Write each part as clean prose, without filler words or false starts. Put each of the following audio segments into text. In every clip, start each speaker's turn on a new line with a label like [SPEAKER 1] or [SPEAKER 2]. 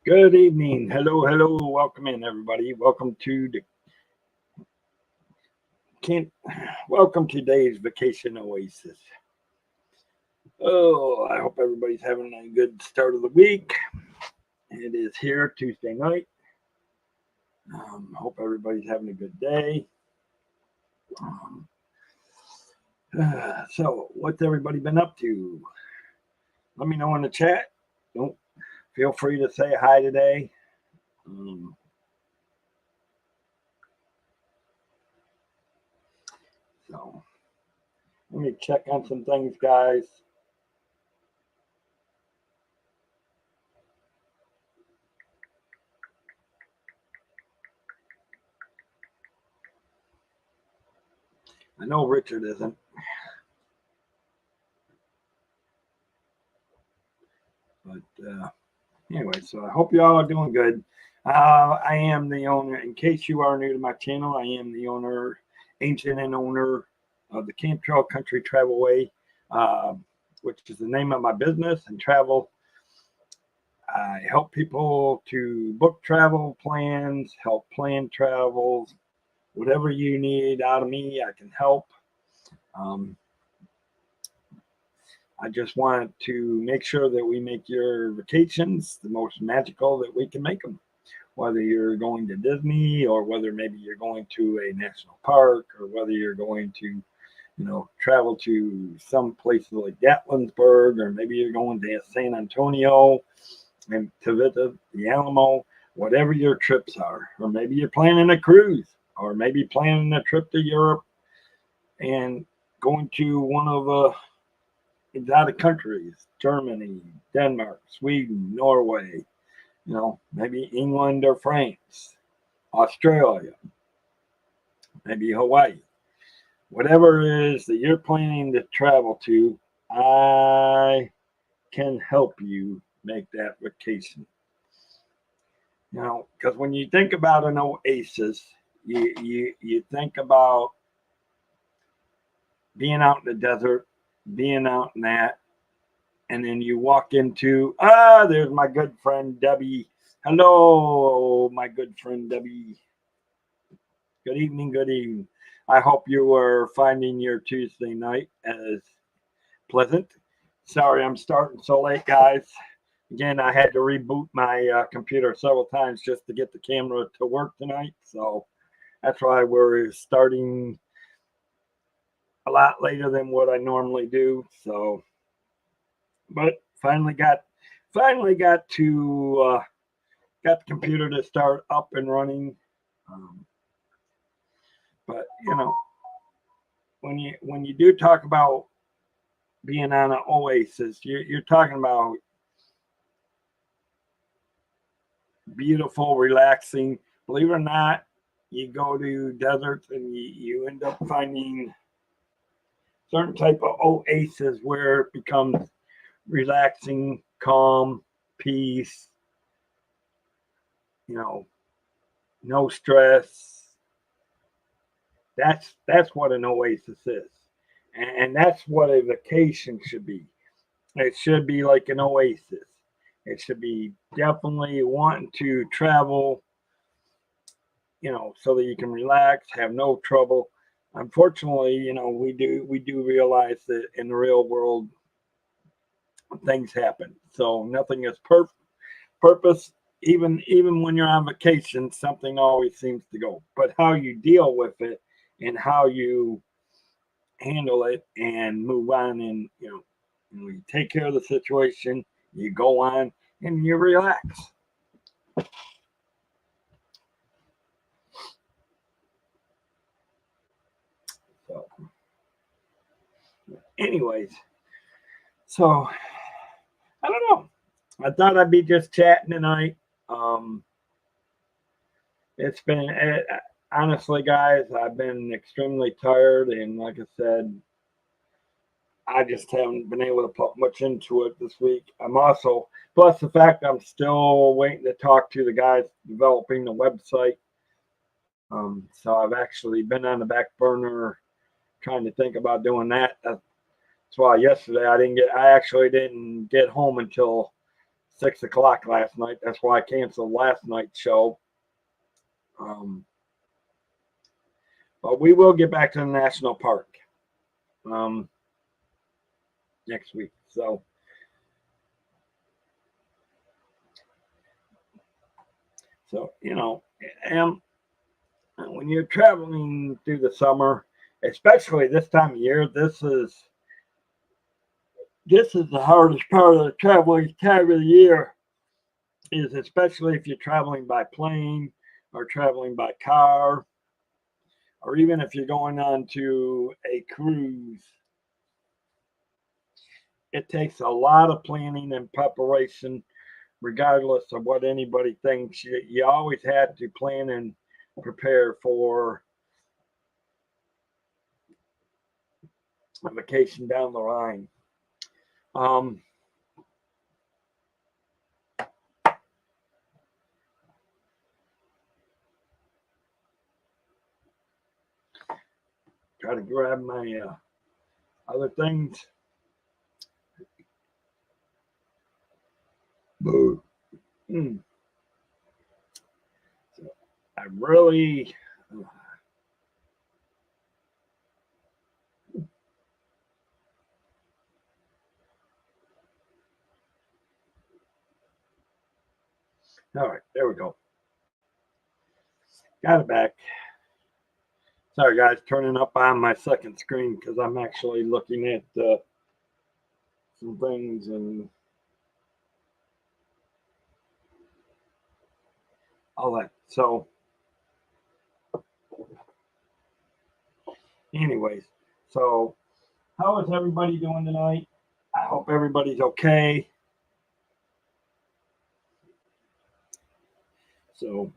[SPEAKER 1] Good evening. Hello. Welcome in, everybody. Can't. Welcome to today's vacation Oasis. Oh, I hope everybody's having a good start of the week. It is here Tuesday night. Hope everybody's having a good day. Um, so, what's everybody been up to? Let me know in the chat. Don't feel free to say hi today. So, let me check on some things, guys. I know Richard isn't. But anyway, so I hope you all are doing good. I am the owner, in case you are new to my channel, I am the owner, agent and owner of the Camp Trail Country Travelway, which is the name of my business and travel. I help people to book travel plans, help plan travels, whatever you need out of me, I can help. I just want to make sure that we make your vacations the most magical that we can make them. Whether you're going to Disney or whether maybe you're going to a national park or whether you're going to, travel to some places like Gatlinburg or maybe you're going to San Antonio and to visit the Alamo, whatever your trips are. Or maybe you're planning a cruise or maybe planning a trip to Europe and going to one of exotic countries, Germany, Denmark, Sweden, Norway, maybe England or France, Australia, maybe Hawaii. Whatever it is that you're planning to travel to, I can help you make that vacation. Because when you think about an oasis, you think about being out in the desert, being out in that, and then you walk into, there's my good friend Debbie. Hello, my good friend Debbie. Good evening. I hope you are finding your Tuesday night as pleasant. Sorry I'm starting so late, guys. Again, I had to reboot my computer several times just to get the camera to work tonight. So that's why we're starting a lot later than what I normally do. So, but finally got to got the computer to start up and running. But when you do talk about being on an oasis, you're talking about beautiful, relaxing. Believe it or not, you go to deserts and you end up finding certain type of oasis where it becomes relaxing, calm, peace, no stress. That's what an oasis is. And that's what a vacation should be. It should be like an oasis. It should be definitely wanting to travel, so that you can relax, have no trouble. Unfortunately, we do realize that in the real world things happen. So nothing is purpose. Even when you're on vacation, something always seems to go. But how you deal with it and how you handle it and move on, and you take care of the situation, you go on and you relax. So anyways, so I don't know, I thought I'd be just chatting tonight. It's been honestly, guys, I've been extremely tired, and like I said, I just haven't been able to put much into it this week. I'm also, plus the fact I'm still waiting to talk to the guys developing the website. So I've actually been on the back burner trying to think about doing that. That's why yesterday I actually didn't get home until 6 o'clock last night. That's why I canceled last night's show. But we will get back to the national park next week. So you know, and when you're traveling through the summer, especially this time of year, this is the hardest part of the traveling time of the year. Is especially if you're traveling by plane or traveling by car, or even if you're going on to a cruise. It takes a lot of planning and preparation, regardless of what anybody thinks. You always have to plan and prepare for a vacation down the line. Try to grab my other things. Boo. So I really all right, there we go. Got it back. Sorry, guys, turning up on my second screen because I'm actually looking at some things and all that. So, anyways, so how is everybody doing tonight? I hope everybody's okay. So,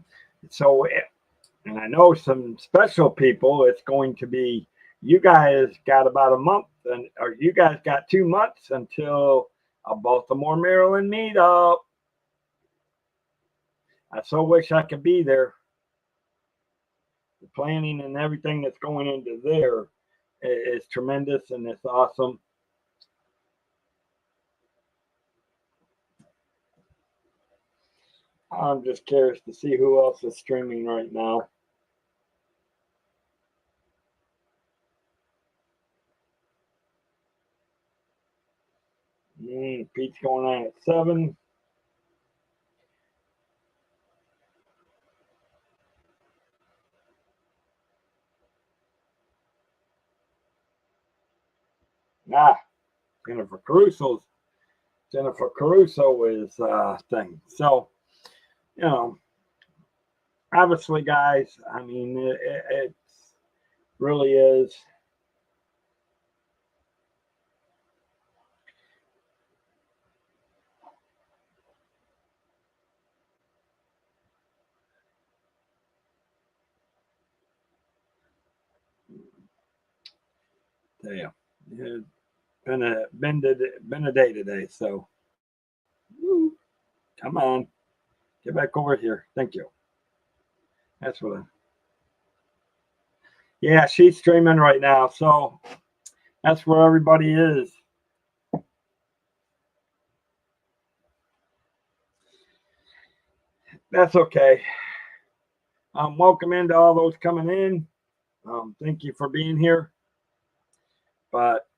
[SPEAKER 1] and I know some special people. It's going to be you guys got about a month, or you guys got 2 months until a Baltimore, Maryland meetup. I so wish I could be there. The planning and everything that's going into there is tremendous and it's awesome. I'm just curious to see who else is streaming right now. Pete's going on at 7. Jennifer Caruso is thing. So, you know, obviously, guys, I mean, it really is. Damn. It's been a day today, so come on. Get back over here. Thank you. That's what yeah, she's streaming right now, so that's where everybody is. That's okay. Welcome into all those coming in. Thank you for being here. But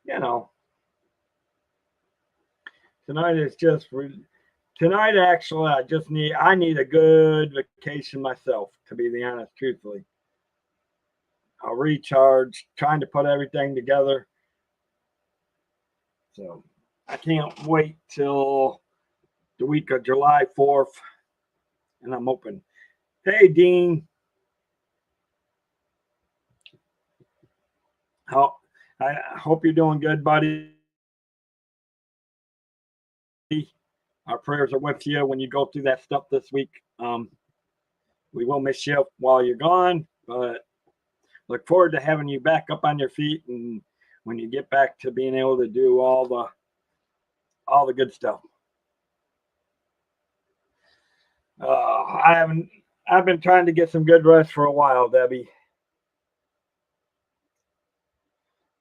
[SPEAKER 1] you know, tonight is just tonight. Actually, I need a good vacation myself. To be the honest, truthfully, I'll recharge, trying to put everything together. So I can't wait till the week of July 4th, and I'm open. Hey, Dean. I hope you're doing good, buddy. Our prayers are with you when you go through that stuff this week. We will miss you while you're gone, but look forward to having you back up on your feet and when you get back to being able to do all the good stuff. I've been trying to get some good rest for a while, Debbie.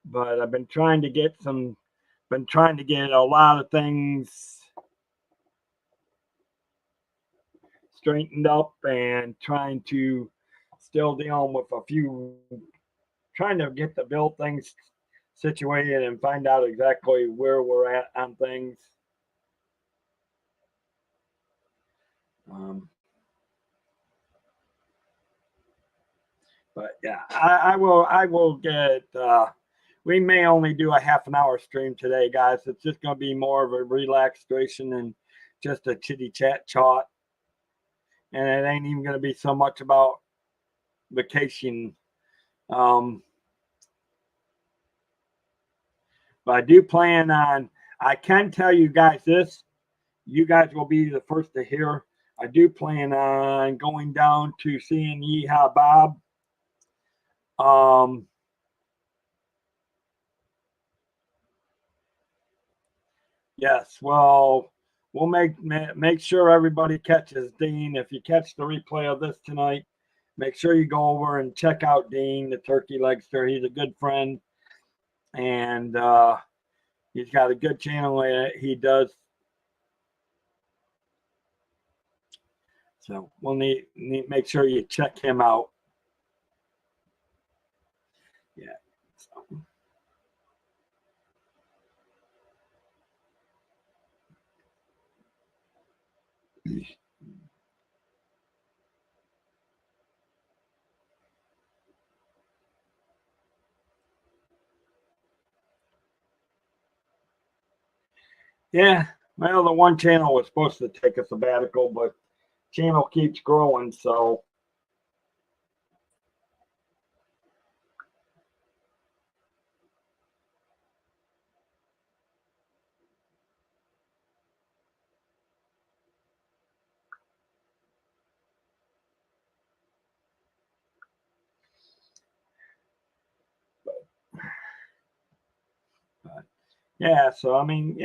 [SPEAKER 1] But I've been trying to get a lot of things straightened up and trying to still dealing with trying to get the bill things situated and find out exactly where we're at on things. Um, but yeah, I will get. We may only do a half an hour stream today, guys. It's just going to be more of a relaxation and just a chitty chat, and it ain't even going to be so much about vacation. But I do plan on. I can tell you guys this. You guys will be the first to hear. I do plan on going down to seeing Yeehaw Bob. Yes, well, we'll make sure everybody catches Dean. If you catch the replay of this tonight, make sure you go over and check out Dean, the turkey legster. He's a good friend, and he's got a good channel. He does. So we'll need make sure you check him out. Yeah. So. Yeah, well, the one channel was supposed to take a sabbatical, but channel keeps growing, so yeah. So I mean,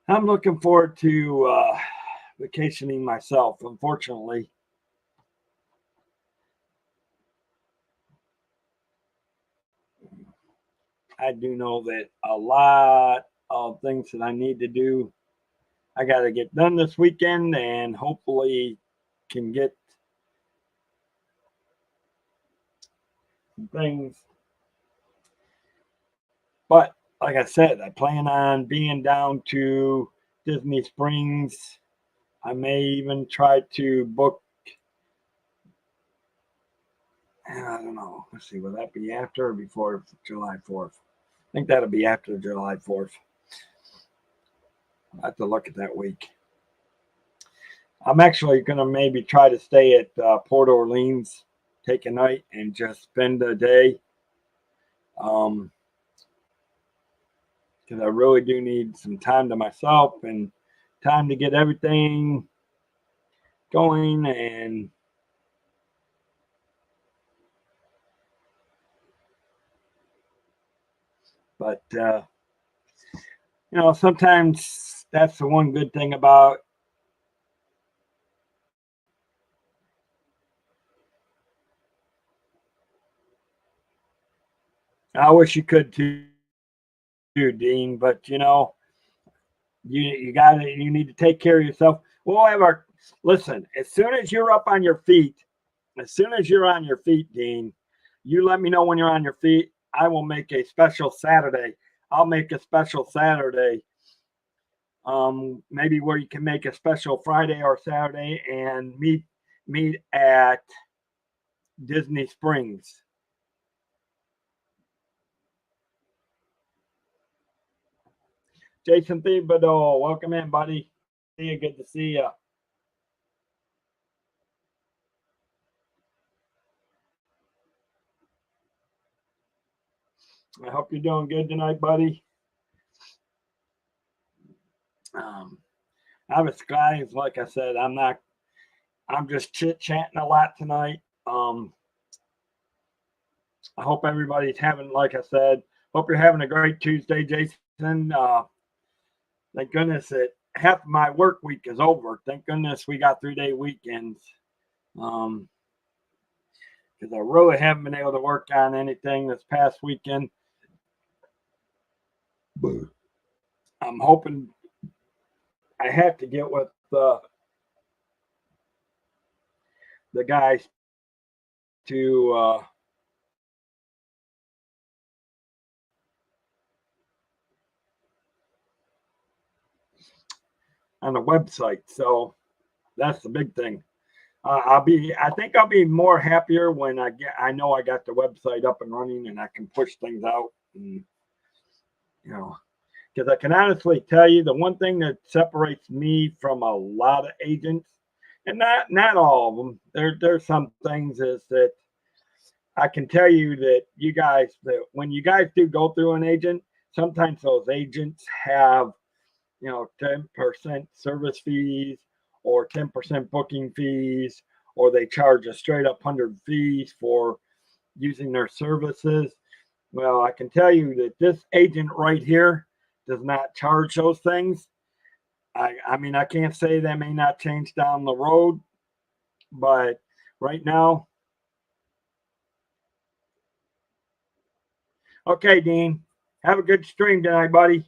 [SPEAKER 1] I'm looking forward to vacationing myself. Unfortunately, I do know that a lot of things that I need to do, I got to get done this weekend, and hopefully can get some things. But like I said, I plan on being down to Disney Springs. I may even try to book. I don't know. Let's see. Will that be after or before July 4th? I think that'll be after July 4th. I have to look at that week. I'm actually going to maybe try to stay at Port Orleans, take a night, and just spend a day. Because I really do need some time to myself and time to get everything going. And but sometimes that's the one good thing about. I wish you could too, Dean, but you need to take care of yourself. We'll have our listen, as soon as you're on your feet, Dean, you let me know when you're on your feet. I will make a special Saturday. I'll make a special Saturday. Maybe where you can make a special Friday or Saturday and meet at Disney Springs. Jason Thibodeau, welcome in, buddy. See you. Good to see you. I hope you're doing good tonight, buddy. Guys, like I said, I'm just chit-chatting a lot tonight. I hope everybody's having, like I said, hope you're having a great Tuesday, Jason. Thank goodness that half of my work week is over. Thank goodness we got 3-day weekends. Because I really haven't been able to work on anything this past weekend. I'm hoping I have to get with the guys to on the website. So that's the big thing. I think I'll be more happier when I know I got the website up and running and I can push things out. And, you know, because I can honestly tell you the one thing that separates me from a lot of agents, and not all of them. There's some things is that I can tell you that that when you guys do go through an agent, sometimes those agents have 10% service fees or 10% booking fees, or they charge a straight up 100 fees for using their services. Well, I can tell you that this agent right here does not charge those things. I mean, I can't say that may not change down the road, but right now, okay, Dean, have a good stream tonight, buddy.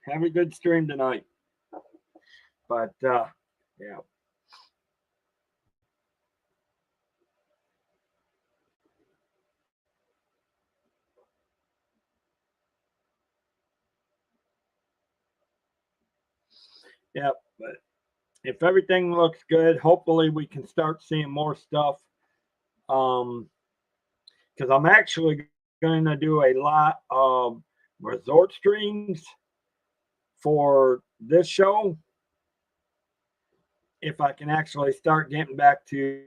[SPEAKER 1] Have a good stream tonight. But yeah. Yeah, but if everything looks good, hopefully we can start seeing more stuff. Because I'm actually going to do a lot of resort streams for this show. If I can actually start getting back to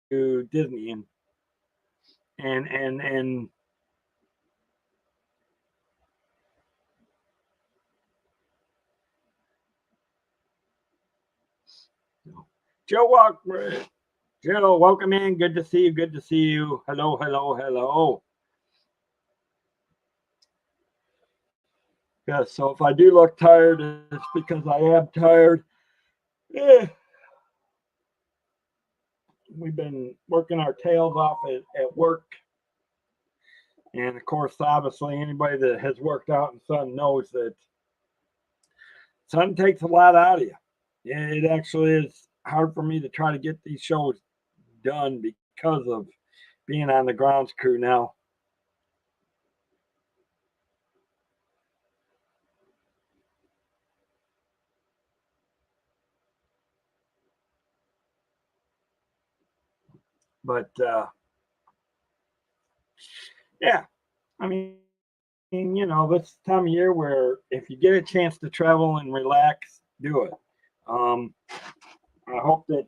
[SPEAKER 1] Disney and Joe Joe, welcome in. Good to see you. Good to see you. Hello, hello, hello. Yeah, so if I do look tired, it's because I am tired. Yeah. We've been working our tails off at work. And of course, obviously, anybody that has worked out in sun knows that sun takes a lot out of you. It actually is hard for me to try to get these shows done because of being on the grounds crew now. But yeah, I mean, this time of year where if you get a chance to travel and relax, do it. I hope that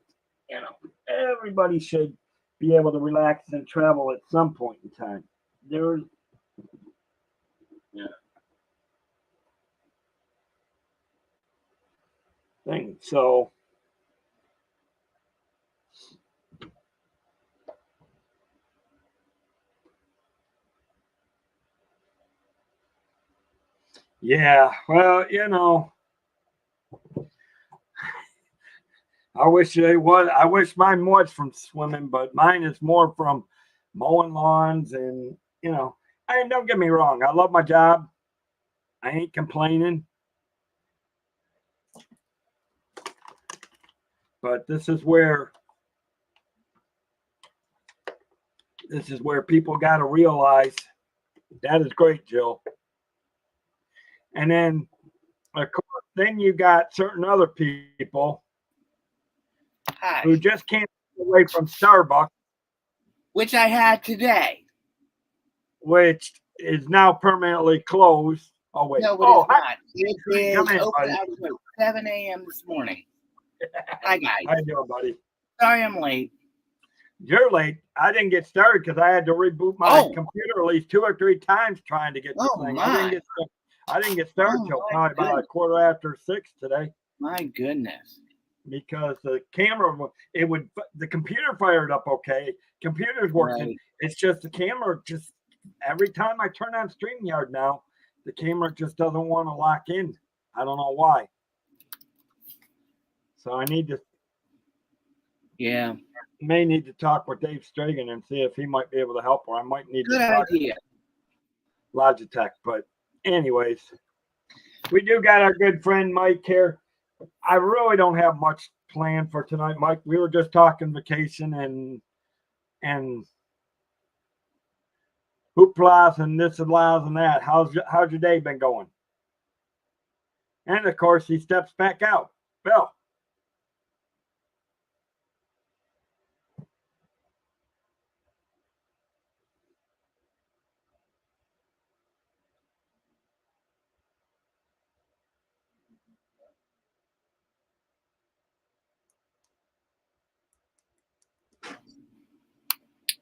[SPEAKER 1] everybody should be able to relax and travel at some point in time. There's yeah. Thing. So yeah, well, I wish they was. I wish mine was from swimming, but mine is more from mowing lawns and I don't get me wrong. I love my job. I ain't complaining, but this is where people got to realize that is great, Jill. And then, of course, then you got certain other people
[SPEAKER 2] Hi.
[SPEAKER 1] who just can't get away from Starbucks,
[SPEAKER 2] which I had today,
[SPEAKER 1] which is now permanently closed. Oh wait,
[SPEAKER 2] no, it
[SPEAKER 1] oh
[SPEAKER 2] is not. It is
[SPEAKER 1] come in,
[SPEAKER 2] open
[SPEAKER 1] buddy.
[SPEAKER 2] at 7 a.m. this morning. Hi guys.
[SPEAKER 1] How you doing, buddy?
[SPEAKER 2] Sorry I'm late.
[SPEAKER 1] You're late. I didn't get started because I had to reboot my computer at least 2 or 3 times trying to get this thing.
[SPEAKER 2] My.
[SPEAKER 1] I didn't get started till probably about 6:15 today.
[SPEAKER 2] My goodness.
[SPEAKER 1] Because the camera, the computer fired up okay. Computer's working. Right. It's just the camera. Just every time I turn on StreamYard now, the camera just doesn't want to lock in. I don't know why. So I need to.
[SPEAKER 2] Yeah.
[SPEAKER 1] May need to talk with Dave Stragan and see if he might be able to help, or I might need
[SPEAKER 2] to
[SPEAKER 1] talk
[SPEAKER 2] idea.
[SPEAKER 1] Logitech. But anyways. We do got our good friend Mike here. I really don't have much planned for tonight, Mike. We were just talking vacation and hooplas and this and lows and that. How's your day been going? And of course, he steps back out. Bill.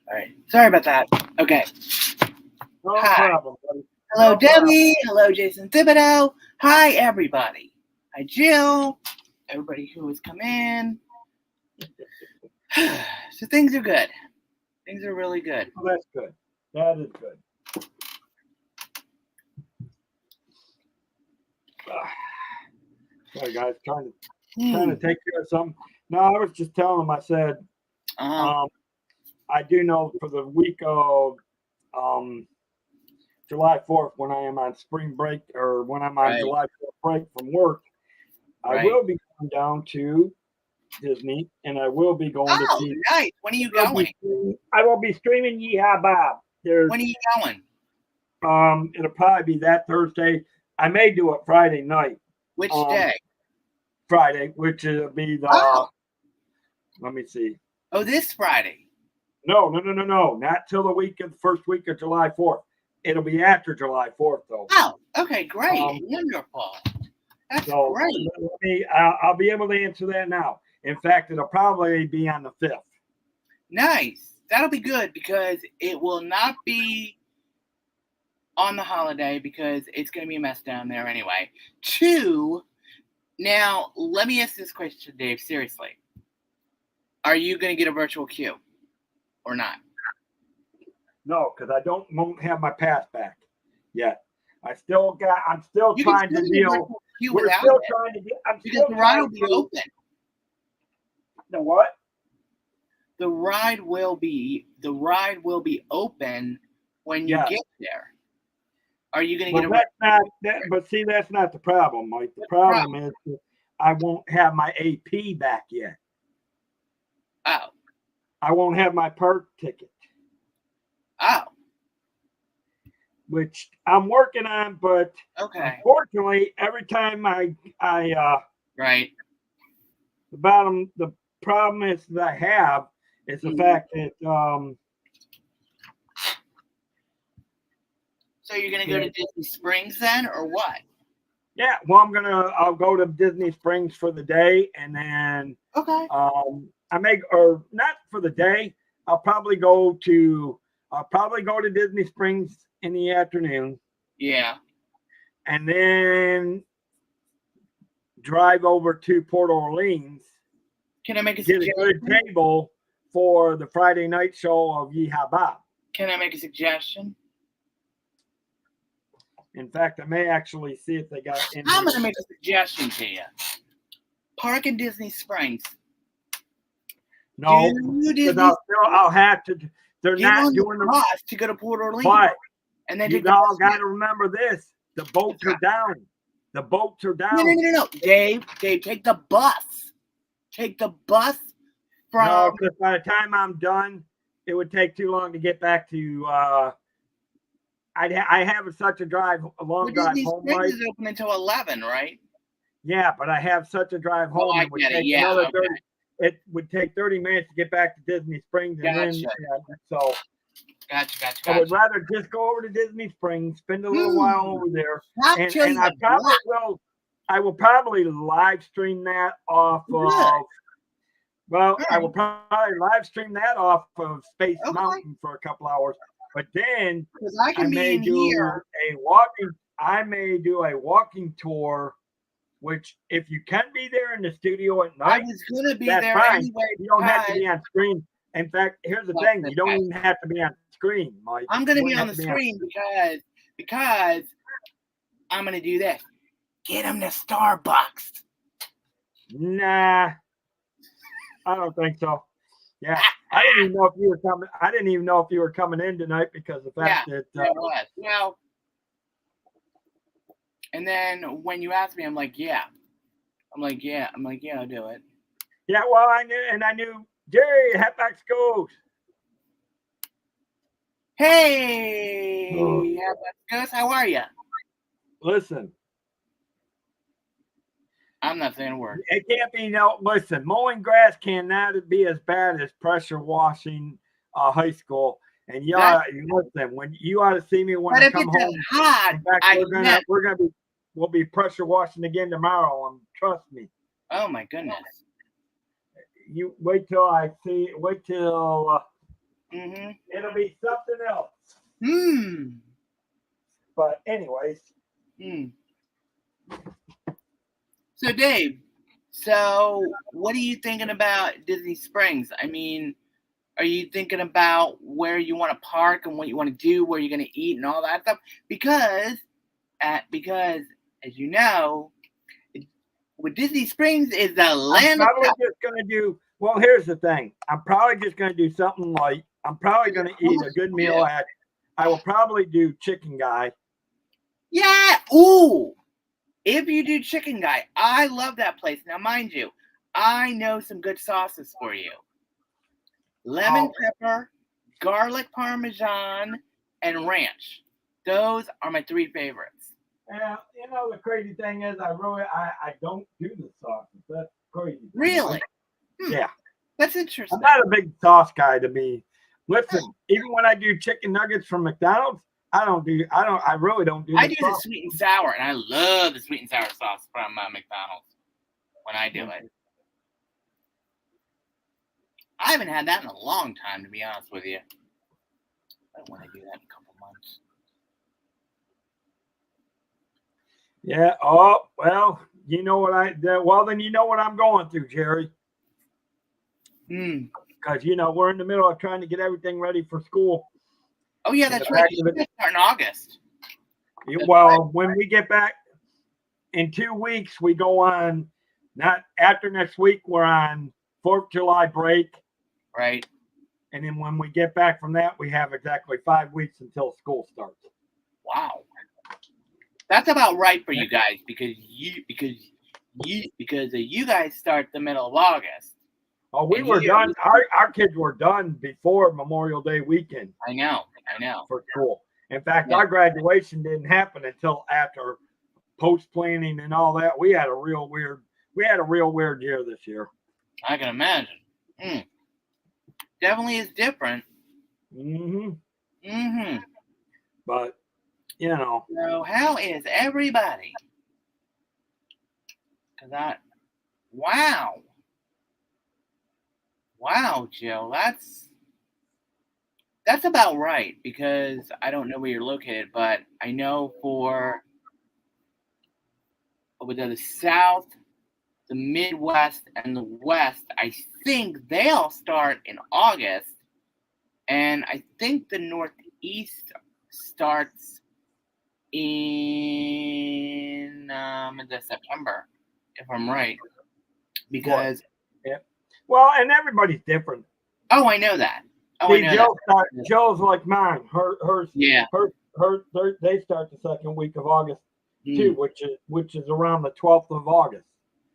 [SPEAKER 2] All right. Sorry about that. Okay.
[SPEAKER 1] No
[SPEAKER 2] Hi.
[SPEAKER 1] problem, buddy.
[SPEAKER 2] Hello,
[SPEAKER 1] No
[SPEAKER 2] Debbie. Hello, Jason Thibodeau. Hi, everybody. Hi, Jill. Everybody who has come in. So things are good. Things are really good.
[SPEAKER 1] Oh, that's good. That is good. Sorry, guys. Trying to take care of something. No, I was just telling him. I said, I do know for the week of July 4th, when I am on spring break or when I'm on July 4th break from work, I will be going down to Disney and I will be going to see.
[SPEAKER 2] Oh, nice. When are you going?
[SPEAKER 1] I will be streaming Yeehaw Bob.
[SPEAKER 2] When are you going?
[SPEAKER 1] It'll probably be that Thursday. I may do it Friday night.
[SPEAKER 2] Which day?
[SPEAKER 1] Friday, which will be the. Let me see.
[SPEAKER 2] Oh, this Friday.
[SPEAKER 1] No. Not till the first week of July 4th. It'll be after July 4th, though.
[SPEAKER 2] Oh, okay, great. Wonderful. That's great.
[SPEAKER 1] I'll be able to answer that now. In fact, it'll probably be on the 5th.
[SPEAKER 2] Nice. That'll be good because it will not be on the holiday because it's going to be a mess down there anyway. 2, now, let me ask this question, Dave, seriously. Are you going to get a virtual queue or not?
[SPEAKER 1] No, because I won't have my pass back yet. I'm still trying to deal. We're still trying to get.
[SPEAKER 2] Because the ride will be open.
[SPEAKER 1] The what?
[SPEAKER 2] The ride will be open when you get there. Are you going to get a?
[SPEAKER 1] But see, that's not the problem, Mike. The problem is that I won't have my AP back yet.
[SPEAKER 2] Oh.
[SPEAKER 1] I won't have my park ticket.
[SPEAKER 2] Oh.
[SPEAKER 1] Which I'm working on, but unfortunately, every time I
[SPEAKER 2] right.
[SPEAKER 1] The problem is that I have is the fact that
[SPEAKER 2] So you're gonna go to Disney Springs then, or what?
[SPEAKER 1] Yeah, well, I'll go to Disney Springs for the day, and then or not for the day. I'll probably go to Disney Springs in the afternoon.
[SPEAKER 2] Yeah.
[SPEAKER 1] And then drive over to Port Orleans.
[SPEAKER 2] Can I make
[SPEAKER 1] get a good table for the Friday night show of Yeehaw Bob?
[SPEAKER 2] Can I make a suggestion?
[SPEAKER 1] In fact, I may actually see if they got.
[SPEAKER 2] I'm going to make a suggestion to you. Park in Disney Springs.
[SPEAKER 1] No, I'll have to. They're not doing the
[SPEAKER 2] bus to go to Port Orleans.
[SPEAKER 1] But
[SPEAKER 2] and then
[SPEAKER 1] you all got to remember this: the boats are down. The boats are down.
[SPEAKER 2] No, Dave, take the bus. Take the bus from.
[SPEAKER 1] No, because by the time I'm done, it would take too long to get back to. I have such a long drive home.
[SPEAKER 2] Disney is open until 11, right?
[SPEAKER 1] Yeah, but I have such a drive home.
[SPEAKER 2] I get it. Yeah, okay.
[SPEAKER 1] It would take 30 minutes to get back to Disney Springs, and then so.
[SPEAKER 2] Gotcha.
[SPEAKER 1] I would rather just go over to Disney Springs, spend a little while over there, and I will probably live stream that off of. Well, I will probably live stream that off of Space Mountain for a couple hours, but then I may do a walking tour. Which, if you can be there in the studio at night,
[SPEAKER 2] I was gonna be
[SPEAKER 1] that's
[SPEAKER 2] there
[SPEAKER 1] fine.
[SPEAKER 2] anyway.
[SPEAKER 1] You don't have to be on screen. In fact, here's the thing: you don't even have to be on screen, Mike.
[SPEAKER 2] I'm gonna be on the screen because I'm gonna do this. Get him to Starbucks.
[SPEAKER 1] Nah, I don't think so. Yeah, I didn't even know if you were coming. I didn't even know if you were coming in tonight because of the fact that.
[SPEAKER 2] Well, And then when you asked me, I'm like, yeah. I'm like, yeah, I'll do it.
[SPEAKER 1] Yeah, well, I knew Jerry Hatbacks goes.
[SPEAKER 2] Hey, Ghost, how are you?
[SPEAKER 1] Listen,
[SPEAKER 2] I'm not saying a word.
[SPEAKER 1] it can't be no. Listen, mowing grass cannot be as bad as pressure washing high school. And listen, when you ought to see me when
[SPEAKER 2] But
[SPEAKER 1] I
[SPEAKER 2] if
[SPEAKER 1] come
[SPEAKER 2] it's
[SPEAKER 1] home.
[SPEAKER 2] hot,
[SPEAKER 1] In fact, we'll be pressure washing again tomorrow. Trust me.
[SPEAKER 2] Oh my goodness.
[SPEAKER 1] You wait till it'll be something else. But anyways.
[SPEAKER 2] So Dave, what are you thinking about Disney Springs? I mean, are you thinking about where you want to park and what you want to do, where you're going to eat and all that stuff? Because as you know, with Disney Springs is the land
[SPEAKER 1] I'm probably just going to do. Well, here's the thing. I'm probably just going to do something light. I'm probably going to eat a good meal at. I will probably do Chicken Guy.
[SPEAKER 2] Yeah. Ooh. If you do Chicken Guy, I love that place. Now, mind you, I know some good sauces for you. Lemon pepper, garlic parmesan, and ranch. Those are my 3 favorites.
[SPEAKER 1] Yeah, the crazy thing is I don't do the sauces. That's crazy.
[SPEAKER 2] Really?
[SPEAKER 1] Yeah.
[SPEAKER 2] That's interesting.
[SPEAKER 1] I'm not a big sauce guy to be. Listen, even when I do chicken nuggets from McDonald's, I really don't do
[SPEAKER 2] I do the sweet and sour, and I love the sweet and sour sauce from McDonald's when I do it. I haven't had that in a long time, to be honest with you. I don't want to do that in a couple months.
[SPEAKER 1] Yeah. Oh, well, you know what then you know what I'm going through, Jerry. Because, we're in the middle of trying to get everything ready for school.
[SPEAKER 2] Oh, yeah, that's right. You start in August.
[SPEAKER 1] Well, when we get back in 2 weeks, we go on, not after next week, we're on 4th of July break.
[SPEAKER 2] Right.
[SPEAKER 1] And then when we get back from that, we have exactly 5 weeks until school starts.
[SPEAKER 2] Wow. That's about right for you guys because you guys start the middle of August.
[SPEAKER 1] Oh, we were done. Our kids were done before Memorial Day weekend.
[SPEAKER 2] I know.
[SPEAKER 1] For school. In fact, our graduation didn't happen until after post planning and all that. We had a real weird year this year.
[SPEAKER 2] I can imagine. Definitely is different.
[SPEAKER 1] But
[SPEAKER 2] So how is everybody? Wow, Joe, that's about right because I don't know where you're located, but I know for the South, the Midwest, and the West, I think they all start in August, and I think the Northeast starts in September, if I'm right, because
[SPEAKER 1] well, and everybody's different.
[SPEAKER 2] Oh, I know that.
[SPEAKER 1] Joe's like mine. They start the second week of August too, which is around the 12th of August.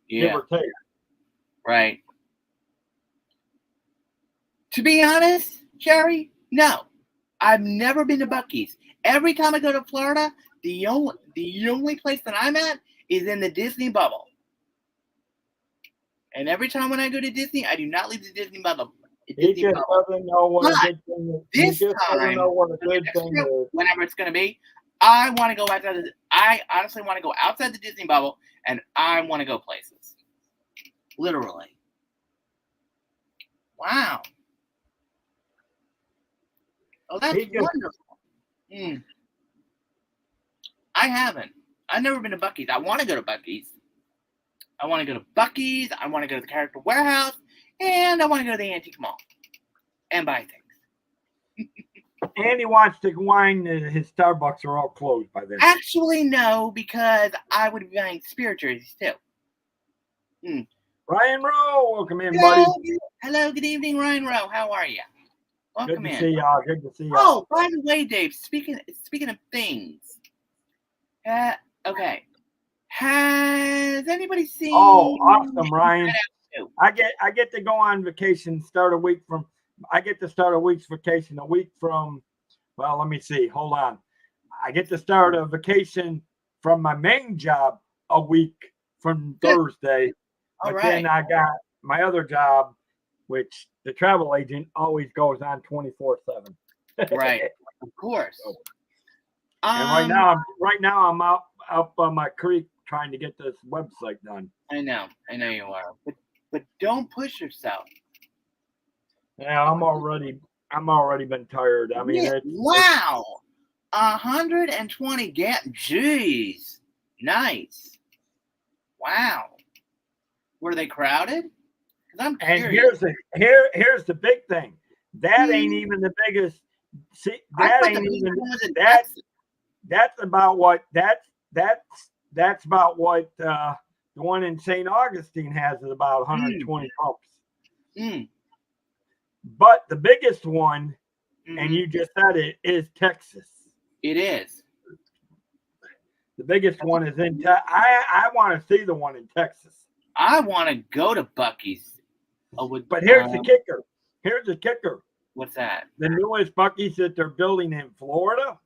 [SPEAKER 2] Yeah.
[SPEAKER 1] Give or take.
[SPEAKER 2] Right. To be honest, Jerry, no. I've never been to Buc-ee's. Every time I go to Florida, the only place that I'm at is in the Disney bubble. And every time when I go to Disney, I do not leave the Disney bubble.
[SPEAKER 1] He just doesn't know what a good thing is.
[SPEAKER 2] This time, whenever it's going to be, I want to go outside. I honestly want to go outside the Disney bubble, and I want to go places. Literally. Wow. Oh, that's wonderful. I haven't. I've never been to Buc-ee's. I want to go to Buc-ee's. I want to go to Buc-ee's. I want to go to the Character Warehouse. And I want to go to the Antique Mall and buy things.
[SPEAKER 1] And he wants to wine. His Starbucks are all closed by then.
[SPEAKER 2] Actually, no, because I would be buying spirit jerseys too.
[SPEAKER 1] Ryan Rowe, welcome in, buddy.
[SPEAKER 2] Hello, good evening, Ryan Rowe. How are you? Welcome
[SPEAKER 1] in.
[SPEAKER 2] Good
[SPEAKER 1] to see y'all.
[SPEAKER 2] Oh, by the way, Dave. Speaking of things, Okay. Has anybody
[SPEAKER 1] Oh,
[SPEAKER 2] seen
[SPEAKER 1] awesome, Ryan.
[SPEAKER 2] Inside Out 2?
[SPEAKER 1] I get to go on vacation. I get to start a week's vacation a week from. Well, let me see. Hold on. I get to start a vacation from my main job a week from
[SPEAKER 2] Good.
[SPEAKER 1] Thursday,
[SPEAKER 2] All
[SPEAKER 1] but then
[SPEAKER 2] right.
[SPEAKER 1] I got my other job, which the travel agent always goes on 24/7.
[SPEAKER 2] Right. Of course.
[SPEAKER 1] So, and right now I'm out up on my creek trying to get this website done.
[SPEAKER 2] I know you are, but don't push yourself.
[SPEAKER 1] Yeah, I'm already been tired. I mean,
[SPEAKER 2] Yeah. Wow, 120 gap. Jeez, nice. Wow, were they crowded? Because I'm
[SPEAKER 1] and
[SPEAKER 2] curious.
[SPEAKER 1] here's the big thing. That ain't even the biggest. See,
[SPEAKER 2] I
[SPEAKER 1] that
[SPEAKER 2] thought the
[SPEAKER 1] ain't
[SPEAKER 2] biggest
[SPEAKER 1] even
[SPEAKER 2] one was in
[SPEAKER 1] that.
[SPEAKER 2] Texas.
[SPEAKER 1] That's about what that's about what the one in St. Augustine has is about 120 pumps.
[SPEAKER 2] Mm.
[SPEAKER 1] But the biggest one, and
[SPEAKER 2] Mhm.
[SPEAKER 1] you just said it, is Texas.
[SPEAKER 2] It is.
[SPEAKER 1] The biggest one is in Texas. I want to see the one in Texas.
[SPEAKER 2] I want to go to Buc-ee's.
[SPEAKER 1] But here's the kicker. Here's the kicker.
[SPEAKER 2] What's that?
[SPEAKER 1] The newest Buc-ee's that they're building in Florida,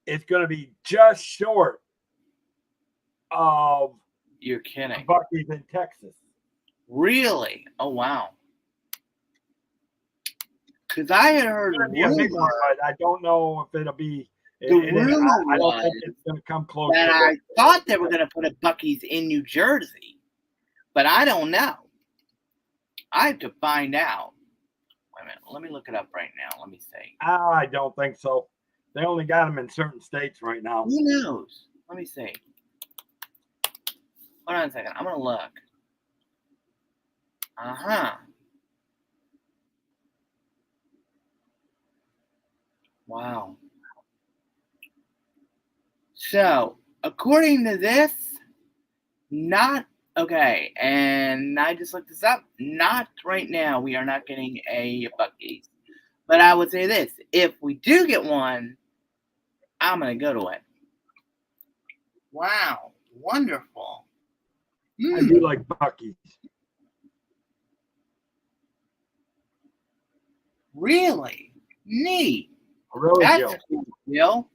[SPEAKER 1] it's going to be just short of
[SPEAKER 2] You're kidding.
[SPEAKER 1] Buc-ee's in Texas.
[SPEAKER 2] Really? Oh wow. Because I had heard
[SPEAKER 1] It's be a big one, but I don't know if it'll be.
[SPEAKER 2] The rumor
[SPEAKER 1] I don't think it's going to come close.
[SPEAKER 2] that I thought they were going to put a Buc-ee's in New Jersey, but I don't know. I have to find out. Wait a minute. Let me look it up right now. Let me see.
[SPEAKER 1] I don't think so. They only got them in certain states right now.
[SPEAKER 2] Who knows? Let me see. Hold on a second. I'm going to look. Wow. So, according to this, not okay, and I just looked this up. Not right now. We are not getting a Buc-ee's. But I would say this: if we do get one, I'm gonna go to it. Wow, wonderful.
[SPEAKER 1] I do like Buc-ee's.
[SPEAKER 2] Really neat.
[SPEAKER 1] Really,
[SPEAKER 2] that's cool, Bill.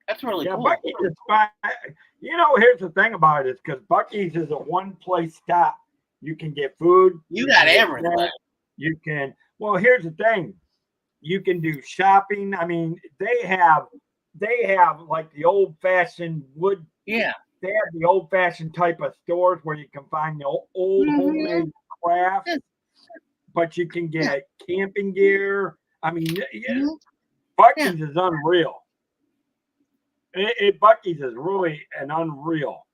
[SPEAKER 2] That's really cool.
[SPEAKER 1] Buc-ee's is fine. You know, here's the thing about it is because Buc-ee's is a one-place stop. You can get food.
[SPEAKER 2] You got everything.
[SPEAKER 1] You can. Well, here's the thing. You can do shopping. I mean, they have like the old-fashioned wood.
[SPEAKER 2] Yeah.
[SPEAKER 1] They have the old-fashioned type of stores where you can find the old homemade crafts, but you can get camping gear. I mean, Buc-ee's is unreal. Buc-ee's is really an unreal.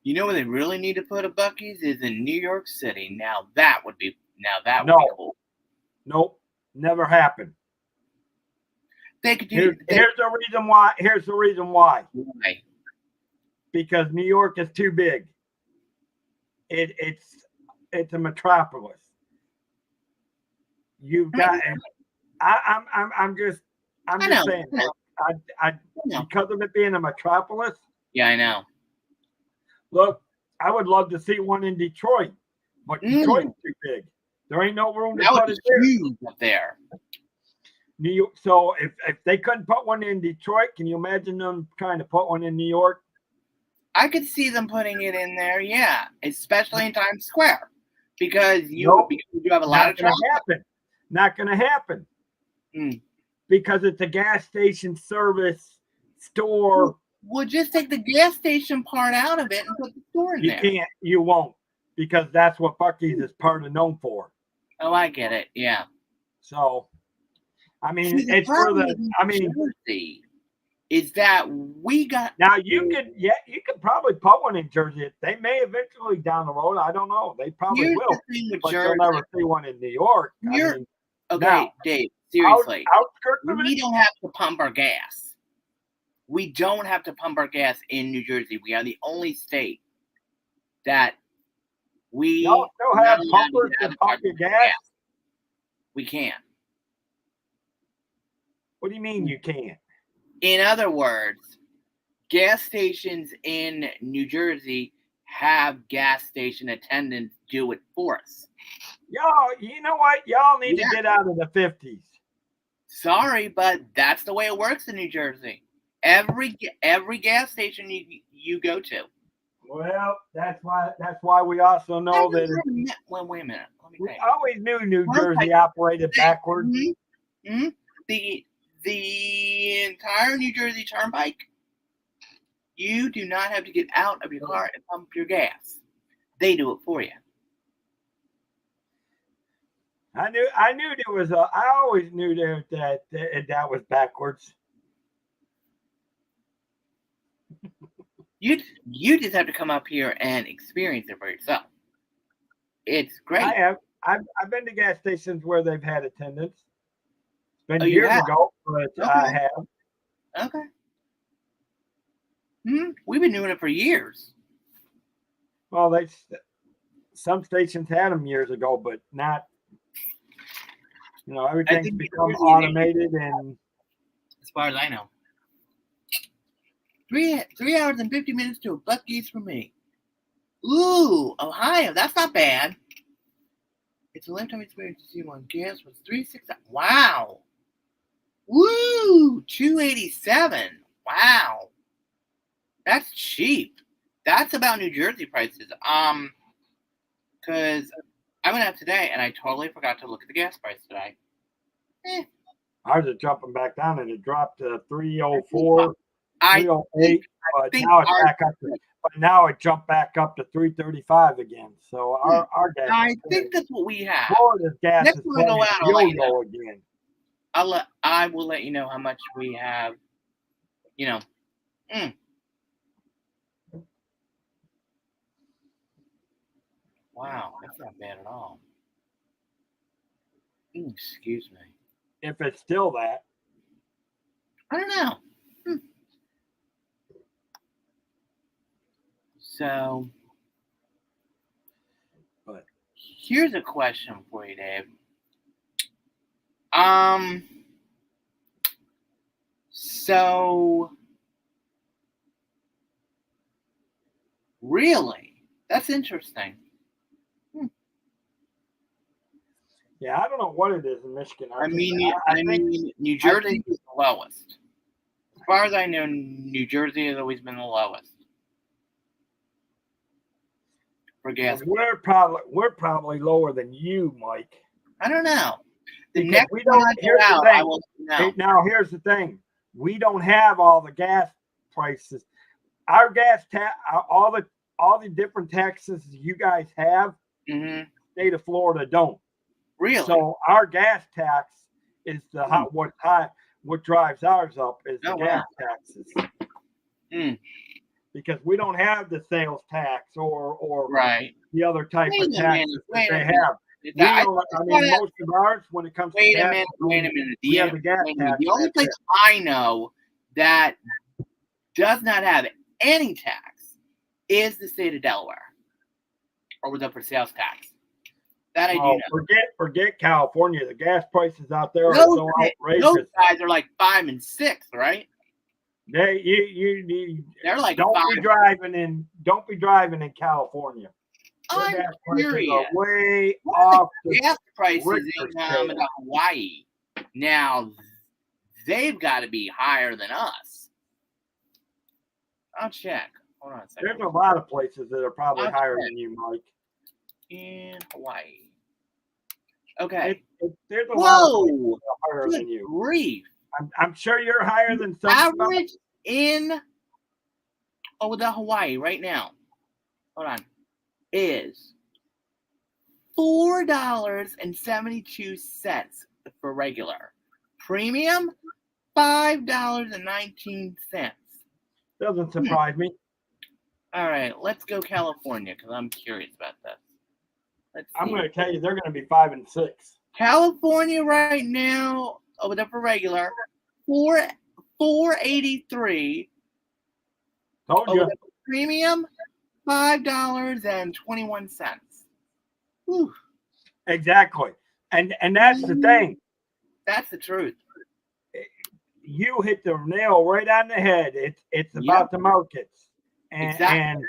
[SPEAKER 2] You know where they really need to put a Buc-ee's is in New York City. Now that would be be cool.
[SPEAKER 1] Nope, never happened.
[SPEAKER 2] They could do.
[SPEAKER 1] Here's the reason why. Here's the reason why.
[SPEAKER 2] Why?
[SPEAKER 1] Because New York is too big. It's a metropolis. You've got. I'm just saying. Because of it being a metropolis.
[SPEAKER 2] Yeah, I know.
[SPEAKER 1] Look, I would love to see one in Detroit, but Detroit's too big. There ain't no room to put it there.
[SPEAKER 2] Up there.
[SPEAKER 1] New York. So if they couldn't put one in Detroit, can you imagine them trying to put one in New York?
[SPEAKER 2] I could see them putting it in there, yeah, especially in Times Square, because you have a lot of traffic.
[SPEAKER 1] Not going to happen. Because it's a gas station service store.
[SPEAKER 2] Well, just take the gas station part out of it and put the store in there.
[SPEAKER 1] You can't. You won't, because that's what Buc-ee's is part of known for.
[SPEAKER 2] Oh, I get it. Yeah.
[SPEAKER 1] So, I mean, it's for the. I mean,
[SPEAKER 2] Jersey is that we got
[SPEAKER 1] now. You could probably put one in Jersey. They may eventually down the road. I don't know. They probably will. But you'll never see one in New York.
[SPEAKER 2] Okay, now, Dave. Seriously, we don't have to pump our gas. We don't have to pump our gas in New Jersey. We are the only state that we
[SPEAKER 1] still have pumpers to pump your gas.
[SPEAKER 2] We can't.
[SPEAKER 1] What do you mean you can't?
[SPEAKER 2] In other words, gas stations in New Jersey have gas station attendants do it for us.
[SPEAKER 1] Y'all, you know what? Y'all need to
[SPEAKER 2] Yeah.
[SPEAKER 1] get out of the 50s.
[SPEAKER 2] Sorry, but that's the way it works in New Jersey. Every gas station you go to.
[SPEAKER 1] Well, that's why we also know that
[SPEAKER 2] Well, wait a minute. Let me
[SPEAKER 1] we
[SPEAKER 2] think.
[SPEAKER 1] always knew New Jersey operated backwards.
[SPEAKER 2] Mm-hmm. The entire New Jersey Turnpike, you do not have to get out of your car and pump your gas. They do it for you.
[SPEAKER 1] I knew there was I always knew that was backwards.
[SPEAKER 2] You just have to come up here and experience it for yourself. It's great.
[SPEAKER 1] I have. I've been to gas stations where they've had attendants. It's been
[SPEAKER 2] Oh,
[SPEAKER 1] years ago, but
[SPEAKER 2] okay.
[SPEAKER 1] I have.
[SPEAKER 2] Okay. We've been doing it for years.
[SPEAKER 1] Well, some stations had them years ago, but not. Everything's become automated, and
[SPEAKER 2] as far as I know, 3 hours and 50 minutes to a Buc-ee's for me. Ooh, Ohio, that's not bad. It's a lifetime experience to see one gas was $3.6. Wow. Woo, $2.87. Wow, that's cheap. That's about New Jersey prices. Because I went out today and I totally forgot to look at the gas price today.
[SPEAKER 1] Ours is jumping back down, and it dropped to 304, 308. But now it's back up to. But now it jumped back up to 335 again. So our gas.
[SPEAKER 2] I think that's what we have.
[SPEAKER 1] Florida's gas
[SPEAKER 2] Next
[SPEAKER 1] is
[SPEAKER 2] time I go out, I'll let you know.
[SPEAKER 1] again.
[SPEAKER 2] I will let you know how much we have. Wow, that's not bad at all. Excuse me.
[SPEAKER 1] If it's still that.
[SPEAKER 2] I don't know. So,
[SPEAKER 1] but
[SPEAKER 2] here's a question for you, Dave. So, really, that's interesting.
[SPEAKER 1] Yeah, I don't know what it is in Michigan.
[SPEAKER 2] I mean, New Jersey is the lowest. As far as I know, New Jersey has always been the lowest for gas.
[SPEAKER 1] We're probably lower than you, Mike.
[SPEAKER 2] I don't know.
[SPEAKER 1] The next time I go out, I will know. Now, here's the thing: we don't have all the gas prices. Our gas all the different taxes you guys have, state of Florida don't.
[SPEAKER 2] Really?
[SPEAKER 1] So our gas tax is what drives ours up is the gas taxes. Because we don't have the sales tax or the other type of taxes that they have. Most of ours, when it comes to gas,
[SPEAKER 2] wait a minute.
[SPEAKER 1] We have the gas tax.
[SPEAKER 2] The only place I know that does not have any tax is the state of Delaware, or was up for sales tax. That I do know.
[SPEAKER 1] Forget California. The gas prices out there are so outrageous.
[SPEAKER 2] Those guys are like 5 and 6, right?
[SPEAKER 1] They're like don't be driving in California.
[SPEAKER 2] I'm
[SPEAKER 1] gas prices
[SPEAKER 2] curious.
[SPEAKER 1] Are way off
[SPEAKER 2] the gas prices in Hawaii. Now they've got to be higher than us. I'll check. Hold on a second.
[SPEAKER 1] There's a lot of places that are probably higher than you, Mike.
[SPEAKER 2] In Hawaii. Okay.
[SPEAKER 1] There's a lot of places that are higher than you.
[SPEAKER 2] Grief.
[SPEAKER 1] I'm sure you're higher than some.
[SPEAKER 2] Average in the Hawaii right now. Hold on. Is $4.72 for regular. Premium $5.19.
[SPEAKER 1] Doesn't surprise me.
[SPEAKER 2] All right, let's go California because I'm curious about this.
[SPEAKER 1] I'm going to tell you they're going to be 5 and 6.
[SPEAKER 2] California right now, for regular, $4.83.
[SPEAKER 1] Told you.
[SPEAKER 2] Premium, $5.21. Whew.
[SPEAKER 1] Exactly, and that's the thing.
[SPEAKER 2] That's the truth.
[SPEAKER 1] you hit the nail right on the head. It's about the markets, and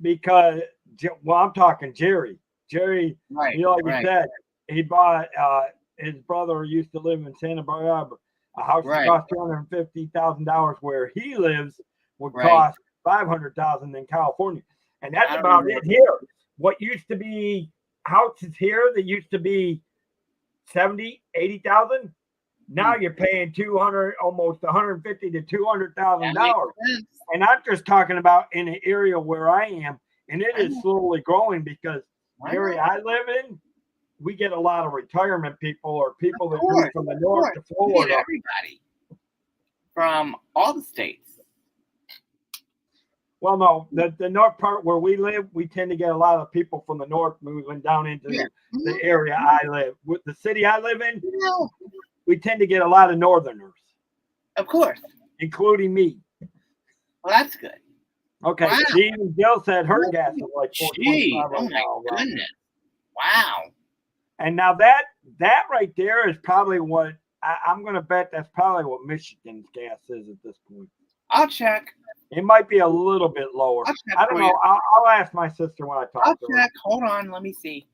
[SPEAKER 1] because I'm talking Jerry. Jerry,
[SPEAKER 2] Right.
[SPEAKER 1] like you
[SPEAKER 2] Right.
[SPEAKER 1] said, he bought. His brother used to live in Santa Barbara. A house that
[SPEAKER 2] Right.
[SPEAKER 1] cost $250,000, where he lives, would
[SPEAKER 2] Right.
[SPEAKER 1] cost $500,000 in California, and that's
[SPEAKER 2] I
[SPEAKER 1] about
[SPEAKER 2] remember.
[SPEAKER 1] it here. What used to be houses here that used to be 70, 80,000. Now you're paying 200, almost 150 to $200,000, and I'm just talking about in an area where I am, and it is slowly growing because the area I live in, we get a lot of retirement people or people that move from the north to Florida.
[SPEAKER 2] Everybody from all the states.
[SPEAKER 1] Well, no, the north part where we live, we tend to get a lot of people from the north moving down into the area I live. With the city I live in, we tend to get a lot of northerners.
[SPEAKER 2] Of course.
[SPEAKER 1] Including me.
[SPEAKER 2] Well, that's good.
[SPEAKER 1] Okay.
[SPEAKER 2] Wow.
[SPEAKER 1] Even Jill said her gas is like $4.25
[SPEAKER 2] right now. Goodness. Wow.
[SPEAKER 1] And now that right there is probably what I'm going to bet that's probably what Michigan's gas is at this point.
[SPEAKER 2] I'll check.
[SPEAKER 1] It might be a little bit lower. I don't know. I'll ask my sister when I talk to her.
[SPEAKER 2] I'll check. Hold on. Let me see.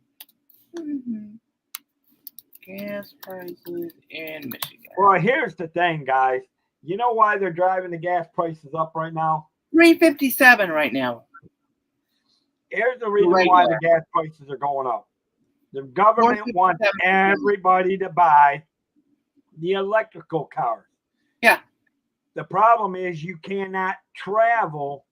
[SPEAKER 2] Gas prices in Michigan.
[SPEAKER 1] Well, here's the thing, guys. You know why they're driving the gas prices up right now?
[SPEAKER 2] $3.57 right now.
[SPEAKER 1] Here's the reason why the gas prices are going up. The government wants everybody to buy the electrical cars.
[SPEAKER 2] Yeah.
[SPEAKER 1] The problem is you cannot travel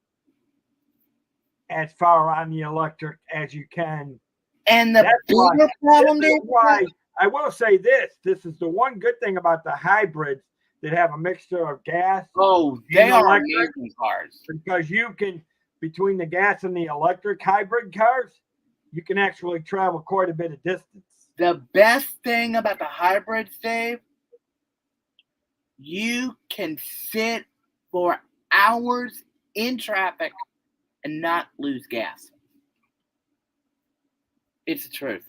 [SPEAKER 1] as far on the electric as you can.
[SPEAKER 2] And the bigger problem
[SPEAKER 1] is why I will say this. This is the one good thing about the hybrids that have a mixture of gas.
[SPEAKER 2] Oh, they are amazing cars.
[SPEAKER 1] Because you can, between the gas and the electric hybrid cars, you can actually travel quite a bit of distance.
[SPEAKER 2] The best thing about the hybrids, Dave, you can sit for hours in traffic and not lose gas. It's the truth.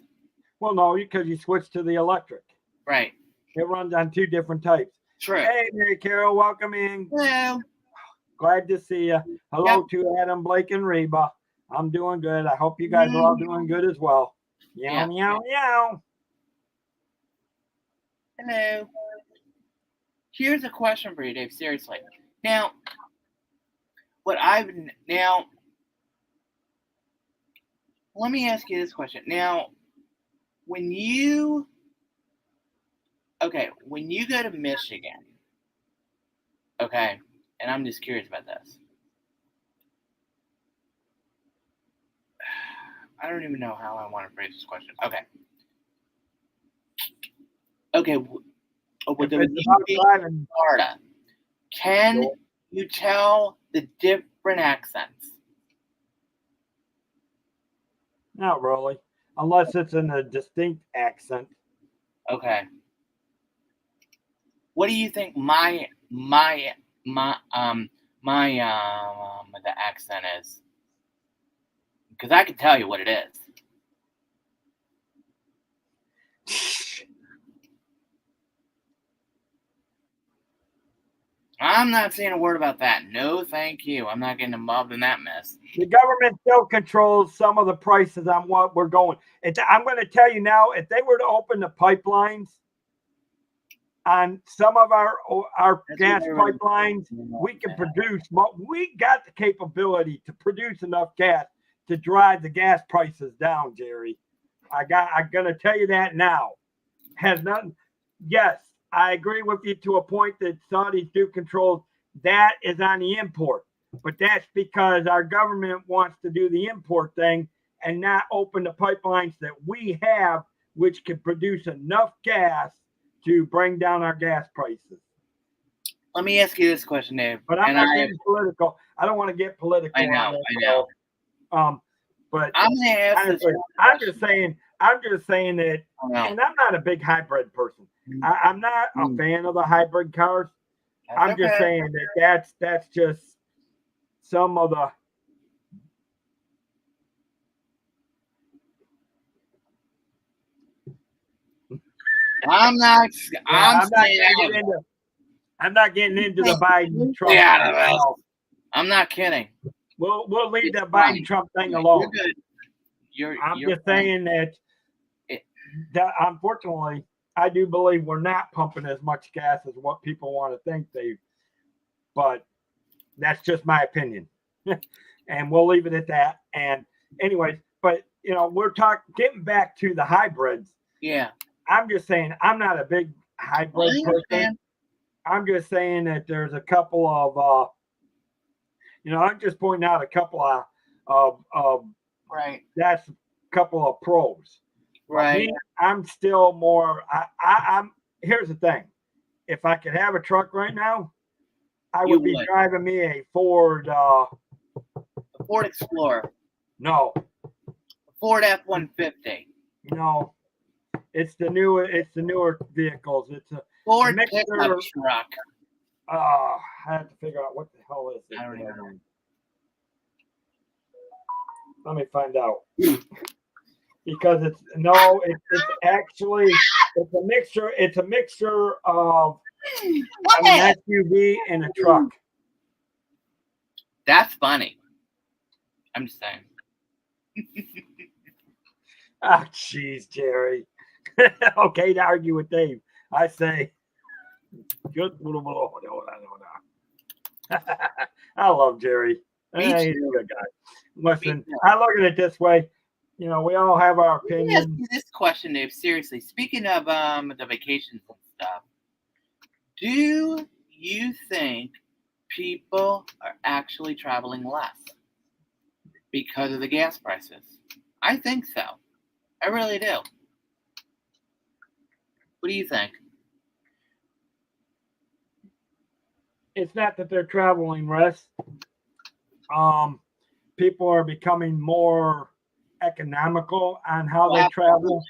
[SPEAKER 1] Well, no, because you switch to the electric.
[SPEAKER 2] Right.
[SPEAKER 1] It runs on two different types.
[SPEAKER 2] True.
[SPEAKER 1] Hey, Mary Carol, welcome in.
[SPEAKER 2] Hello.
[SPEAKER 1] Glad to see you. Hello to Adam, Blake, and Reba. I'm doing good. I hope you guys are all doing good as well. Meow, meow, meow.
[SPEAKER 2] Hello. Here's a question for you, Dave. Seriously. Now, let me ask you this question. Now, when you go to Michigan, okay, and I'm just curious about this. I don't even know how I want to phrase this question. Okay. With the Florida, can you tell the different accents?
[SPEAKER 1] Not really, unless it's in a distinct accent.
[SPEAKER 2] Okay. What do you think my the accent is? Because I can tell you what it is. I'm not saying a word about that. No, thank you. I'm not getting involved in that mess.
[SPEAKER 1] The government still controls some of the prices on what we're going. I'm going to tell you now, if they were to open the pipelines on some of our gas pipelines, we can produce. We got the capability to produce enough gas to drive the gas prices down, Jerry. I'm going to tell you that now. Has nothing. Yes. I agree with you to a point that Saudis do control. That is on the import. But that's because our government wants to do the import thing and not open the pipelines that we have, which can produce enough gas to bring down our gas prices.
[SPEAKER 2] Let me ask you this question, Dave.
[SPEAKER 1] But I'm not getting political. I don't want to get political.
[SPEAKER 2] I know.
[SPEAKER 1] But
[SPEAKER 2] I'm going to ask
[SPEAKER 1] honestly, I'm just saying that, and I'm not a big hybrid person. I'm not a fan of the hybrid cars. I'm just saying that's just some of the. I'm not I'm not getting into the Biden Trump
[SPEAKER 2] Yeah,
[SPEAKER 1] thing.
[SPEAKER 2] that's-
[SPEAKER 1] No.
[SPEAKER 2] I'm not kidding.
[SPEAKER 1] We'll leave
[SPEAKER 2] It's
[SPEAKER 1] the
[SPEAKER 2] fine.
[SPEAKER 1] Biden Trump thing
[SPEAKER 2] You're
[SPEAKER 1] alone.
[SPEAKER 2] good.
[SPEAKER 1] I'm
[SPEAKER 2] You're
[SPEAKER 1] just
[SPEAKER 2] fine.
[SPEAKER 1] saying that unfortunately, I do believe we're not pumping as much gas as what people want to think but that's just my opinion. And we'll leave it at that. And anyways, but we're getting back to the hybrids.
[SPEAKER 2] Yeah.
[SPEAKER 1] I'm just saying I'm not a big hybrid person. I'm just saying that there's a couple of I'm just pointing out a couple of
[SPEAKER 2] Right.
[SPEAKER 1] that's a couple of pros.
[SPEAKER 2] Right.
[SPEAKER 1] Me, I'm still more. I'm. Here's the thing: if I could have a truck right now, I would be driving me a Ford.
[SPEAKER 2] A Ford Explorer.
[SPEAKER 1] No.
[SPEAKER 2] A Ford F-150.
[SPEAKER 1] No. It's the newer vehicles. It's a
[SPEAKER 2] Ford
[SPEAKER 1] mixer,
[SPEAKER 2] pickup truck.
[SPEAKER 1] I have to figure out what the hell is it.
[SPEAKER 2] I don't even know.
[SPEAKER 1] Let me find out. Because it's actually it's a mixture. It's a mixture of an SUV and a truck.
[SPEAKER 2] That's funny. I'm just saying.
[SPEAKER 1] Oh, jeez, Jerry. Okay, to argue with Dave, I say, good. I love Jerry. He's a good guy. Listen, I look at it this way. We all have our opinions.
[SPEAKER 2] Let me ask you this question, Dave. Seriously, speaking of the vacations and stuff, do you think people are actually traveling less because of the gas prices? I think so. I really do. What do you think?
[SPEAKER 1] It's not that they're traveling less. People are becoming more economical on how they travel.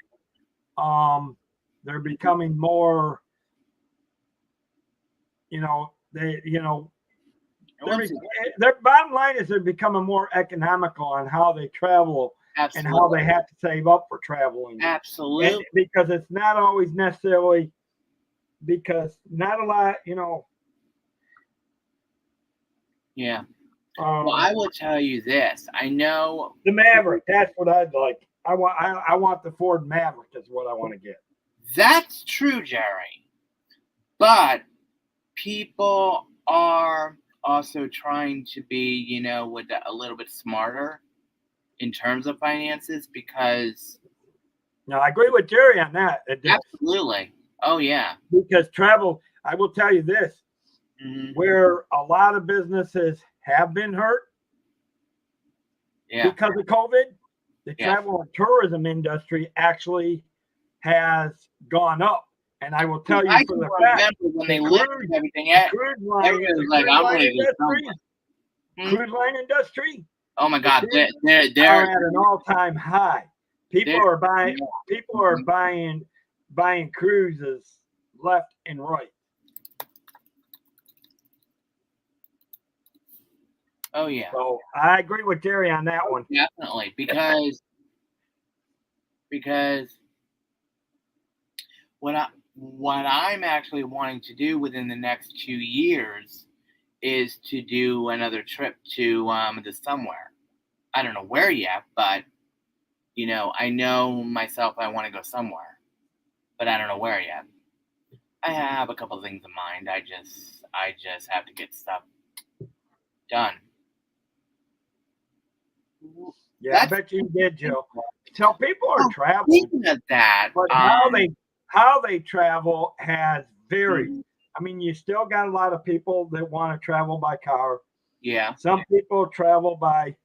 [SPEAKER 1] They're becoming more, their bottom line is they're becoming more economical on how they travel. Absolutely. And how they have to save up for traveling.
[SPEAKER 2] Absolutely.
[SPEAKER 1] And because it's not always necessarily, because not a lot,
[SPEAKER 2] Yeah. Well, I will tell you this. I know
[SPEAKER 1] the Maverick. That's what I'd like. I want the Ford Maverick. Is what I want to get.
[SPEAKER 2] That's true, Jerry. But people are also trying to be, with a little bit smarter in terms of finances because.
[SPEAKER 1] No, I agree with Jerry on that.
[SPEAKER 2] Absolutely. Oh yeah.
[SPEAKER 1] Because travel, I will tell you this.
[SPEAKER 2] Mm-hmm.
[SPEAKER 1] Where a lot of businesses have been hurt because of COVID, the travel and tourism industry actually has gone up. And I will tell you for the fact
[SPEAKER 2] when they lifted everything at
[SPEAKER 1] cruise line industry.
[SPEAKER 2] Oh my God, they're
[SPEAKER 1] at an all-time high. People are buying cruises left and right.
[SPEAKER 2] Oh yeah.
[SPEAKER 1] So I agree with Jerry on that one.
[SPEAKER 2] Definitely, because what I'm actually wanting to do within the next 2 years is to do another trip to the somewhere. I don't know where yet, but I know myself I want to go somewhere, but I don't know where yet. I have a couple of things in mind. I just have to get stuff done.
[SPEAKER 1] Yeah, I bet you did, Joe. So people are traveling.
[SPEAKER 2] Speaking of that,
[SPEAKER 1] but how they travel has varied. Mm-hmm. I mean, you still got a lot of people that want to travel by car.
[SPEAKER 2] Yeah.
[SPEAKER 1] Some people travel by.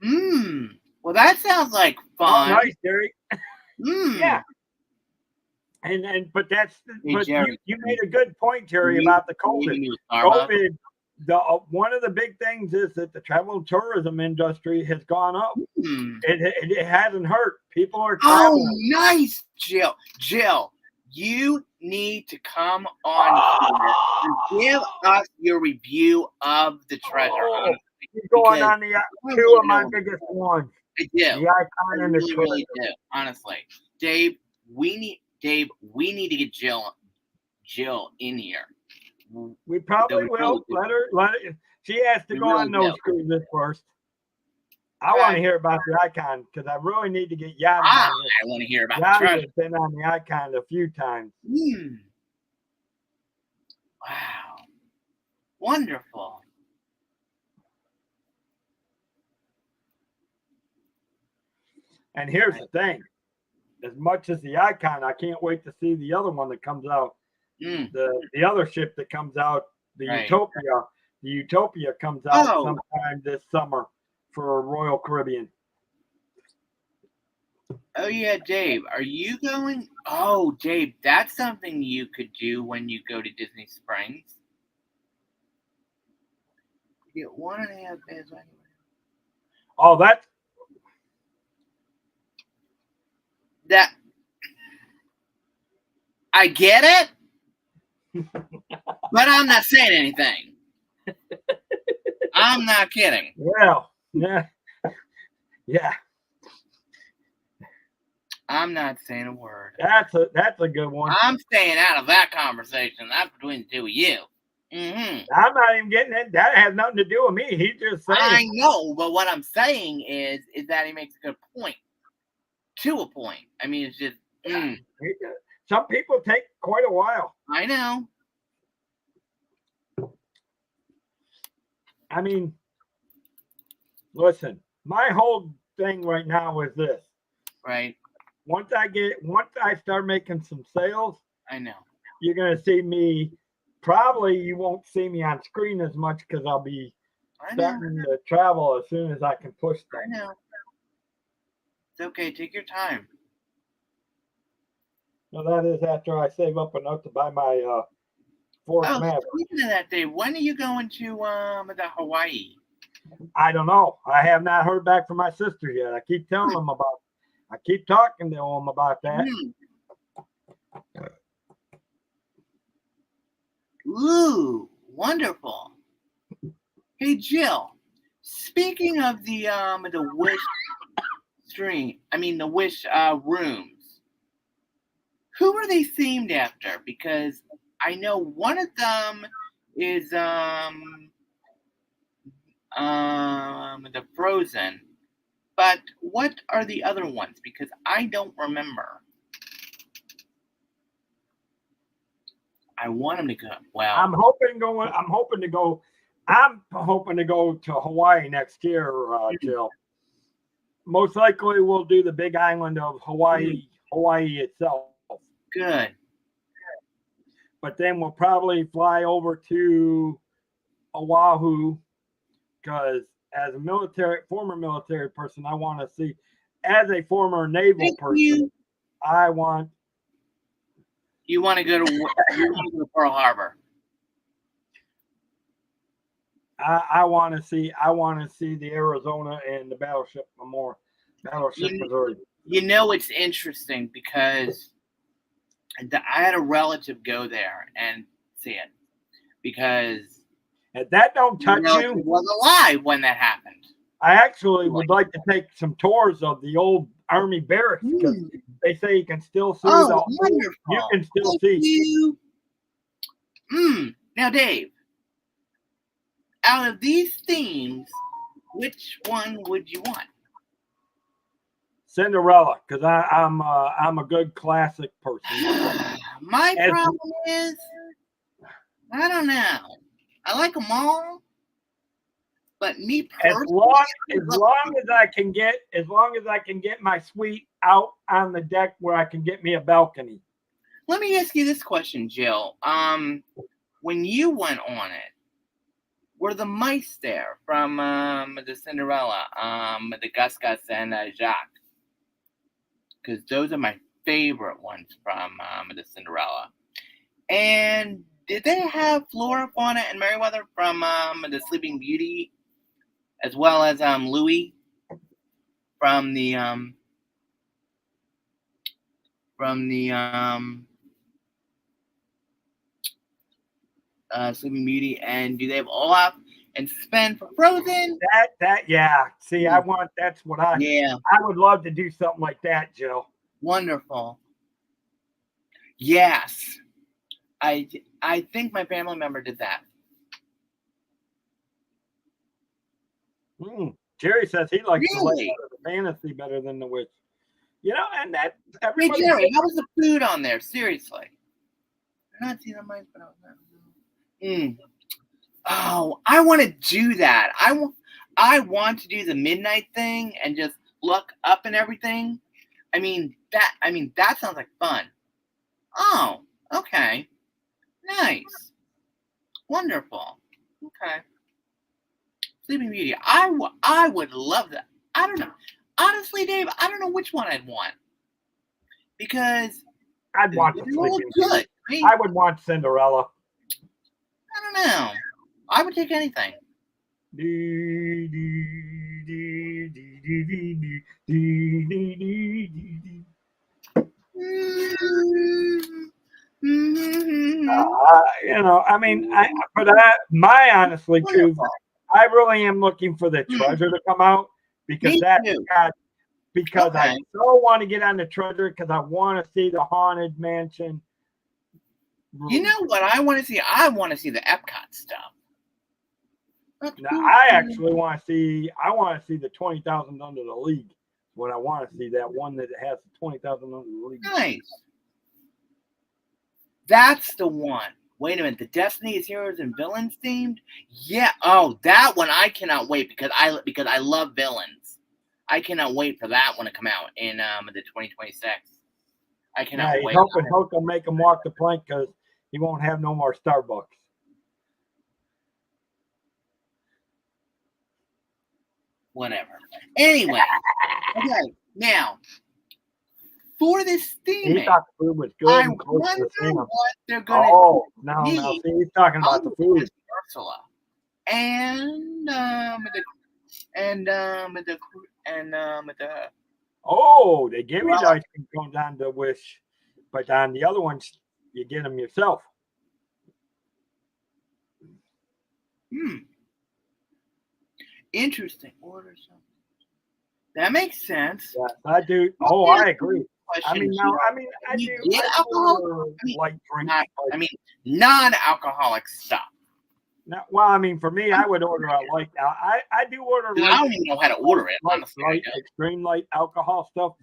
[SPEAKER 2] Well, that sounds like fun.
[SPEAKER 1] Oh, nice, Jerry. Yeah. But Jerry, you made a good point, Jerry, about the COVID. COVID. One of the big things is that the travel and tourism industry has gone up. It hasn't hurt. People are traveling.
[SPEAKER 2] Oh, nice, Jill. Jill, you need to come on here and give us your review of the treasure.
[SPEAKER 1] You're going on the two of my biggest ones.
[SPEAKER 2] I do.
[SPEAKER 1] The icon and the treasure.
[SPEAKER 2] Really do. Honestly, Dave, we need to get Jill Jill in here.
[SPEAKER 1] We probably will. Let her. She has to go on those cruises first. I want to hear about the Icon because I really need to get Yachty on here.
[SPEAKER 2] I want to hear about
[SPEAKER 1] Yachty
[SPEAKER 2] the treasure.
[SPEAKER 1] has been on the Icon a few times.
[SPEAKER 2] Wow. Wonderful.
[SPEAKER 1] And here's the thing. As much as the Icon, I can't wait to see the other one that comes out. The other ship that comes out, the Utopia. The Utopia comes out sometime this summer for Royal Caribbean.
[SPEAKER 2] Oh, yeah, Dave. Are you going? Oh, Dave, that's something you could do when you go to Disney Springs. You get 1.5 days anyway.
[SPEAKER 1] Oh, that.
[SPEAKER 2] I get it, but I'm not saying anything. I'm not kidding.
[SPEAKER 1] Well, yeah.
[SPEAKER 2] I'm not saying a word.
[SPEAKER 1] That's a good one.
[SPEAKER 2] I'm staying out of that conversation. That's between the two of you.
[SPEAKER 1] I'm not even getting it. That has nothing to do with me. He's just saying.
[SPEAKER 2] I know, but what I'm saying is that he makes a good point. To a point. I mean, it's just.
[SPEAKER 1] Some people take quite a while.
[SPEAKER 2] I know.
[SPEAKER 1] I mean, listen, my whole thing right now is this.
[SPEAKER 2] Right.
[SPEAKER 1] Once I start making some sales,
[SPEAKER 2] I know.
[SPEAKER 1] You're going to see me. Probably you won't see me on screen as much because I'll be starting to travel as soon as I can push things.
[SPEAKER 2] I know. It's okay. Take your time.
[SPEAKER 1] Well, that is after I save up enough to buy my fourth Maverick.
[SPEAKER 2] Speaking of that, Dave, when are you going to the Hawaii?
[SPEAKER 1] I don't know. I have not heard back from my sister yet. I keep telling them about. I keep talking to them about that.
[SPEAKER 2] Ooh, wonderful. Hey, Jill. Speaking of the Wish the Wish rooms. Who are they themed after? Because I know one of them is the Frozen, but what are the other ones? Because I don't remember. I want them to go. Well,
[SPEAKER 1] I'm hoping to go to Hawaii next year, Jill. Most likely, we'll do the big island of Hawaii itself.
[SPEAKER 2] Good.
[SPEAKER 1] But then we'll probably fly over to Oahu because as a former military person, I want to see. As a former naval person, I want.
[SPEAKER 2] You want to go to Pearl Harbor.
[SPEAKER 1] I want to see the Arizona and the Battleship Missouri.
[SPEAKER 2] You know, it's interesting because I had a relative go there and see it because
[SPEAKER 1] and that don't touch you.
[SPEAKER 2] Was alive when that happened.
[SPEAKER 1] I actually would like to take some tours of the old Army barracks because they say you can still see
[SPEAKER 2] wonderful.
[SPEAKER 1] You can still see.
[SPEAKER 2] Now, Dave, out of these themes, which one would you want?
[SPEAKER 1] Cinderella, because I'm a good classic person.
[SPEAKER 2] My problem is, I don't know. I like them all, but me personally,
[SPEAKER 1] as long as I can get my suite out on the deck where I can get me a balcony.
[SPEAKER 2] Let me ask you this question, Jill. When you went on it, were the mice there from the Cinderella, the Gus Gus and Jacques? Because those are my favorite ones from the Cinderella. And did they have Flora, Fauna, and Merryweather from the Sleeping Beauty, as well as Louis from the Sleeping Beauty? And do they have Olaf and Sven for Frozen?
[SPEAKER 1] Yeah. See, that's what I would love to do something like that, Jill.
[SPEAKER 2] Wonderful. Yes. I think my family member did that.
[SPEAKER 1] Jerry says he likes the
[SPEAKER 2] Really?
[SPEAKER 1] fantasy better than the Wish. And that
[SPEAKER 2] Hey
[SPEAKER 1] everybody.
[SPEAKER 2] Jerry, how was the food on there? Seriously. I'm not seeing the mice, but Oh, I want to do that. I want to do the midnight thing and just look up and everything. I mean that sounds like fun. Oh, okay. Nice. Wonderful. Okay. Sleeping Beauty. I would love that. I don't know. Honestly, Dave, I don't know which one I'd want. Because
[SPEAKER 1] I'd want the
[SPEAKER 2] they're all
[SPEAKER 1] Sleeping
[SPEAKER 2] good.
[SPEAKER 1] Beauty. I would want Cinderella.
[SPEAKER 2] I don't know. I would take anything.
[SPEAKER 1] My honestly truth, I really am looking for the treasure to come out because because I so want to get on the treasure because I want to see the Haunted Mansion.
[SPEAKER 2] You know what I want to see? I want to see the Epcot stuff.
[SPEAKER 1] Now, I actually want to see. I want to see the 20,000 Under the League. What I want to see, that one that has the 20,000 Under the League.
[SPEAKER 2] Nice. That's the one. Wait a minute. The Destiny is Heroes and Villains themed. Yeah. Oh, that one I cannot wait because I love villains. I cannot wait for that one to come out in the 2026. I cannot wait.
[SPEAKER 1] Hoping Hulk will make him walk the plank because he won't have no more Starbucks.
[SPEAKER 2] Whatever. Anyway, okay. Now, for this theme,
[SPEAKER 1] he thought the food was good.
[SPEAKER 2] I wonder what they're going to.
[SPEAKER 1] Oh no! See, he's talking about the food.
[SPEAKER 2] Ursula and the.
[SPEAKER 1] Oh, they give you the ice cream cones on the Wish, but on the other ones, you get them yourself.
[SPEAKER 2] Interesting. Order something. That makes sense.
[SPEAKER 1] Yeah, I do. Oh, I agree. I do.
[SPEAKER 2] Get alcohol?
[SPEAKER 1] Light drink.
[SPEAKER 2] Non-alcoholic stuff.
[SPEAKER 1] Now, for me, I would order a light. I do order.
[SPEAKER 2] I don't even know how to order it. Honestly,
[SPEAKER 1] extreme light alcohol stuff.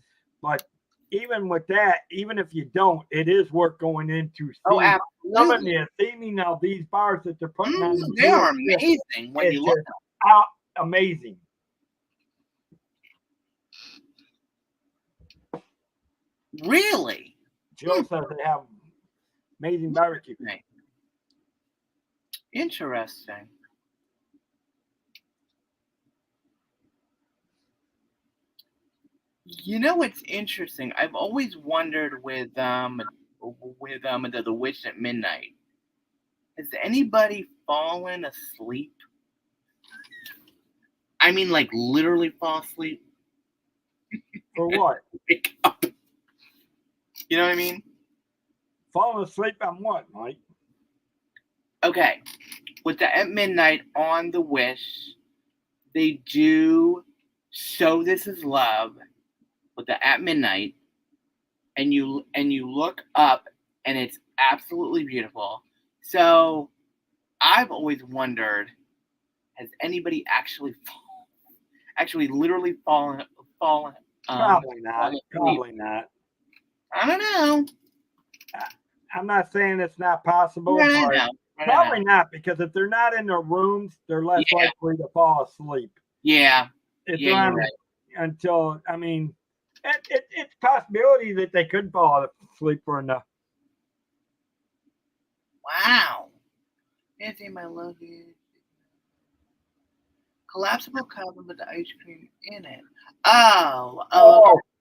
[SPEAKER 1] But even with that, even if you don't, it is worth going into.
[SPEAKER 2] Oh, absolutely.
[SPEAKER 1] See me now. These bars that they're putting on,
[SPEAKER 2] they are amazing when you look at them.
[SPEAKER 1] Amazing.
[SPEAKER 2] Really?
[SPEAKER 1] Jill says they have amazing barbecue.
[SPEAKER 2] Interesting. You know what's interesting? I've always wondered with the Wish at Midnight. Has anybody fallen asleep? I mean, like literally fall asleep.
[SPEAKER 1] For what?
[SPEAKER 2] Wake up. You know what I mean?
[SPEAKER 1] Falling asleep on what, Mike?
[SPEAKER 2] Okay. With the At Midnight on the Wish, they do So This Is Love with the At Midnight, and you look up and it's absolutely beautiful. So I've always wondered, has anybody actually literally fallen?
[SPEAKER 1] Probably not. Probably not.
[SPEAKER 2] I don't know.
[SPEAKER 1] I'm not saying it's not possible. Probably not, because if they're not in their rooms, they're less likely to fall asleep.
[SPEAKER 2] Yeah.
[SPEAKER 1] You're right. Until, it's a possibility that they could fall asleep for enough.
[SPEAKER 2] Wow. Can't my luggage. Collapsible cover with the ice cream in it. Oh.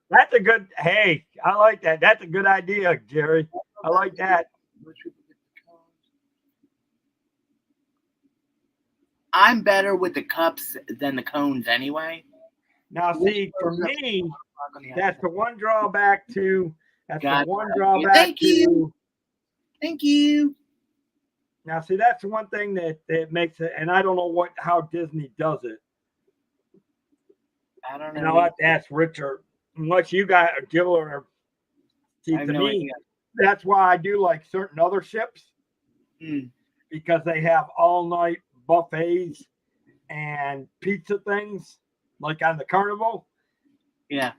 [SPEAKER 1] That's a good. Hey, I like that. That's a good idea, Jerry. I like that.
[SPEAKER 2] I'm better with the cups than the cones anyway.
[SPEAKER 1] Now, see, for me, that's the one drawback to.
[SPEAKER 2] Thank you.
[SPEAKER 1] Now, see, that's the one thing that makes it, and I don't know how Disney does it.
[SPEAKER 2] I don't know.
[SPEAKER 1] And I'll have to ask Richard, unless you got a Jill or. See, to me, that's why I do like certain other ships
[SPEAKER 2] Mm,
[SPEAKER 1] because they have all night buffets and pizza things like on the Carnival.
[SPEAKER 2] yeah.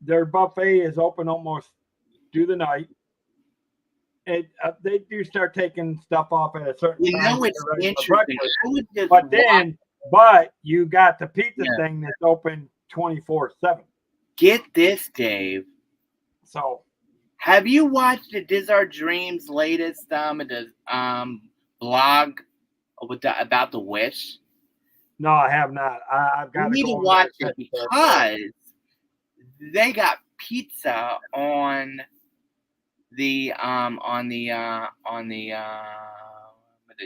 [SPEAKER 1] Their buffet is open almost through the night. They do start taking stuff off at a certain
[SPEAKER 2] You
[SPEAKER 1] time
[SPEAKER 2] know
[SPEAKER 1] to
[SPEAKER 2] it's
[SPEAKER 1] get ready for
[SPEAKER 2] interesting.
[SPEAKER 1] breakfast.
[SPEAKER 2] I would just
[SPEAKER 1] But
[SPEAKER 2] watch.
[SPEAKER 1] but you got the pizza
[SPEAKER 2] Yeah.
[SPEAKER 1] thing that's open 24/7.
[SPEAKER 2] Get this, Dave.
[SPEAKER 1] So
[SPEAKER 2] Have you watched the Diz Our Dreams latest blog about the Wish?
[SPEAKER 1] no, I have not. I've
[SPEAKER 2] You
[SPEAKER 1] got to
[SPEAKER 2] need
[SPEAKER 1] go
[SPEAKER 2] to
[SPEAKER 1] over there
[SPEAKER 2] watch
[SPEAKER 1] and
[SPEAKER 2] it
[SPEAKER 1] check that.
[SPEAKER 2] because they got pizza on the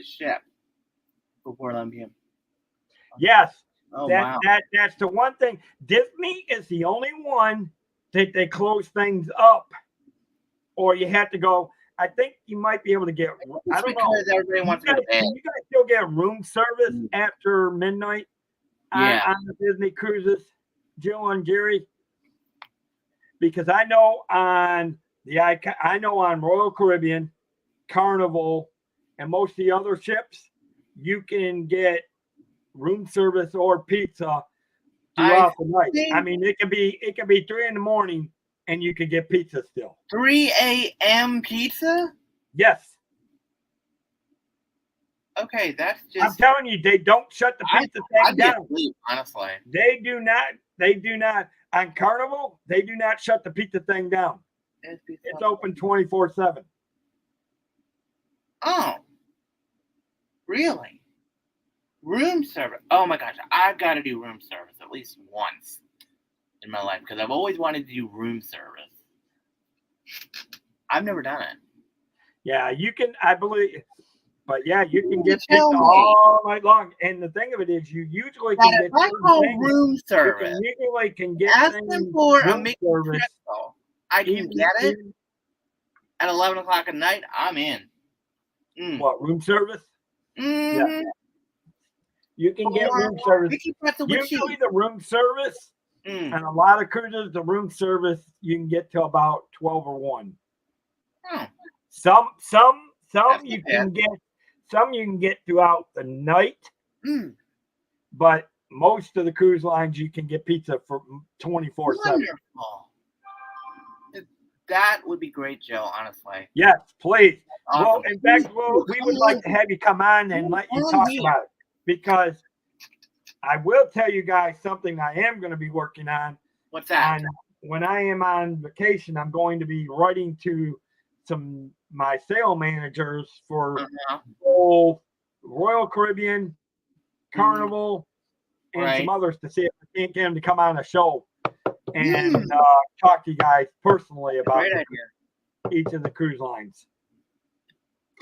[SPEAKER 2] ship before 11 p.m.
[SPEAKER 1] Yes,
[SPEAKER 2] Oh wow!
[SPEAKER 1] that's the one thing. Disney is the only one that they close things up, or you have to go. I think you might be able to get. I
[SPEAKER 2] It's
[SPEAKER 1] don't know.
[SPEAKER 2] because everybody wants to go to bed.
[SPEAKER 1] Can you guys still get room service after midnight
[SPEAKER 2] Yeah.
[SPEAKER 1] on the Disney cruises, Jill and Jerry? Because I know on Royal Caribbean, Carnival, and most of the other ships, you can get room service or pizza throughout the night. I mean, it could be 3 in the morning and you could get pizza still.
[SPEAKER 2] 3 a.m. pizza?
[SPEAKER 1] Yes.
[SPEAKER 2] Okay, that's just.
[SPEAKER 1] I'm telling you, they don't shut the pizza thing down.
[SPEAKER 2] Asleep, honestly.
[SPEAKER 1] They do not. On Carnival, they do not shut the pizza thing down. It's open 24/7.
[SPEAKER 2] Oh, really? Room service. Oh my gosh, I've got to do room service at least once in my life because I've always wanted to do room service. I've never done it.
[SPEAKER 1] Yeah, you can. I believe, but yeah, you can get pizza all night long. And the thing of it is, you usually can get
[SPEAKER 2] room service.
[SPEAKER 1] You usually can get
[SPEAKER 2] asking for a
[SPEAKER 1] room service.
[SPEAKER 2] I can get it at 11 o'clock at night. I'm in.
[SPEAKER 1] What, room service?
[SPEAKER 2] Mm-hmm.
[SPEAKER 1] Yeah. You can get room service. Usually the room service, and a lot of cruises, the room service you can get till about 12 or 1. Some you can get throughout the night, but most of the cruise lines you can get pizza for 24/7.
[SPEAKER 2] Wonderful. That would be great, Joe, honestly.
[SPEAKER 1] Yes, please.
[SPEAKER 2] Awesome.
[SPEAKER 1] Well, in fact, we would like to have you come on and let you talk about it, because I will tell you guys something I am going to be working on.
[SPEAKER 2] What's that?
[SPEAKER 1] When I am on vacation, I'm going to be writing to my sale managers for both Royal Caribbean, Carnival, and some others to see if we can't get them to come on a show and talk to you guys personally about each of the cruise lines.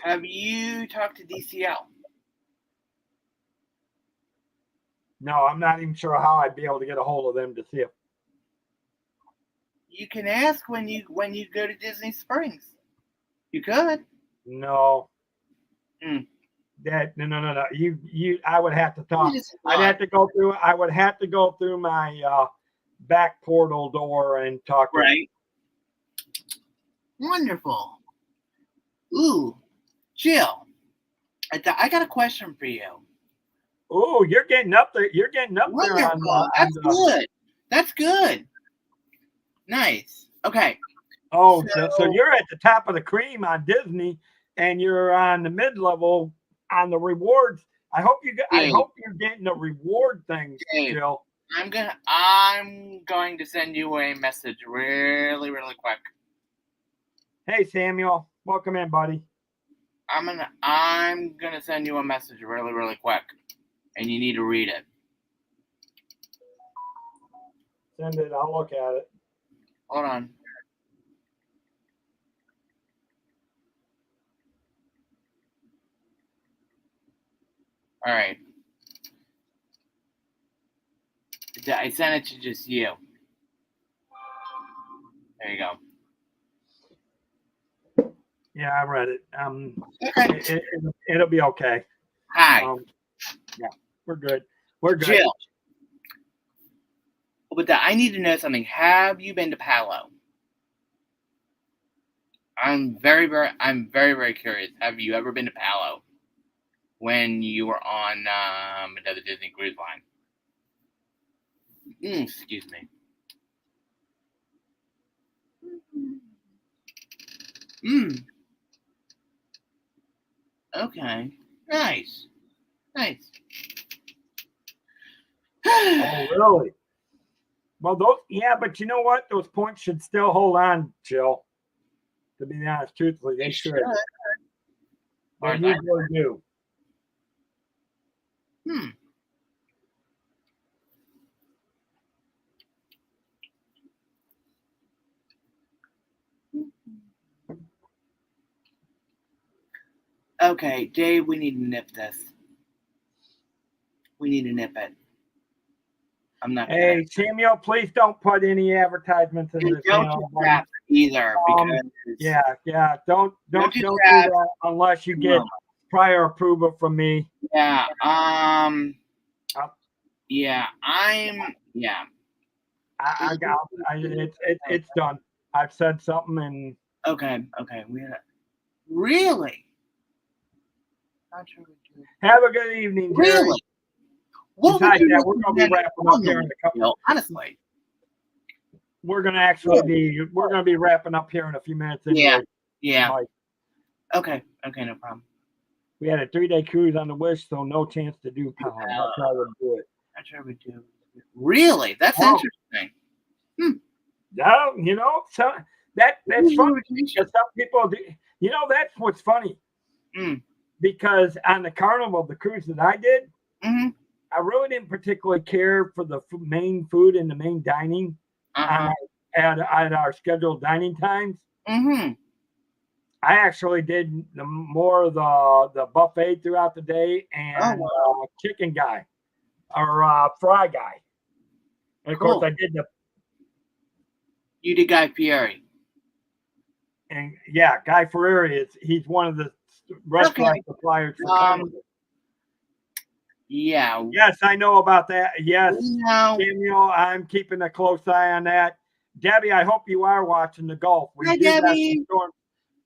[SPEAKER 2] Have you talked to DCL?
[SPEAKER 1] No, I'm not even sure how I'd be able to get a hold of them to see if.
[SPEAKER 2] You can ask when you go to Disney Springs. You could.
[SPEAKER 1] No. No. You. I would have to talk. I would have to go through my back portal door and talk.
[SPEAKER 2] Right. Wonderful. Ooh, Jill, I got a question for you.
[SPEAKER 1] Oh, you're getting up there. You're getting up there.
[SPEAKER 2] That's good. That's good. Nice. Okay.
[SPEAKER 1] Oh, so you're at the top of the cream on Disney, and you're on the mid-level on the rewards. I hope you're getting the reward things, Jill.
[SPEAKER 2] I'm going to send you a message really, really quick.
[SPEAKER 1] Hey, Samuel, welcome in, buddy.
[SPEAKER 2] I'm gonna send you a message really, really quick, and you need to read it.
[SPEAKER 1] Send it. I'll look at it.
[SPEAKER 2] Hold on. All right. I sent it to just you. There you go.
[SPEAKER 1] Yeah, I read it.
[SPEAKER 2] Okay.
[SPEAKER 1] It'll be okay.
[SPEAKER 2] Hi.
[SPEAKER 1] Yeah, we're good. We're good.
[SPEAKER 2] Jill. But I need to know something. Have you been to Palo? I'm very, very curious. Have you ever been to Palo when you were on another Disney cruise line? Excuse me. Okay. Nice.
[SPEAKER 1] Oh, really? Well, but you know what? Those points should still hold on, Jill. To be honest, truthfully, they should. They usually do.
[SPEAKER 2] Okay, Dave, we need to nip this. We need to nip it. I'm not.
[SPEAKER 1] Hey, Samuel, please don't put any advertisements in this channel.
[SPEAKER 2] Either, because
[SPEAKER 1] don't do that unless you get prior approval from me.
[SPEAKER 2] Yeah.
[SPEAKER 1] It's done. I've said something and
[SPEAKER 2] okay. Really?
[SPEAKER 1] Have a good evening, Jerry.
[SPEAKER 2] Really?
[SPEAKER 1] Besides that, we're going to be wrapping up here in a couple.
[SPEAKER 2] Honestly,
[SPEAKER 1] we're going to be wrapping up here in a few minutes. Anyway.
[SPEAKER 2] Yeah. Mike. Okay, no problem.
[SPEAKER 1] We had a 3-day cruise on the Wish, so no chance to do power. That's how we do it.
[SPEAKER 2] That's how we do. Really? That's interesting.
[SPEAKER 1] No, so that's funny. Because some people do. That's what's funny. Because on the Carnival, the cruise that I did, I really didn't particularly care for the main food and the main dining at our scheduled dining times. I actually did more of the buffet throughout the day and chicken guy or fry guy. And of course, I did
[SPEAKER 2] You did Guy Fieri.
[SPEAKER 1] And Guy Fieri he's one of the restaurant suppliers for Carnival.
[SPEAKER 2] Yeah.
[SPEAKER 1] Yes, I know about that. Yes, Samuel, I'm keeping a close eye on that. Debbie, I hope you are watching the Gulf.
[SPEAKER 2] Hi, Debbie.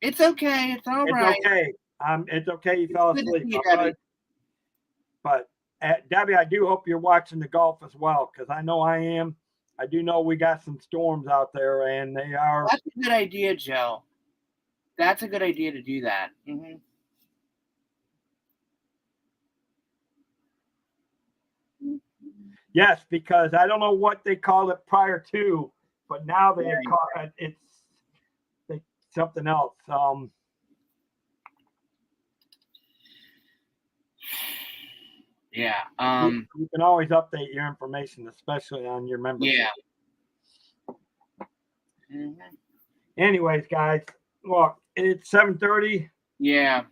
[SPEAKER 2] It's okay. It's all right.
[SPEAKER 1] It's okay. It's okay. You fell asleep. But Debbie, I do hope you're watching the Gulf as well, because I know I am. I do know we got some storms out there, and they are.
[SPEAKER 2] That's a good idea, Joe. That's a good idea to do that.
[SPEAKER 1] Yes, because I don't know what they called it prior to, but now they call it's something else.
[SPEAKER 2] You
[SPEAKER 1] can always update your information, especially on your membership. Anyways, guys, look, it's 7:30.
[SPEAKER 2] Yeah.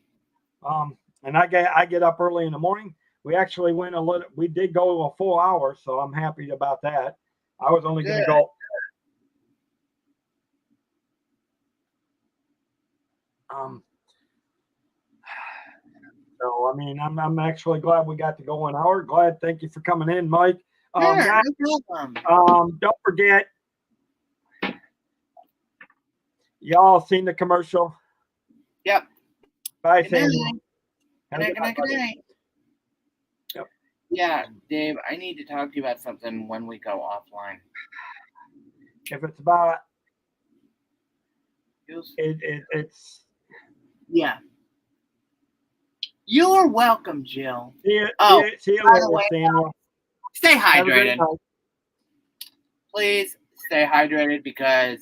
[SPEAKER 1] And I get up early in the morning. We actually we did go a full hour, so I'm happy about that. I was only going to go. So, I mean, I'm actually glad we got to go an hour. Glad. Thank you for coming in, Mike. Guys, don't forget, y'all seen the commercial?
[SPEAKER 2] Yep.
[SPEAKER 1] Bye, Sandy.
[SPEAKER 2] Good night. Yep. Yeah, Dave, I need to talk to you about something when we go offline.
[SPEAKER 1] If it's about it's
[SPEAKER 2] You're welcome, Jill.
[SPEAKER 1] See you later, Samuel.
[SPEAKER 2] Stay hydrated. Please stay hydrated because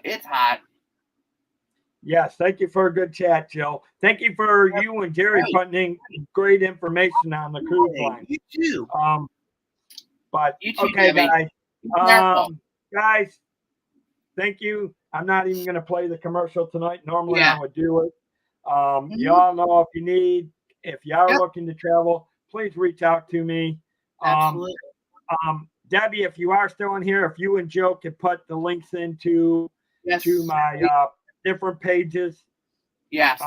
[SPEAKER 2] it's hot.
[SPEAKER 1] Yes, thank you for a good chat, Jill. Thank you for you and Jerry putting in great information on the cruise line.
[SPEAKER 2] You too.
[SPEAKER 1] But
[SPEAKER 2] you too,
[SPEAKER 1] okay,
[SPEAKER 2] Debbie.
[SPEAKER 1] Guys, thank you. I'm not even going to play the commercial tonight. Normally I would do it. Y'all know if you are looking to travel, please reach out to me.
[SPEAKER 2] Absolutely.
[SPEAKER 1] Debbie, if you are still in here, if you and Joe could put the links into to my different pages.
[SPEAKER 2] Yes.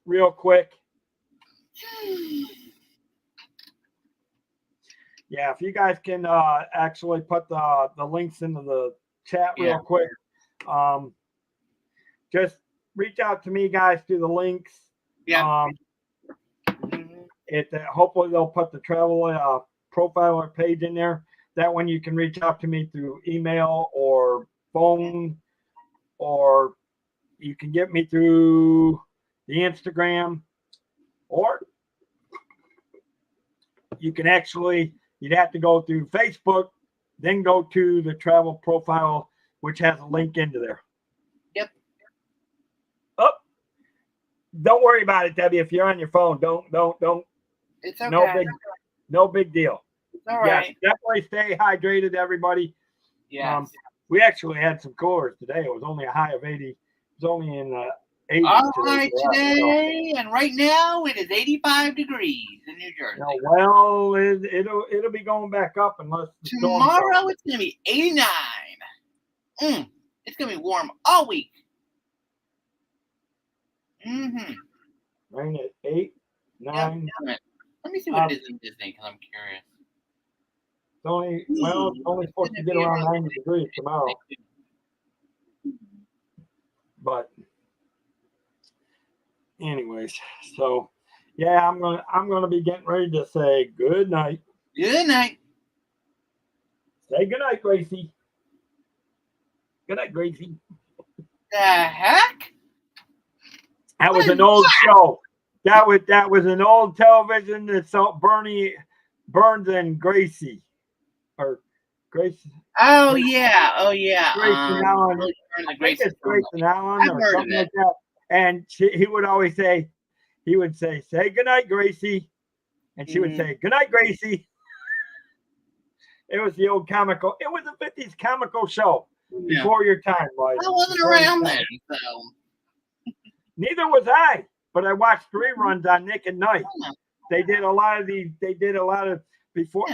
[SPEAKER 1] Real quick. Yeah, if you guys can actually put the links into the chat real quick. just reach out to me, guys, through the links.
[SPEAKER 2] Yeah.
[SPEAKER 1] Hopefully they'll put the travel profile or page in there. That one you can reach out to me through email or phone, or you can get me through the Instagram, or you can you'd have to go through Facebook, then go to the travel profile, which has a link into there.
[SPEAKER 2] Yep.
[SPEAKER 1] Oh, don't worry about it, Debbie. If you're on your phone, don't.
[SPEAKER 2] It's okay.
[SPEAKER 1] No big deal.
[SPEAKER 2] It's all right.
[SPEAKER 1] Yeah, definitely stay hydrated, everybody.
[SPEAKER 2] Yes.
[SPEAKER 1] We actually had some coolers today. It was only a high of 80. It was only in 80
[SPEAKER 2] all
[SPEAKER 1] today.
[SPEAKER 2] Right today, and right now it is 85 degrees in New Jersey.
[SPEAKER 1] Well, it'll be going back up unless
[SPEAKER 2] tomorrow it's gonna be 89. It's gonna be warm all week.
[SPEAKER 1] Rain at 8, 9.
[SPEAKER 2] Yep. Let me see what it is in Disney because I'm curious.
[SPEAKER 1] It's only supposed to get around 90 degrees tomorrow. But anyways, so yeah, I'm gonna be getting ready to say good night.
[SPEAKER 2] Good night.
[SPEAKER 1] Say good night, Gracie. Good night, Gracie.
[SPEAKER 2] The heck?
[SPEAKER 1] That was an old show. That was an old television that saw Burns and Gracie. Or Gracie.
[SPEAKER 2] Oh yeah.
[SPEAKER 1] Gracie Allen. I think it's Gracie Allen or something like that. And he would always say, say good night, Gracie. And she would say, good night, Gracie. It was the old comical. It was a 50s comical show before your time. Like,
[SPEAKER 2] I wasn't around then, so.
[SPEAKER 1] Neither was I, but I watched reruns on Nick at Night. They did a lot of before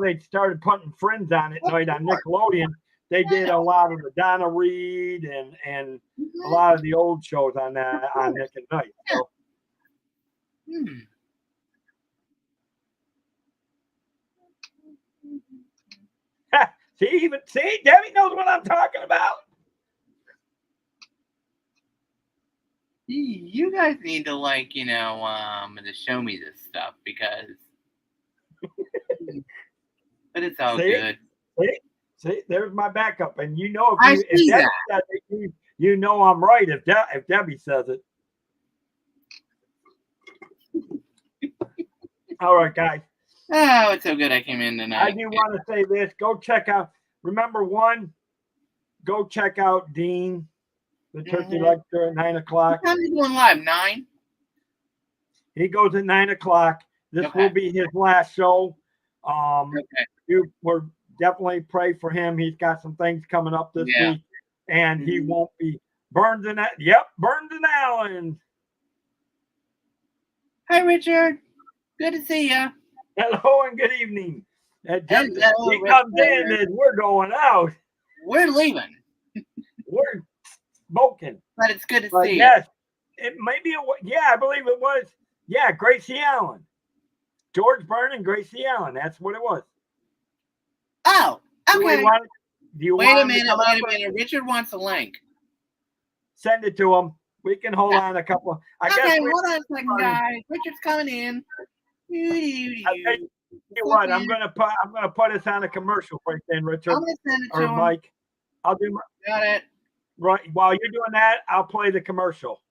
[SPEAKER 1] they started putting Friends on at night on Nickelodeon. They did a lot of the Donna Reed and a lot of the old shows on Nick at Night. So. See, Debbie knows what I'm talking about.
[SPEAKER 2] You guys need to to show me this stuff because, but it's all good.
[SPEAKER 1] See, there's my backup, and if Debbie says it, you know I'm right. If Debbie says it. All right, guys.
[SPEAKER 2] Oh, it's so good I came in tonight.
[SPEAKER 1] I do want to say this. Go check out. Remember, go check out Dean, the turkey lecture at 9 o'clock.
[SPEAKER 2] How's he going live? 9?
[SPEAKER 1] He goes at 9 o'clock. This will be his last show. We're definitely pray for him. He's got some things coming up this week, and he won't be Burns and Allen.
[SPEAKER 2] Hi, Richard. Good to see you.
[SPEAKER 1] Hello and good evening. He comes in and we're going out.
[SPEAKER 2] We're leaving.
[SPEAKER 1] We're smoking.
[SPEAKER 2] But it's good to see
[SPEAKER 1] you. It may be I believe it was. Yeah, Gracie Allen. George Byrne and Gracie Allen. That's what it was.
[SPEAKER 2] Oh, okay. Wait a
[SPEAKER 1] minute.
[SPEAKER 2] Richard wants a link.
[SPEAKER 1] Send it to him. We can hold on a couple.
[SPEAKER 2] Hold on a second, guys. Richard's coming in.
[SPEAKER 1] I tell you what, I'm gonna put us on a commercial right then, Richard.
[SPEAKER 2] I'm gonna send it to him.
[SPEAKER 1] Mike. I'll do.
[SPEAKER 2] Got it.
[SPEAKER 1] Right. While you're doing that, I'll play the commercial.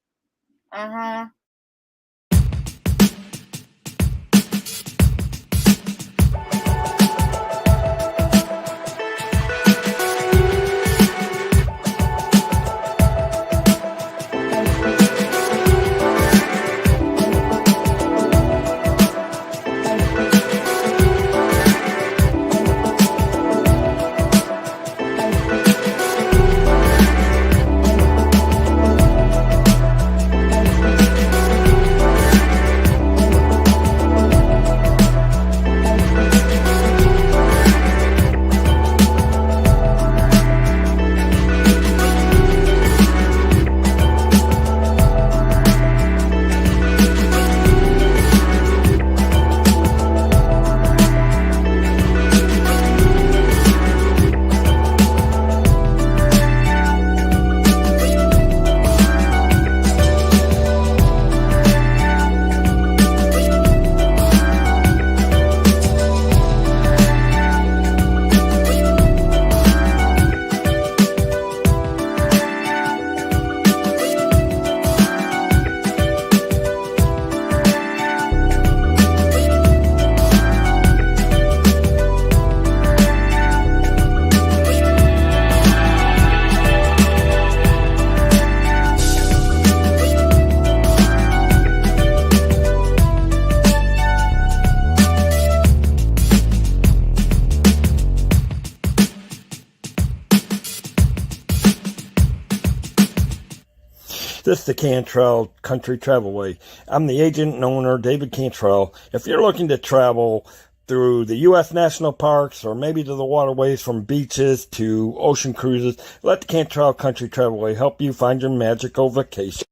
[SPEAKER 1] This is the Cantrell Country Travelway. I'm the agent and owner, David Cantrell. If you're looking to travel through the U.S. national parks or maybe to the waterways from beaches to ocean cruises, let the Cantrell Country Travelway help you find your magical vacation.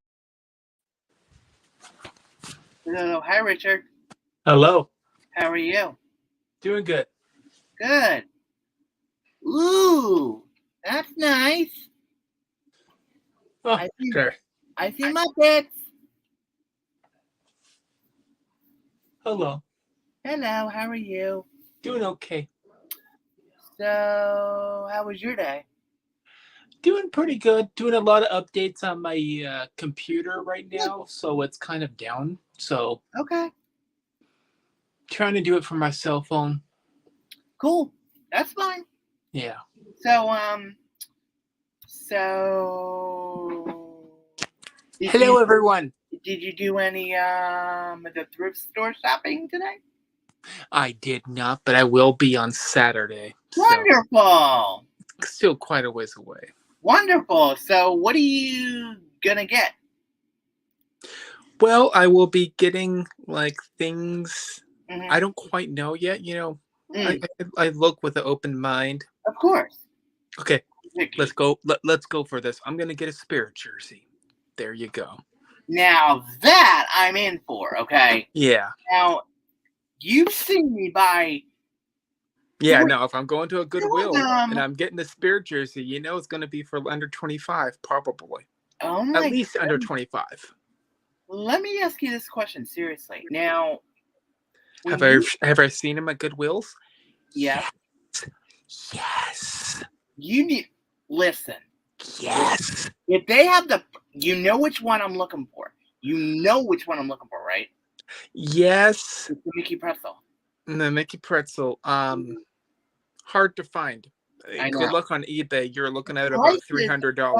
[SPEAKER 2] Hello, hi Richard.
[SPEAKER 3] Hello.
[SPEAKER 2] How are you?
[SPEAKER 3] Doing good.
[SPEAKER 2] Good. Ooh, that's nice.
[SPEAKER 3] Oh, sure.
[SPEAKER 2] I see Muppets.
[SPEAKER 3] Hello.
[SPEAKER 2] Hello, how are you?
[SPEAKER 3] Doing okay.
[SPEAKER 2] So, how was your day?
[SPEAKER 3] Doing pretty good. Doing a lot of updates on my computer right now, so it's kind of down. So,
[SPEAKER 2] Okay,
[SPEAKER 3] trying to do it from my cell phone.
[SPEAKER 2] cool. That's fine.
[SPEAKER 3] Yeah.
[SPEAKER 2] So,
[SPEAKER 3] Hello, everyone.
[SPEAKER 2] Did you do any the thrift store shopping today?
[SPEAKER 3] I did not, but I will be on Saturday.
[SPEAKER 2] Wonderful.
[SPEAKER 3] So still quite a ways away.
[SPEAKER 2] Wonderful. So, what are you gonna get?
[SPEAKER 3] Well, I will be getting like things
[SPEAKER 2] Mm-hmm.
[SPEAKER 3] I don't quite know yet. I look with an open mind.
[SPEAKER 2] Of course.
[SPEAKER 3] Okay, let's go. Let's go for this. I'm gonna get a Spirit jersey. There you go.
[SPEAKER 2] Now that I'm in for, okay?
[SPEAKER 3] Yeah.
[SPEAKER 2] Now, you've seen me buy...
[SPEAKER 3] Yeah, no, if I'm going to a Goodwill and I'm getting a Spirit jersey, it's going to be for under 25, probably.
[SPEAKER 2] Oh my
[SPEAKER 3] At least under 25.
[SPEAKER 2] Let me ask you this question, seriously. Now...
[SPEAKER 3] Have I seen him at Goodwills?
[SPEAKER 2] Yeah.
[SPEAKER 3] Yes.
[SPEAKER 2] You need... Listen.
[SPEAKER 3] Yes.
[SPEAKER 2] If they have the... You know which one I'm looking for. You know which one I'm looking for, right?
[SPEAKER 3] Yes.
[SPEAKER 2] It's the Mickey Pretzel.
[SPEAKER 3] The Mickey Pretzel. Hard to find. Good luck on eBay. You're looking at about $300.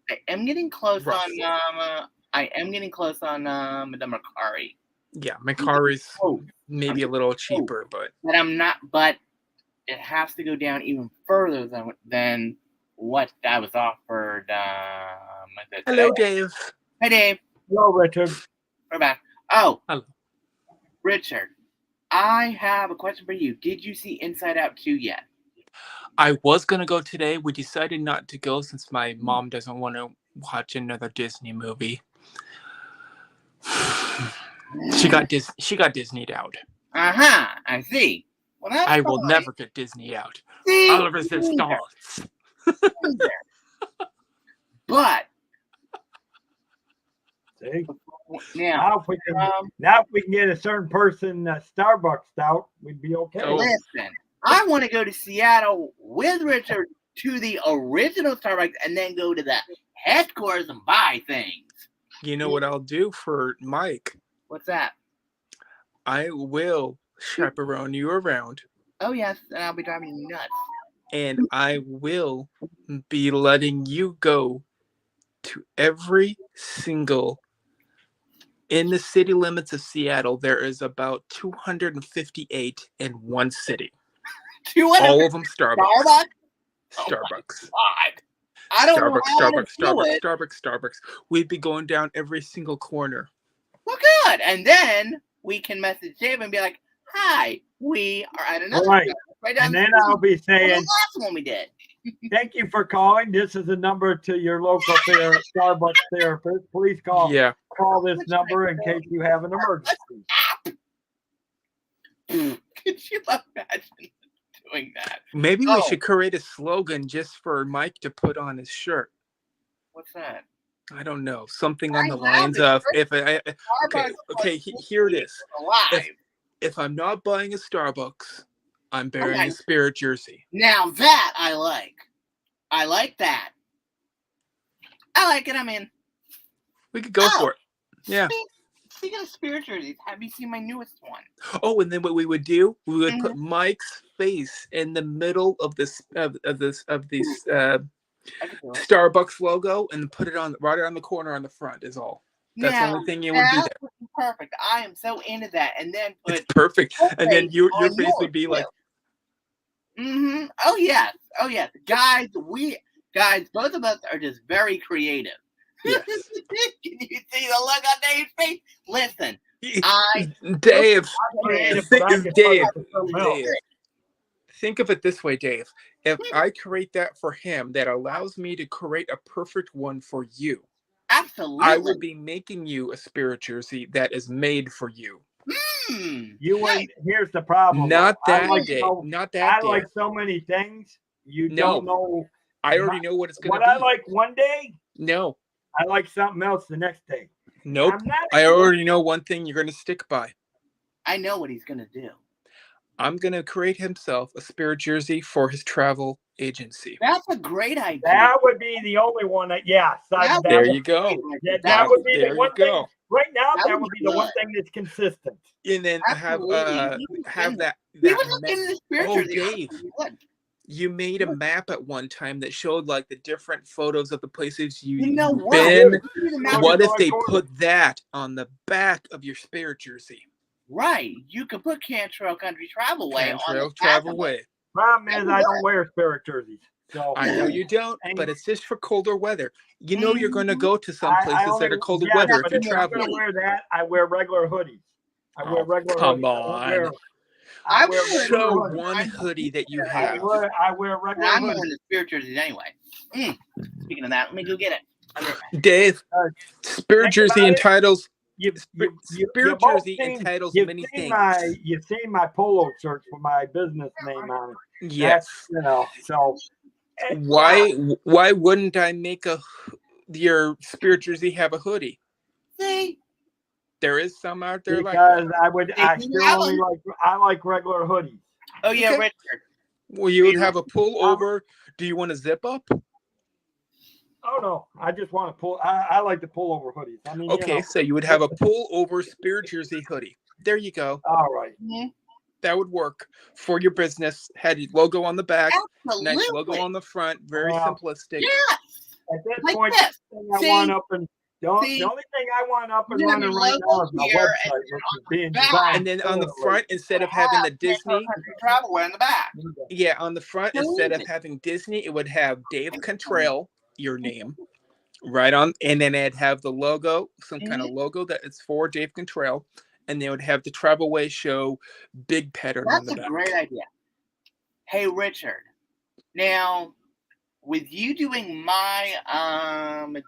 [SPEAKER 2] I am getting close
[SPEAKER 3] Roughly.
[SPEAKER 2] on Madame Macari.
[SPEAKER 3] Yeah, Macari's maybe a little cheaper, but
[SPEAKER 2] I'm not. But it has to go down even further than what I was offered.
[SPEAKER 3] Hello, Dave.
[SPEAKER 2] Hi, Dave.
[SPEAKER 1] Hello, Richard.
[SPEAKER 2] We're back. Oh,
[SPEAKER 3] hello,
[SPEAKER 2] Richard. I have a question for you. Did you see Inside Out 2 yet?
[SPEAKER 3] I was going to go today. We decided not to go since my mom doesn't want to watch another Disney movie. She got Disneyed out.
[SPEAKER 2] I see. Well, that's
[SPEAKER 3] I will never get Disney out.
[SPEAKER 2] See?
[SPEAKER 3] I'll resist thoughts.
[SPEAKER 2] But
[SPEAKER 1] See?
[SPEAKER 2] now
[SPEAKER 1] if we can get a certain person Starbucks stout, we'd be okay.
[SPEAKER 2] Listen, I want to go to Seattle with Richard to the original Starbucks and then go to the headquarters and buy things.
[SPEAKER 3] You know what I'll do for Mike?
[SPEAKER 2] What's that?
[SPEAKER 3] I will chaperone you around.
[SPEAKER 2] Oh, yes, and I'll be driving you nuts.
[SPEAKER 3] And I will be letting you go to every single... In the city limits of Seattle, there is about 258 in one city. All of them Starbucks. Starbucks.
[SPEAKER 2] Oh I don't know
[SPEAKER 3] Starbucks. We'd be going down every single corner.
[SPEAKER 2] Well, good. And then we can message Dave and be like, "Hi, we are at another."
[SPEAKER 1] Right and then I'll be saying,
[SPEAKER 2] the last one we did.
[SPEAKER 1] Thank you for calling. This is the number to your local Starbucks therapist. Please call.
[SPEAKER 3] Yeah.
[SPEAKER 1] Call this number in case you have an emergency.
[SPEAKER 2] Could you imagine doing that?
[SPEAKER 3] Maybe we should create a slogan just for Mike to put on his shirt.
[SPEAKER 2] What's that?
[SPEAKER 3] I don't know. Something on the lines of here it is. If I'm not buying a Starbucks, I'm bearing a Spirit jersey.
[SPEAKER 2] Now that I like. I like that. I like it. I'm in.
[SPEAKER 3] We could go for it. Yeah.
[SPEAKER 2] Speaking of Spirit jerseys, have you seen my newest one?
[SPEAKER 3] Oh, and then what we would do, we would put Mike's face in the middle of this Starbucks logo and put it on right around the corner on the front is all. That's the only thing you would do there.
[SPEAKER 2] Perfect. I am so into that. And then
[SPEAKER 3] it's perfect. And then your face would be like.
[SPEAKER 2] Oh yes. Guys, both of us are just very creative.
[SPEAKER 3] Yes.
[SPEAKER 2] Can you see the look on Dave's face? Listen, I
[SPEAKER 3] Dave,
[SPEAKER 1] Creative,
[SPEAKER 3] Think-
[SPEAKER 1] but I can
[SPEAKER 3] Dave,
[SPEAKER 1] put it to something else.
[SPEAKER 3] Dave, think of it this way, Dave. If I create that for him, that allows me to create a perfect one for you.
[SPEAKER 2] absolutely.
[SPEAKER 3] I will be making you a spirit jersey that is made for you.
[SPEAKER 1] You wouldn't. Here's the problem.
[SPEAKER 3] Not
[SPEAKER 1] though.
[SPEAKER 3] that
[SPEAKER 1] I like
[SPEAKER 3] day.
[SPEAKER 1] so,
[SPEAKER 3] Not that
[SPEAKER 1] I
[SPEAKER 3] day.
[SPEAKER 1] like so many things. You
[SPEAKER 3] No.
[SPEAKER 1] don't know
[SPEAKER 3] I already know what it's going
[SPEAKER 1] what
[SPEAKER 3] to be.
[SPEAKER 1] I like one day.
[SPEAKER 3] No.
[SPEAKER 1] I like something else the next day.
[SPEAKER 3] Nope.
[SPEAKER 1] I'm not.
[SPEAKER 3] I already know one thing you're going to stick by.
[SPEAKER 2] I know what he's gonna do.
[SPEAKER 3] I'm going to create himself a spirit jersey for his travel agency.
[SPEAKER 2] That's a great idea.
[SPEAKER 1] That would be the only one. That
[SPEAKER 3] There you go.
[SPEAKER 1] That would be
[SPEAKER 3] There
[SPEAKER 1] the
[SPEAKER 3] you
[SPEAKER 1] one
[SPEAKER 3] go.
[SPEAKER 1] thing. Right now,
[SPEAKER 2] That
[SPEAKER 1] that
[SPEAKER 2] would
[SPEAKER 1] would
[SPEAKER 2] be
[SPEAKER 1] be the one
[SPEAKER 2] good.
[SPEAKER 1] thing that's consistent.
[SPEAKER 3] And then
[SPEAKER 2] Absolutely.
[SPEAKER 3] have that.
[SPEAKER 2] He would look in the spirit
[SPEAKER 3] Oh,
[SPEAKER 2] jersey.
[SPEAKER 3] Dave.
[SPEAKER 2] He would.
[SPEAKER 3] You made a map at one time that showed like the different photos of the places
[SPEAKER 2] You know
[SPEAKER 3] you've
[SPEAKER 2] what?
[SPEAKER 3] been.
[SPEAKER 2] You can do the map.
[SPEAKER 3] What if they put that on the back of your spirit jersey?
[SPEAKER 2] Right. You could put Cantrell Country Travelway on
[SPEAKER 3] Cantrell
[SPEAKER 2] the back of
[SPEAKER 3] Travelway.
[SPEAKER 2] it.
[SPEAKER 1] Problem is, I don't wear spirit jerseys. So
[SPEAKER 3] I know you don't,
[SPEAKER 1] And-
[SPEAKER 3] but it's just for colder weather. You know you're going to go to some
[SPEAKER 1] I
[SPEAKER 3] places
[SPEAKER 1] only-
[SPEAKER 3] that are colder
[SPEAKER 1] yeah,
[SPEAKER 3] weather
[SPEAKER 1] but
[SPEAKER 3] if you're
[SPEAKER 1] I'm gonna
[SPEAKER 3] traveling.
[SPEAKER 1] wear that. I wear regular hoodies. I wear
[SPEAKER 3] Oh,
[SPEAKER 1] regular
[SPEAKER 3] come
[SPEAKER 1] hoodies. I don't
[SPEAKER 3] on.
[SPEAKER 1] wear-
[SPEAKER 2] I
[SPEAKER 1] wear
[SPEAKER 2] would
[SPEAKER 1] regular
[SPEAKER 3] Show
[SPEAKER 1] hoodies.
[SPEAKER 3] one hoodie that you
[SPEAKER 1] I
[SPEAKER 3] have.
[SPEAKER 1] wear regular
[SPEAKER 2] I'm
[SPEAKER 1] hoodies.
[SPEAKER 2] wearing the spirit jerseys anyway. Speaking of that, let me go get it.
[SPEAKER 3] Dave, spirit
[SPEAKER 1] Think
[SPEAKER 3] jersey
[SPEAKER 1] about it.
[SPEAKER 3] entitles
[SPEAKER 1] both
[SPEAKER 3] spirit jersey
[SPEAKER 1] seen-
[SPEAKER 3] entitles
[SPEAKER 1] you've
[SPEAKER 3] many
[SPEAKER 1] seen
[SPEAKER 3] things.
[SPEAKER 1] You've seen my polo shirts with my business name on it.
[SPEAKER 3] Yes.
[SPEAKER 1] So
[SPEAKER 3] Why wouldn't I make your spirit jersey have a hoodie?
[SPEAKER 2] See?
[SPEAKER 3] There is some out there like
[SPEAKER 1] because
[SPEAKER 3] that.
[SPEAKER 1] I still only like regular hoodies.
[SPEAKER 2] Oh, yeah,
[SPEAKER 3] Okay.
[SPEAKER 2] Richard.
[SPEAKER 3] Well, you would have a pull over. Do you want to zip up?
[SPEAKER 1] Oh no, I just want to pull. I like to pull over hoodies. I mean,
[SPEAKER 3] Okay, so you would have a pull over spirit jersey hoodie. There you go.
[SPEAKER 1] All right.
[SPEAKER 3] That would work for your business. Had your logo on the back,
[SPEAKER 2] Absolutely.
[SPEAKER 3] nice logo on the front. Very simplistic.
[SPEAKER 2] Yeah.
[SPEAKER 1] At this
[SPEAKER 2] Like
[SPEAKER 1] point,
[SPEAKER 2] this.
[SPEAKER 1] the only thing I want up and the only thing I want up and
[SPEAKER 2] you have
[SPEAKER 1] running
[SPEAKER 2] your
[SPEAKER 1] right now
[SPEAKER 2] logo
[SPEAKER 1] is my
[SPEAKER 2] here,
[SPEAKER 1] website,
[SPEAKER 2] and
[SPEAKER 1] which is being
[SPEAKER 2] back.
[SPEAKER 1] designed.
[SPEAKER 3] And then on the
[SPEAKER 1] thoroughly.
[SPEAKER 3] front, instead of having the Disney,
[SPEAKER 2] Travelway on the back.
[SPEAKER 3] yeah, on the front,
[SPEAKER 2] So
[SPEAKER 3] instead of
[SPEAKER 2] easy.
[SPEAKER 3] having Disney, it would have Dave Cantrell, your name, right on, and then it'd have the logo, some kind of logo that is for Dave Cantrell, and they would have the Travelway Show big pattern on the
[SPEAKER 2] That's
[SPEAKER 3] back.
[SPEAKER 2] a great idea. Hey, Richard. Now, with you doing my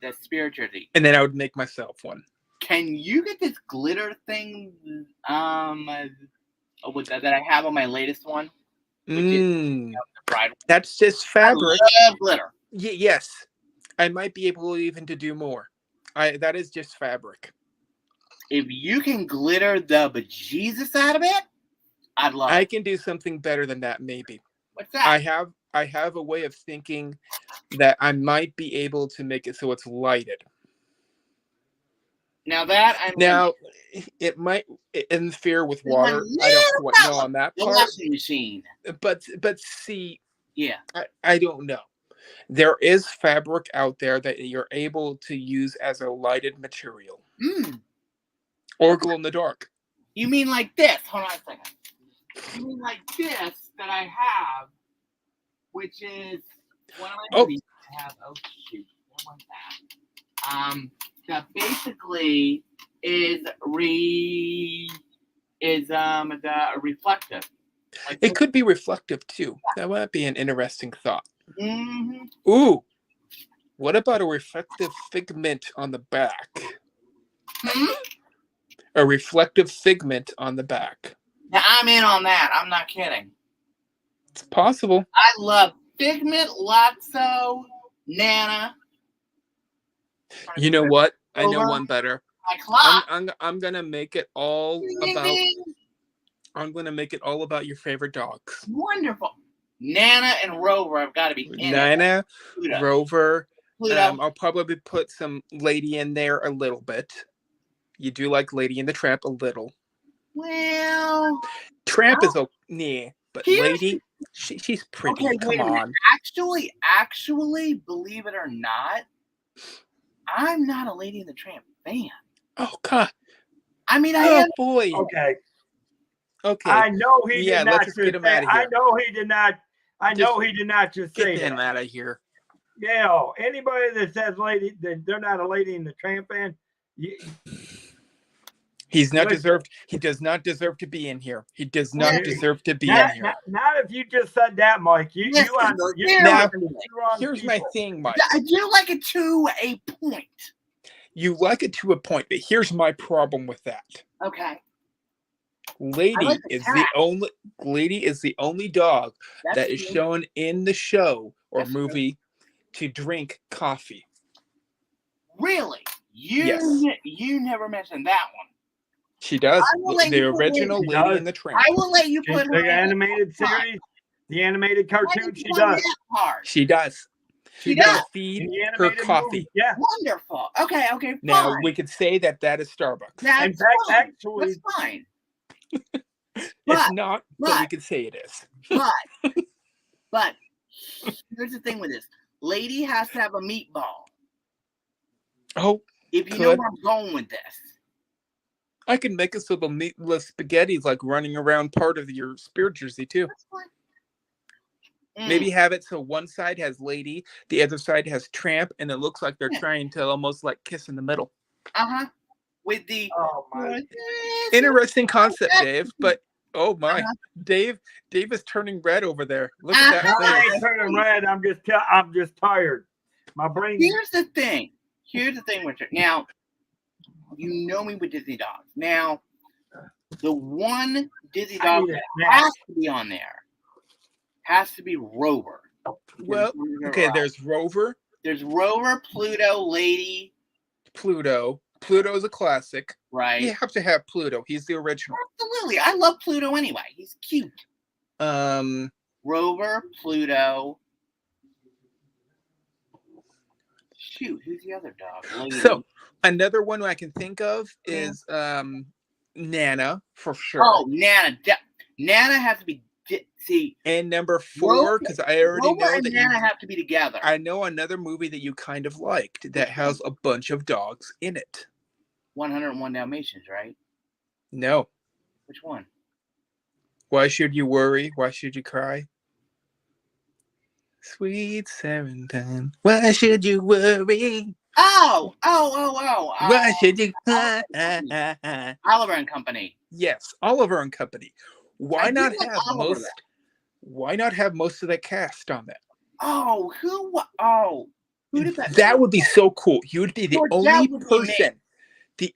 [SPEAKER 2] the spirit jersey,
[SPEAKER 3] And then I would make myself one.
[SPEAKER 2] can you get this glitter thing that I have on my latest one? Which is bridal.
[SPEAKER 3] That's just fabric.
[SPEAKER 2] I love glitter.
[SPEAKER 3] Yes, I might be able even to do more. That is just fabric.
[SPEAKER 2] If you can glitter the bejesus out of it, I'd love
[SPEAKER 3] I
[SPEAKER 2] it.
[SPEAKER 3] can do something better than that, maybe.
[SPEAKER 2] What's that?
[SPEAKER 3] I have a way of thinking that I might be able to make it so it's lighted.
[SPEAKER 2] Now that
[SPEAKER 3] Now, it might interfere with water. I don't quite know on that
[SPEAKER 2] the
[SPEAKER 3] part.
[SPEAKER 2] washing machine.
[SPEAKER 3] But see,
[SPEAKER 2] Yeah.
[SPEAKER 3] I don't know. There is fabric out there that you're able to use as a lighted material. Or glow in the dark.
[SPEAKER 2] You mean like this? Hold on a second. You mean like this that I have, which is one of my hoodies I have. Oh shoot, what was that? That basically is the reflective. Like
[SPEAKER 3] It could be reflective too. That might be an interesting thought.
[SPEAKER 2] Mm-hmm.
[SPEAKER 3] Ooh, what about a reflective figment on the back? A reflective figment on the back.
[SPEAKER 2] Now I'm in on that. I'm not kidding.
[SPEAKER 3] It's possible.
[SPEAKER 2] I love Figment, Lotso, Nana.
[SPEAKER 3] You know what? I know one better.
[SPEAKER 2] My clock.
[SPEAKER 3] I'm gonna make it all about. I'm gonna make it all about your favorite dogs.
[SPEAKER 2] Wonderful. Nana and Rover have got to be in
[SPEAKER 3] Nana,
[SPEAKER 2] Pluto.
[SPEAKER 3] Rover.
[SPEAKER 2] Pluto.
[SPEAKER 3] I'll probably put some Lady in there a little bit. You do like Lady and the Tramp a little.
[SPEAKER 2] Well,
[SPEAKER 3] Tramp is okay, but Lady, she's pretty.
[SPEAKER 2] Okay,
[SPEAKER 3] Come on.
[SPEAKER 2] Actually, believe it or not, I'm not a Lady and the Tramp fan.
[SPEAKER 3] Oh God.
[SPEAKER 2] I mean, I
[SPEAKER 3] Oh
[SPEAKER 2] am.
[SPEAKER 3] boy.
[SPEAKER 1] Okay. I know he did not
[SPEAKER 3] let's just get him out of here.
[SPEAKER 1] I know he did not. I know he did not just say
[SPEAKER 3] Get him
[SPEAKER 1] that.
[SPEAKER 3] out of here.
[SPEAKER 1] Gail, anybody that says lady that they're not a Lady and the Tramp fan,
[SPEAKER 3] He's not
[SPEAKER 1] listen.
[SPEAKER 3] deserved. He does not deserve to be in here. He does not
[SPEAKER 1] Listen.
[SPEAKER 3] deserve to be in
[SPEAKER 1] not,
[SPEAKER 3] here.
[SPEAKER 1] not if you just said that, Mike. You're
[SPEAKER 2] Listen,
[SPEAKER 3] Now,
[SPEAKER 1] talking to two wrong
[SPEAKER 3] here's my
[SPEAKER 1] people.
[SPEAKER 3] thing, Mike.
[SPEAKER 2] I do like it to a point.
[SPEAKER 3] You like it to a point, but here's my problem with that.
[SPEAKER 2] Okay.
[SPEAKER 3] Lady
[SPEAKER 2] like the
[SPEAKER 3] is
[SPEAKER 2] cat.
[SPEAKER 3] the only dog
[SPEAKER 2] That's
[SPEAKER 3] that is
[SPEAKER 2] true.
[SPEAKER 3] shown in the show or
[SPEAKER 2] That's true.
[SPEAKER 3] movie to drink coffee.
[SPEAKER 2] Really?
[SPEAKER 3] Yes.
[SPEAKER 2] You never mentioned that one.
[SPEAKER 3] She does.
[SPEAKER 2] I will let
[SPEAKER 3] The
[SPEAKER 2] you put
[SPEAKER 3] original
[SPEAKER 2] in.
[SPEAKER 3] Lady
[SPEAKER 1] does.
[SPEAKER 3] and the Tramp.
[SPEAKER 2] I will let you put her
[SPEAKER 1] The
[SPEAKER 2] in.
[SPEAKER 1] animated series, the animated
[SPEAKER 2] I
[SPEAKER 1] cartoon,
[SPEAKER 2] just
[SPEAKER 1] she
[SPEAKER 2] want
[SPEAKER 1] does.
[SPEAKER 2] that part.
[SPEAKER 3] She does.
[SPEAKER 2] She
[SPEAKER 3] She's
[SPEAKER 2] does.
[SPEAKER 3] gonna feed
[SPEAKER 1] In the
[SPEAKER 3] her
[SPEAKER 1] animated
[SPEAKER 3] coffee.
[SPEAKER 1] movie, yeah.
[SPEAKER 2] Wonderful. Okay, fine.
[SPEAKER 3] Now we could say that is Starbucks.
[SPEAKER 2] That's
[SPEAKER 1] In fact,
[SPEAKER 2] fine.
[SPEAKER 1] actually,
[SPEAKER 2] That's fine.
[SPEAKER 3] It's not, but we
[SPEAKER 2] but-
[SPEAKER 3] could say it is.
[SPEAKER 2] But here's the thing with this. Lady has to have a meatball.
[SPEAKER 3] Oh,
[SPEAKER 2] If you
[SPEAKER 3] could.
[SPEAKER 2] know where I'm going with this.
[SPEAKER 3] I can make us little meatless spaghettis like running around part of your spirit jersey too.
[SPEAKER 2] That's fine.
[SPEAKER 3] Maybe have it so one side has Lady, the other side has Tramp, and it looks like they're trying to almost like kiss in the middle.
[SPEAKER 2] Uh-huh. With the
[SPEAKER 1] oh my,
[SPEAKER 3] Interesting concept, Dave. But oh my, Dave is turning red over there. Look at that
[SPEAKER 1] I
[SPEAKER 3] face.
[SPEAKER 1] ain't turning red. I'm just tired. My brain.
[SPEAKER 2] Here's the thing. Richard. Now, you know me with Disney dogs. Now, the one Disney dog that has to be on there has to be Rover.
[SPEAKER 3] Well, okay, there's Rover.
[SPEAKER 2] There's Rover, Pluto, Lady.
[SPEAKER 3] Pluto. Pluto's a classic.
[SPEAKER 2] Right.
[SPEAKER 3] You have to have Pluto. He's the original.
[SPEAKER 2] Absolutely. I love Pluto anyway. He's cute. Rover, Pluto. Shoot, who's the other dog? Lady.
[SPEAKER 3] So another one I can think of is Nana for sure.
[SPEAKER 2] Oh, Nana. Nana has to be. See,
[SPEAKER 3] and number 4, because I already
[SPEAKER 2] Rover
[SPEAKER 3] know
[SPEAKER 2] and
[SPEAKER 3] that
[SPEAKER 2] Nana have to be together.
[SPEAKER 3] I know another movie that you kind of liked that has a bunch of dogs in it.
[SPEAKER 2] 101 Dalmatians, right?
[SPEAKER 3] No.
[SPEAKER 2] Which one?
[SPEAKER 3] Why should you worry? Why should you cry? Sweet Serenity. Why should you worry?
[SPEAKER 2] Oh.
[SPEAKER 3] Why should you cry?
[SPEAKER 2] Oliver and Company.
[SPEAKER 3] Yes, Oliver and Company. Why not have most of the cast on that?
[SPEAKER 2] Oh, who did that?
[SPEAKER 3] That would be so cool. You would be the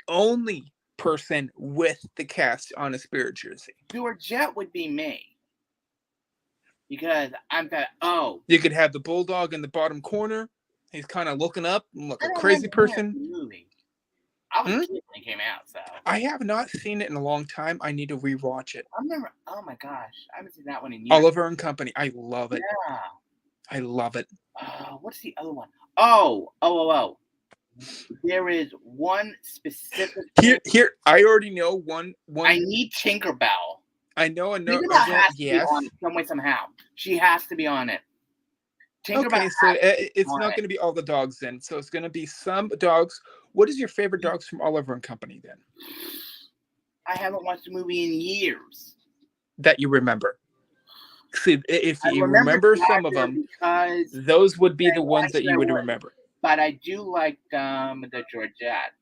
[SPEAKER 3] only person with the cast on a spirit jersey.
[SPEAKER 2] Georgette would be me. Because I'm that.
[SPEAKER 3] You could have the bulldog in the bottom corner. He's kind of looking up, like a crazy person.
[SPEAKER 2] Movie. I was a kid when it came out, so
[SPEAKER 3] I have not seen it in a long time. I need to rewatch it.
[SPEAKER 2] Oh my gosh, I haven't seen that one in years.
[SPEAKER 3] Oliver and Company. I love it.
[SPEAKER 2] Yeah.
[SPEAKER 3] I love it.
[SPEAKER 2] What's the other one? Oh. There is one specific.
[SPEAKER 3] Here. I already know one.
[SPEAKER 2] I need Tinkerbell.
[SPEAKER 3] I know another.
[SPEAKER 2] Tinkerbell has to be on it some way somehow. She has to be on it.
[SPEAKER 3] Okay, so it's not going to be all the dogs then. So it's going to be some dogs. What is your favorite dogs from Oliver and Company then?
[SPEAKER 2] I haven't watched a movie in years.
[SPEAKER 3] That you remember. See, if you remember some of them, those would be the ones that you would remember.
[SPEAKER 2] But I do like the Georgette.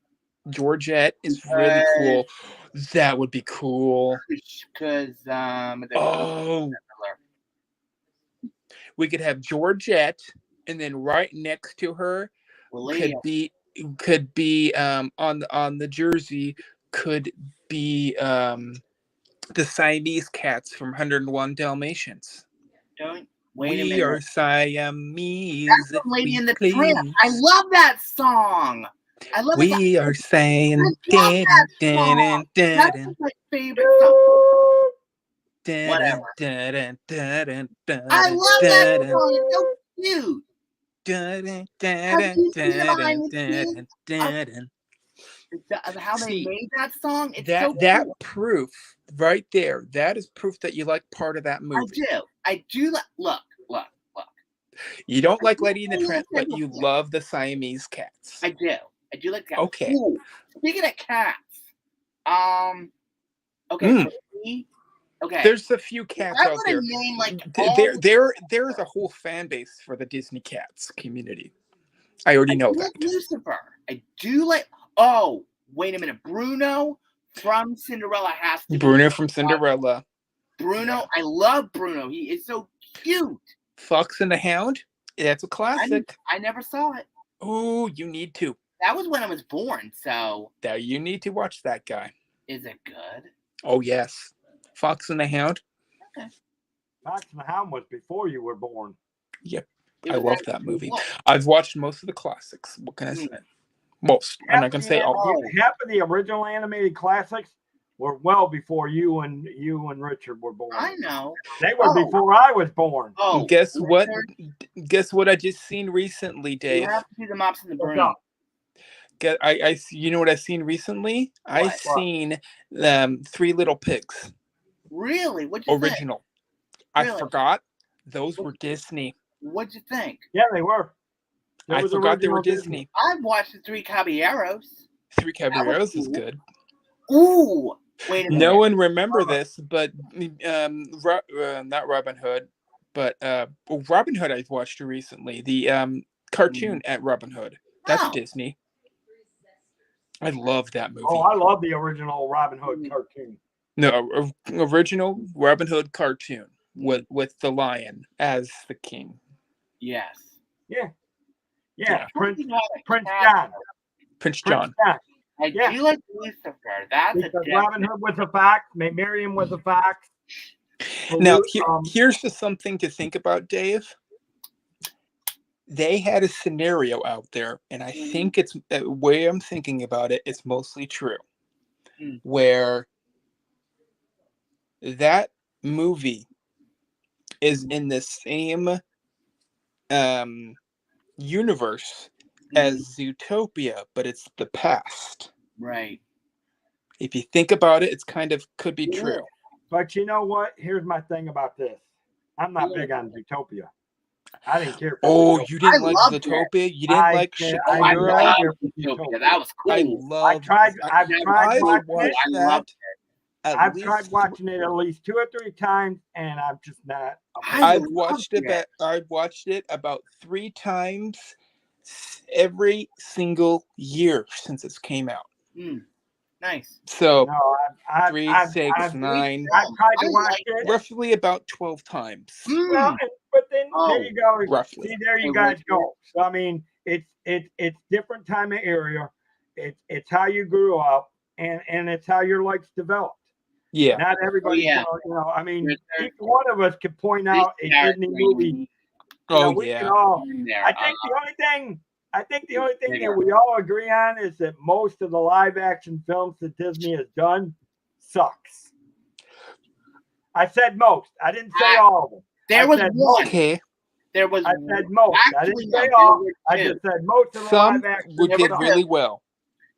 [SPEAKER 3] Georgette is really cool. That would be cool.
[SPEAKER 2] Because
[SPEAKER 3] we could have Georgette, and then right next to her could be on the jersey could be the Siamese cats from 101 Dalmatians. We are Siamese.
[SPEAKER 2] That's Lady and the Tramp. I love that song. I love it.
[SPEAKER 3] We are saying
[SPEAKER 2] that's my favorite song. Whatever. I love that song. It's so cute. How they made that song? It's
[SPEAKER 3] that proof right there. That is proof that you like part of that movie.
[SPEAKER 2] I do. Look.
[SPEAKER 3] You don't like Lady and the Tramp, but you love the Siamese cats.
[SPEAKER 2] I do like cats.
[SPEAKER 3] Okay.
[SPEAKER 2] Ooh, speaking of cats, okay. Okay.
[SPEAKER 3] There's a few cats
[SPEAKER 2] I
[SPEAKER 3] out
[SPEAKER 2] want
[SPEAKER 3] there.
[SPEAKER 2] to name like
[SPEAKER 3] There's a whole fan base for the Disney cats community. I already know that.
[SPEAKER 2] Lucifer. I do like. Oh, wait a minute. Bruno from Cinderella has to be.
[SPEAKER 3] Bruno from Cinderella.
[SPEAKER 2] Bruno,
[SPEAKER 1] Yeah.
[SPEAKER 2] I love Bruno. He is so cute.
[SPEAKER 3] Fox and the Hound. That's a classic.
[SPEAKER 2] I never saw it.
[SPEAKER 3] Oh, you need to.
[SPEAKER 2] That was when I was born. So
[SPEAKER 3] You need to watch that guy.
[SPEAKER 2] is it good?
[SPEAKER 3] Oh yes, Fox and the Hound.
[SPEAKER 2] Okay.
[SPEAKER 1] Fox and the Hound was before you were born.
[SPEAKER 3] Yep,
[SPEAKER 2] It
[SPEAKER 3] I
[SPEAKER 2] was
[SPEAKER 3] love
[SPEAKER 2] actually
[SPEAKER 3] that movie.
[SPEAKER 2] cool.
[SPEAKER 3] I've watched most of the classics. What can I say? Most. I'm not gonna say all.
[SPEAKER 1] Half of the original animated classics were well before you and Richard were born.
[SPEAKER 2] I know.
[SPEAKER 1] They were before I was born.
[SPEAKER 2] Oh,
[SPEAKER 3] Guess what?
[SPEAKER 2] Richard,
[SPEAKER 3] Guess what I just seen recently,
[SPEAKER 2] you
[SPEAKER 3] Dave.
[SPEAKER 2] have to see the Mops and the
[SPEAKER 1] What's
[SPEAKER 2] Bruno.
[SPEAKER 1] up?
[SPEAKER 3] You know what I've seen recently? I
[SPEAKER 2] What?
[SPEAKER 3] seen Three Little Pigs.
[SPEAKER 2] Really? What'd you think?
[SPEAKER 3] Original. I
[SPEAKER 2] Really?
[SPEAKER 3] forgot. Those were Disney.
[SPEAKER 2] What'd you think?
[SPEAKER 1] Yeah, they were. That
[SPEAKER 3] I
[SPEAKER 1] was
[SPEAKER 3] forgot they were
[SPEAKER 1] original
[SPEAKER 3] Disney.
[SPEAKER 2] I've watched the Three Caballeros.
[SPEAKER 3] Three Caballeros is
[SPEAKER 2] cool.
[SPEAKER 3] good.
[SPEAKER 2] Ooh, wait a minute.
[SPEAKER 3] No one remember this, but not Robin Hood, but Robin Hood I've watched recently. The cartoon at Robin Hood. That's
[SPEAKER 2] Oh.
[SPEAKER 3] Disney. I love that movie.
[SPEAKER 1] Oh, I love the original Robin Hood cartoon.
[SPEAKER 3] No, original Robin Hood cartoon with the lion as the king.
[SPEAKER 2] Yes.
[SPEAKER 1] Yeah.
[SPEAKER 3] Yeah.
[SPEAKER 1] Prince
[SPEAKER 2] Something like
[SPEAKER 1] Prince
[SPEAKER 2] that.
[SPEAKER 1] John.
[SPEAKER 3] Prince John.
[SPEAKER 2] I
[SPEAKER 1] Yeah.
[SPEAKER 2] do like Lucifer. That's
[SPEAKER 1] Because
[SPEAKER 2] a
[SPEAKER 1] Robin Hood was a fox, Miriam was a fox.
[SPEAKER 3] Now,
[SPEAKER 1] Um,
[SPEAKER 3] here's just something to think about, Dave. They had a scenario out there, and I think it's the way I'm thinking about it, it's mostly true, where that movie is in the same universe as Zootopia, but it's the past.
[SPEAKER 2] Right.
[SPEAKER 3] If you think about it, it's kind of could be true.
[SPEAKER 1] But you know what? Here's my thing about this. I'm not big on Zootopia. I didn't care for Zootopia.
[SPEAKER 3] You didn't like
[SPEAKER 2] loved
[SPEAKER 3] Zootopia? You didn't like
[SPEAKER 2] I
[SPEAKER 3] Shakira?
[SPEAKER 2] loved Zootopia. That was cool.
[SPEAKER 1] I've tried watching it.
[SPEAKER 3] I've
[SPEAKER 1] tried watching it at least 2 or 3 times, and I'm just not.
[SPEAKER 3] I've watched it about 3 times every single year since it came out.
[SPEAKER 2] Nice.
[SPEAKER 3] So
[SPEAKER 1] No,
[SPEAKER 3] 3, 6, 9.
[SPEAKER 1] I've tried to watch it
[SPEAKER 3] Roughly about 12 times.
[SPEAKER 1] Well, but then there you go.
[SPEAKER 3] Roughly.
[SPEAKER 1] See, there you guys go. So I mean, it's different time of area. It's how you grew up, and it's how your likes developed.
[SPEAKER 3] Yeah.
[SPEAKER 1] Not everybody. I mean, each one of us could point out a Disney movie. I think the only thing that we all agree on is that most of the live action films that Disney has done sucks. I said most. I didn't say all of them.
[SPEAKER 2] There was one.
[SPEAKER 3] Okay.
[SPEAKER 2] There was.
[SPEAKER 1] I said most. I didn't say all. I just said most of the live action.
[SPEAKER 3] Some did really well.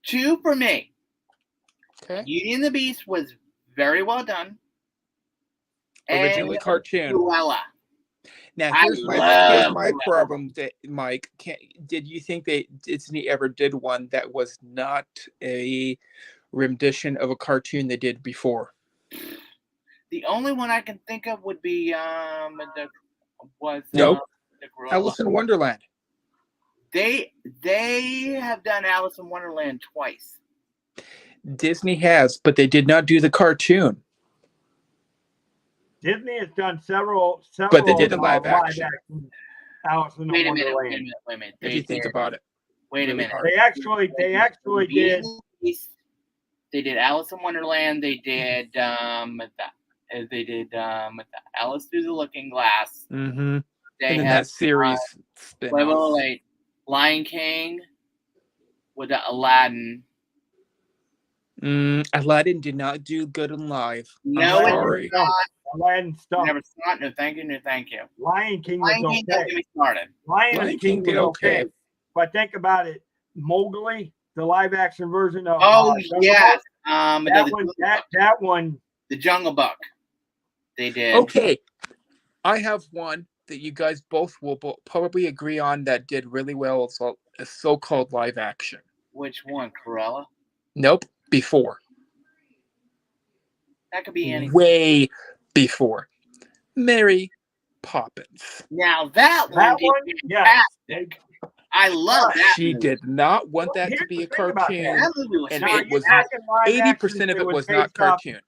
[SPEAKER 2] 2 for me.
[SPEAKER 3] Okay.
[SPEAKER 2] Beauty and the Beast was very well done.
[SPEAKER 3] Originally cartoon.
[SPEAKER 2] Cruella.
[SPEAKER 3] Now here's my problem, Mike. Did you think Disney ever did one that was not a rendition of a cartoon they did before?
[SPEAKER 2] The only one I can think of would be
[SPEAKER 3] Nope. Alice in Wonderland.
[SPEAKER 2] They have done Alice in Wonderland twice.
[SPEAKER 3] Disney has, but they did not do the cartoon.
[SPEAKER 1] Disney has done several
[SPEAKER 3] but they did a live action.
[SPEAKER 1] Alice in Wonderland.
[SPEAKER 2] Wait a minute.
[SPEAKER 3] If you think about it.
[SPEAKER 2] Wait a minute.
[SPEAKER 1] They actually did.
[SPEAKER 2] They did Alice in Wonderland. They did Alice Through the Looking Glass.
[SPEAKER 3] Mm-hmm.
[SPEAKER 2] They
[SPEAKER 3] had
[SPEAKER 2] that
[SPEAKER 3] series.
[SPEAKER 2] Wait. Lion King with Aladdin.
[SPEAKER 3] Aladdin did not do good in live.
[SPEAKER 2] No,
[SPEAKER 3] sorry.
[SPEAKER 1] Aladdin stuff.
[SPEAKER 2] Never saw it. No, thank you.
[SPEAKER 1] Lion King was okay.
[SPEAKER 2] Don't get me started.
[SPEAKER 1] Lion King did okay. But think about it. Mowgli, the live action version of.
[SPEAKER 2] Yes.
[SPEAKER 1] That one.
[SPEAKER 2] The Jungle Book. They did.
[SPEAKER 3] Okay. I have one that you guys both will probably agree on that did really well. It's a so-called live action.
[SPEAKER 2] Which one? Cruella?
[SPEAKER 3] Nope. Before.
[SPEAKER 2] That could be anything.
[SPEAKER 3] Way before Mary Poppins.
[SPEAKER 2] Now that one,
[SPEAKER 1] That
[SPEAKER 2] did
[SPEAKER 1] one, yes.
[SPEAKER 2] fantastic. I love that
[SPEAKER 3] She
[SPEAKER 2] movie.
[SPEAKER 3] did not want that
[SPEAKER 1] Here's
[SPEAKER 3] to be
[SPEAKER 1] the
[SPEAKER 3] a
[SPEAKER 1] thing about
[SPEAKER 3] cartoon,
[SPEAKER 2] That movie was
[SPEAKER 3] and
[SPEAKER 1] Now, are
[SPEAKER 3] it
[SPEAKER 1] you
[SPEAKER 3] was
[SPEAKER 2] fantastic.
[SPEAKER 1] talking live
[SPEAKER 3] 80%
[SPEAKER 1] action
[SPEAKER 3] of
[SPEAKER 1] that
[SPEAKER 3] it was not
[SPEAKER 1] based off-
[SPEAKER 3] cartoon.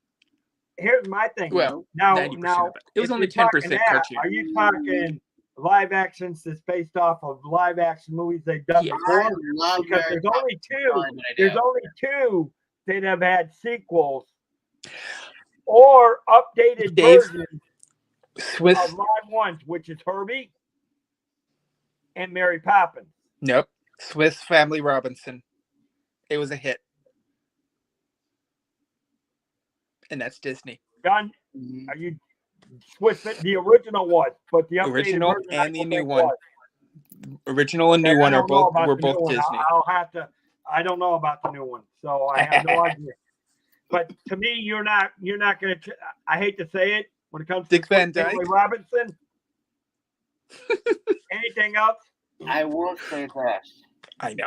[SPEAKER 1] Here's my thing.
[SPEAKER 3] Well,
[SPEAKER 1] now,
[SPEAKER 3] 90% of it. It was
[SPEAKER 1] if
[SPEAKER 3] only
[SPEAKER 1] you're talking
[SPEAKER 3] 10%
[SPEAKER 1] that,
[SPEAKER 3] cartoon.
[SPEAKER 1] Are you talking live actions that's based off of live action movies they've done
[SPEAKER 3] Yes.
[SPEAKER 1] before?
[SPEAKER 2] I love
[SPEAKER 1] Because
[SPEAKER 2] Mary
[SPEAKER 1] there's only
[SPEAKER 2] Poppins.
[SPEAKER 1] two.
[SPEAKER 2] That's what I
[SPEAKER 1] There's
[SPEAKER 2] do.
[SPEAKER 1] only two that have had sequels or updated
[SPEAKER 3] Dave,
[SPEAKER 1] versions
[SPEAKER 3] Swiss.
[SPEAKER 1] of live ones, which is Herbie and Mary Poppins.
[SPEAKER 3] Nope. Swiss Family Robinson. It was a hit. And that's Disney.
[SPEAKER 1] Done.
[SPEAKER 2] Mhm.
[SPEAKER 1] Are you Swiss? The original was, but the updated
[SPEAKER 3] Original
[SPEAKER 1] version
[SPEAKER 3] and
[SPEAKER 1] I
[SPEAKER 3] the
[SPEAKER 1] don't
[SPEAKER 3] new
[SPEAKER 1] think
[SPEAKER 3] one.
[SPEAKER 1] was.
[SPEAKER 3] Original and
[SPEAKER 1] Okay,
[SPEAKER 3] new
[SPEAKER 1] I
[SPEAKER 3] one are
[SPEAKER 1] don't know
[SPEAKER 3] both
[SPEAKER 1] about
[SPEAKER 3] were
[SPEAKER 1] the new
[SPEAKER 3] both
[SPEAKER 1] one.
[SPEAKER 3] Disney.
[SPEAKER 1] I'll have to. I don't know about the new one, so I have no idea. But to me, you're not going to. I hate to say it when it comes
[SPEAKER 3] Dick
[SPEAKER 1] to
[SPEAKER 3] Van
[SPEAKER 1] Swiss Family
[SPEAKER 3] Dyke?
[SPEAKER 1] Robinson. Anything else?
[SPEAKER 2] I will say this.
[SPEAKER 3] I know.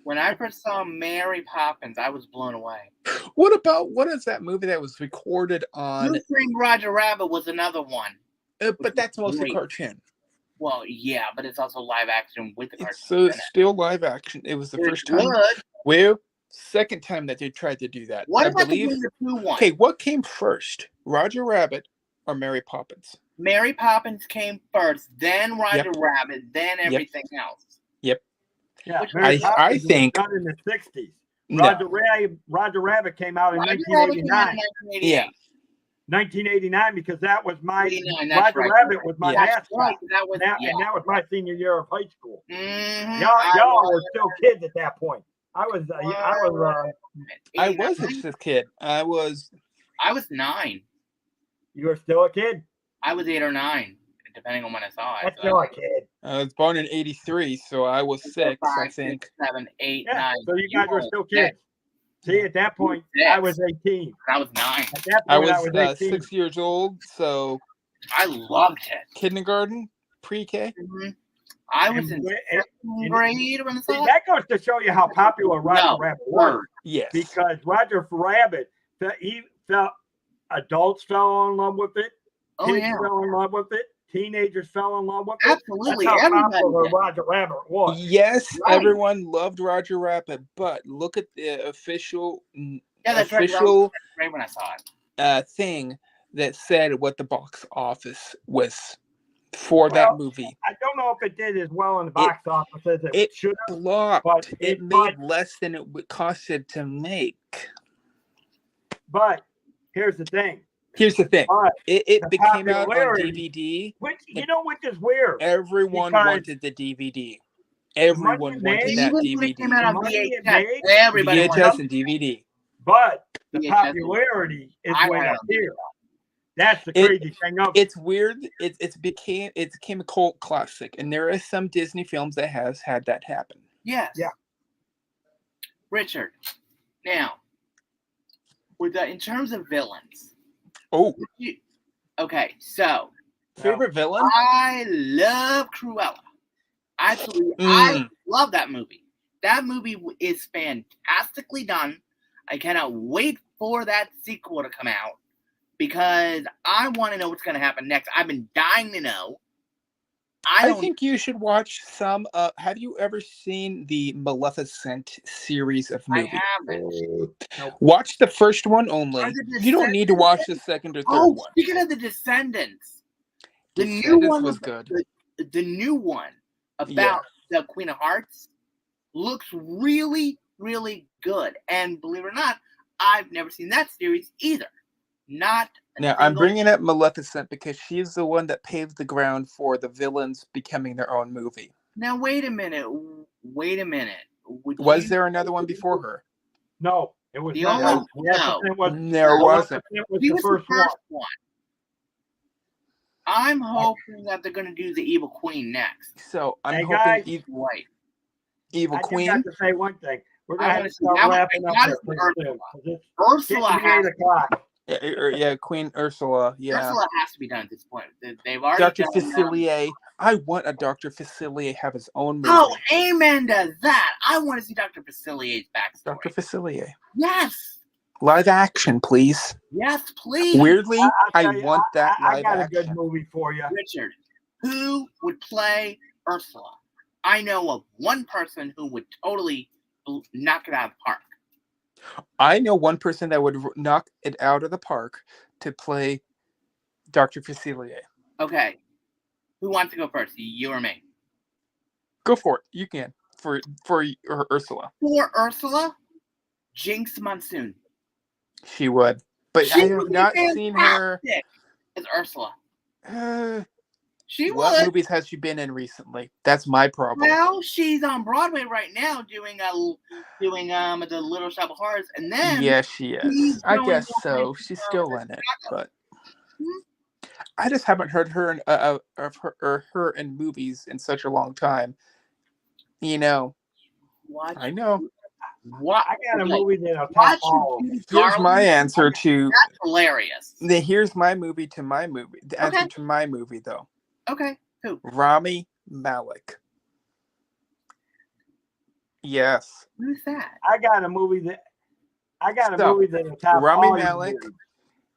[SPEAKER 2] When I first saw Mary Poppins, I was blown away.
[SPEAKER 3] What is that movie that was recorded on?
[SPEAKER 2] Who Framed Roger Rabbit was another one.
[SPEAKER 3] But that's mostly
[SPEAKER 2] Great.
[SPEAKER 3] cartoon.
[SPEAKER 2] Well, yeah, but it's also live action with the
[SPEAKER 3] It's
[SPEAKER 2] cartoon.
[SPEAKER 3] still live action. It was the first time.
[SPEAKER 2] Good.
[SPEAKER 3] Well, second time that they tried to do that.
[SPEAKER 2] What
[SPEAKER 3] I
[SPEAKER 2] about
[SPEAKER 3] believe.
[SPEAKER 2] the Winnie the Pooh one?
[SPEAKER 3] Okay, what came first, Roger Rabbit or Mary Poppins?
[SPEAKER 2] Mary Poppins came first, then Roger Rabbit, then everything else.
[SPEAKER 3] Yep.
[SPEAKER 1] Yeah,
[SPEAKER 2] Which
[SPEAKER 1] Mary
[SPEAKER 3] I
[SPEAKER 1] Poppins
[SPEAKER 3] think-
[SPEAKER 1] was done in the '60s.
[SPEAKER 3] No.
[SPEAKER 1] Roger Rabbit came out in
[SPEAKER 2] Roger Rabbit came out
[SPEAKER 1] 1989.
[SPEAKER 2] in 1988.
[SPEAKER 3] Yeah.
[SPEAKER 1] 1989 because that was my
[SPEAKER 2] 89, that's
[SPEAKER 1] Roger
[SPEAKER 2] right.
[SPEAKER 1] Rabbit was my
[SPEAKER 2] That's
[SPEAKER 1] mascot.
[SPEAKER 2] right. That was
[SPEAKER 1] And that was my senior year of high school.
[SPEAKER 2] Mhm.
[SPEAKER 1] Y'all were still kids at that point. I was
[SPEAKER 3] I wasn't a kid. I was
[SPEAKER 2] 9.
[SPEAKER 1] You were still a kid.
[SPEAKER 2] I was 8 or 9, depending on when I saw it.
[SPEAKER 1] That's still a kid.
[SPEAKER 3] I was born in '83, so I was 6, I think.
[SPEAKER 2] 7, 8,
[SPEAKER 1] Yeah.
[SPEAKER 2] 9.
[SPEAKER 1] So you guys were still
[SPEAKER 2] Yeah.
[SPEAKER 1] kids. See, at that point, I was 18.
[SPEAKER 2] I was 9.
[SPEAKER 1] At that
[SPEAKER 3] I
[SPEAKER 1] point,
[SPEAKER 3] was
[SPEAKER 1] 18.
[SPEAKER 3] 6 years old, so
[SPEAKER 2] I loved it.
[SPEAKER 3] kindergarten, pre-K.
[SPEAKER 2] Mhm. I was in second grade when I
[SPEAKER 1] See,
[SPEAKER 2] saw it.
[SPEAKER 1] that goes to show you how popular Roger Rabbit was.
[SPEAKER 2] Word.
[SPEAKER 3] Yes.
[SPEAKER 1] Because Roger Rabbit, adults fell in love with it.
[SPEAKER 2] Oh,
[SPEAKER 1] Kids
[SPEAKER 2] yeah.
[SPEAKER 1] fell in love with it. Teenagers fell in love with it.
[SPEAKER 2] Absolutely.
[SPEAKER 1] That's how
[SPEAKER 2] Everybody
[SPEAKER 1] popular
[SPEAKER 2] did.
[SPEAKER 1] Roger Rabbit was.
[SPEAKER 3] Yes,
[SPEAKER 2] Right.
[SPEAKER 3] everyone loved Roger Rabbit, but look at the official
[SPEAKER 2] Yeah, that's right. That
[SPEAKER 3] official
[SPEAKER 2] was right when I saw it.
[SPEAKER 3] thing that said what the box office was for that movie.
[SPEAKER 1] I don't know if it did as well in the box office as it
[SPEAKER 3] It
[SPEAKER 1] should have.
[SPEAKER 3] flopped.
[SPEAKER 1] but
[SPEAKER 3] It made less than it would cost it to make.
[SPEAKER 1] But here's the thing.
[SPEAKER 3] Here's the thing.
[SPEAKER 1] But
[SPEAKER 3] It
[SPEAKER 1] the
[SPEAKER 3] became out on
[SPEAKER 1] popularity-
[SPEAKER 3] DVD.
[SPEAKER 1] Which which is weird.
[SPEAKER 3] Everyone
[SPEAKER 1] Because
[SPEAKER 3] wanted the DVD. Everyone
[SPEAKER 1] money
[SPEAKER 3] wanted
[SPEAKER 1] made-
[SPEAKER 3] that
[SPEAKER 2] Even when it
[SPEAKER 3] DVD.
[SPEAKER 2] came out on
[SPEAKER 1] Money it
[SPEAKER 2] VHS,
[SPEAKER 1] made-
[SPEAKER 2] everybody wanted
[SPEAKER 3] VHS
[SPEAKER 2] it.
[SPEAKER 3] and DVD.
[SPEAKER 1] But the
[SPEAKER 2] VHS.
[SPEAKER 1] popularity is
[SPEAKER 2] I
[SPEAKER 1] way
[SPEAKER 2] wanted
[SPEAKER 1] up
[SPEAKER 2] it.
[SPEAKER 1] here. That's the
[SPEAKER 3] It-
[SPEAKER 1] crazy thing of
[SPEAKER 3] It's weird. It became a cult classic, and there are some Disney films that has had that happen.
[SPEAKER 2] Yes.
[SPEAKER 1] Yeah.
[SPEAKER 2] Richard, now, in terms of villains,
[SPEAKER 3] Oh,
[SPEAKER 2] okay, so
[SPEAKER 3] favorite villain?
[SPEAKER 2] I love Cruella. Absolutely, I love that movie. That movie is fantastically done. I cannot wait for that sequel to come out because I want to know what's going to happen next. I've been dying to know.
[SPEAKER 3] I think you should watch some. Have you ever seen the Maleficent series of
[SPEAKER 2] I
[SPEAKER 3] movies?
[SPEAKER 2] haven't.
[SPEAKER 3] Watch the first one only.
[SPEAKER 2] Are the
[SPEAKER 3] You don't need to watch the second or third
[SPEAKER 2] Oh,
[SPEAKER 3] one.
[SPEAKER 2] speaking of the Descendants, the new
[SPEAKER 3] Descendants
[SPEAKER 2] one
[SPEAKER 3] was good.
[SPEAKER 2] The new one about the Queen of Hearts looks really, really good. And believe it or not, I've never seen that series either. Not a
[SPEAKER 3] Now, I'm
[SPEAKER 2] single-
[SPEAKER 3] bringing up Maleficent because she's the one that paved the ground for the villains becoming their own movie.
[SPEAKER 2] Now wait a minute.
[SPEAKER 3] Was there another one before her?
[SPEAKER 1] No, it was
[SPEAKER 2] The
[SPEAKER 1] not.
[SPEAKER 2] only-
[SPEAKER 1] Maleficent was,
[SPEAKER 3] There wasn't.
[SPEAKER 1] Maleficent was
[SPEAKER 2] He
[SPEAKER 1] the
[SPEAKER 2] was
[SPEAKER 1] first
[SPEAKER 2] the first one. I'm hoping that they're going to do the Evil Queen next.
[SPEAKER 3] So I'm
[SPEAKER 1] Hey,
[SPEAKER 3] hoping
[SPEAKER 1] guys.
[SPEAKER 2] Right.
[SPEAKER 3] Evil
[SPEAKER 1] I
[SPEAKER 3] Queen.
[SPEAKER 1] just got to say one thing. We're going
[SPEAKER 2] I
[SPEAKER 1] to have
[SPEAKER 2] wanna
[SPEAKER 1] to
[SPEAKER 2] see
[SPEAKER 1] start
[SPEAKER 2] that one.
[SPEAKER 1] wrapping
[SPEAKER 2] I
[SPEAKER 1] up
[SPEAKER 2] gotta
[SPEAKER 1] here
[SPEAKER 2] see
[SPEAKER 1] pretty
[SPEAKER 2] Ursula.
[SPEAKER 1] soon, 'cause it's
[SPEAKER 2] Ursula
[SPEAKER 1] getting to be
[SPEAKER 2] has,
[SPEAKER 1] 8 o'clock.
[SPEAKER 3] Yeah, Queen Ursula. Yeah.
[SPEAKER 2] Ursula has to be done at this point. They've already
[SPEAKER 3] Dr.
[SPEAKER 2] done
[SPEAKER 3] Facilier. I want a Dr. Facilier have his own movie.
[SPEAKER 2] Oh, amen to that. I want to see Dr. Facilier's backstory.
[SPEAKER 3] Dr. Facilier.
[SPEAKER 2] Yes.
[SPEAKER 3] Live action, please.
[SPEAKER 2] Yes, please.
[SPEAKER 3] Weirdly,
[SPEAKER 1] I'll
[SPEAKER 3] I
[SPEAKER 1] tell you,
[SPEAKER 3] want that
[SPEAKER 1] I
[SPEAKER 3] live
[SPEAKER 1] got a
[SPEAKER 3] action.
[SPEAKER 1] good movie for you.
[SPEAKER 2] Richard, who would play Ursula? I know of one person who would totally knock it out of the park.
[SPEAKER 3] I know one person that would knock it out of the park to play Dr. Facilier.
[SPEAKER 2] Okay. Who wants to go first? You or me?
[SPEAKER 3] Go for it. You can. For Ursula.
[SPEAKER 2] For Ursula, Jinx Monsoon.
[SPEAKER 3] She would. But
[SPEAKER 2] She
[SPEAKER 3] I
[SPEAKER 2] would
[SPEAKER 3] have
[SPEAKER 2] be
[SPEAKER 3] not seen her.
[SPEAKER 2] fantastic as Ursula. She
[SPEAKER 3] What
[SPEAKER 2] would.
[SPEAKER 3] movies has she been in recently? That's my problem.
[SPEAKER 2] Well, she's on Broadway right now doing the Little Shop of Horrors, and then
[SPEAKER 3] Yeah, she is.
[SPEAKER 2] she's
[SPEAKER 3] I
[SPEAKER 2] going
[SPEAKER 3] guess
[SPEAKER 2] on
[SPEAKER 3] so.
[SPEAKER 2] to
[SPEAKER 3] She's
[SPEAKER 2] her
[SPEAKER 3] still in it,
[SPEAKER 2] Chicago.
[SPEAKER 3] but I just haven't heard her in, of her in movies in such a long time. You know,
[SPEAKER 2] Watch.
[SPEAKER 3] I know.
[SPEAKER 2] What?
[SPEAKER 1] I got a
[SPEAKER 2] Okay.
[SPEAKER 1] movie that'll top
[SPEAKER 2] Watch
[SPEAKER 1] all.
[SPEAKER 2] Judy
[SPEAKER 3] Here's my
[SPEAKER 2] Garland.
[SPEAKER 3] answer to.
[SPEAKER 2] That's hilarious.
[SPEAKER 3] Here's my movie to my movie. The answer to my movie, though.
[SPEAKER 2] Okay. Who?
[SPEAKER 3] Rami Malek. Yes.
[SPEAKER 2] Who's that?
[SPEAKER 1] I got a movie that'll top
[SPEAKER 3] Rami
[SPEAKER 1] all your
[SPEAKER 3] Malek
[SPEAKER 1] movies.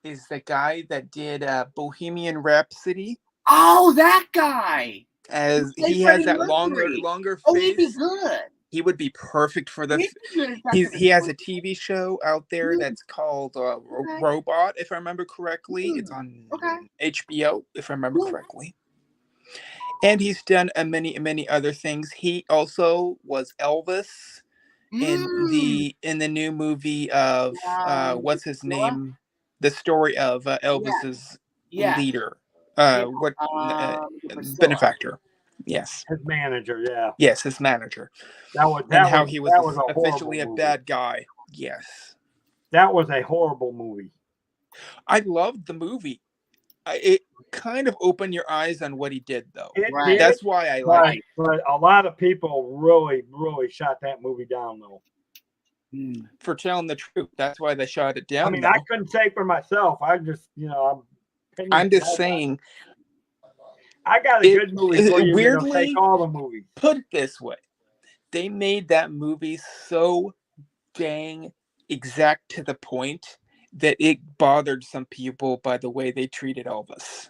[SPEAKER 3] is the guy that did Bohemian Rhapsody.
[SPEAKER 2] Oh, that guy.
[SPEAKER 3] As
[SPEAKER 2] He
[SPEAKER 3] he has
[SPEAKER 2] Freddie
[SPEAKER 3] that
[SPEAKER 2] Mercury.
[SPEAKER 3] longer
[SPEAKER 2] Oh, he'd be
[SPEAKER 3] face.
[SPEAKER 2] good.
[SPEAKER 3] He would be perfect for the.
[SPEAKER 2] He'd be good as Dr.
[SPEAKER 3] He has a TV show out there
[SPEAKER 2] Mm.
[SPEAKER 3] that's called
[SPEAKER 2] Okay.
[SPEAKER 3] Robot, if I remember correctly. It's on HBO, if I remember correctly. And he's done many other things. He also was Elvis in the new movie of what's his name? The story of Elvis's leader. Benefactor. Yes.
[SPEAKER 1] His manager, yeah.
[SPEAKER 3] Yes, his manager. He was officially a bad guy. Yes.
[SPEAKER 1] That was a horrible movie.
[SPEAKER 3] I loved the movie. It kind of opened your eyes on what he did, though.
[SPEAKER 1] Did,
[SPEAKER 3] that's why I like it.
[SPEAKER 1] But a lot of people really shot that movie down, though.
[SPEAKER 3] For telling the truth, that's why they shot it down.
[SPEAKER 1] I mean, I couldn't say for myself. I just,
[SPEAKER 3] I'm just saying.
[SPEAKER 1] I got a good movie for you.
[SPEAKER 3] Weirdly,
[SPEAKER 1] take all the movies.
[SPEAKER 3] Put it this way, they made that movie so dang exact to the point that it bothered some people by the way they treated Elvis.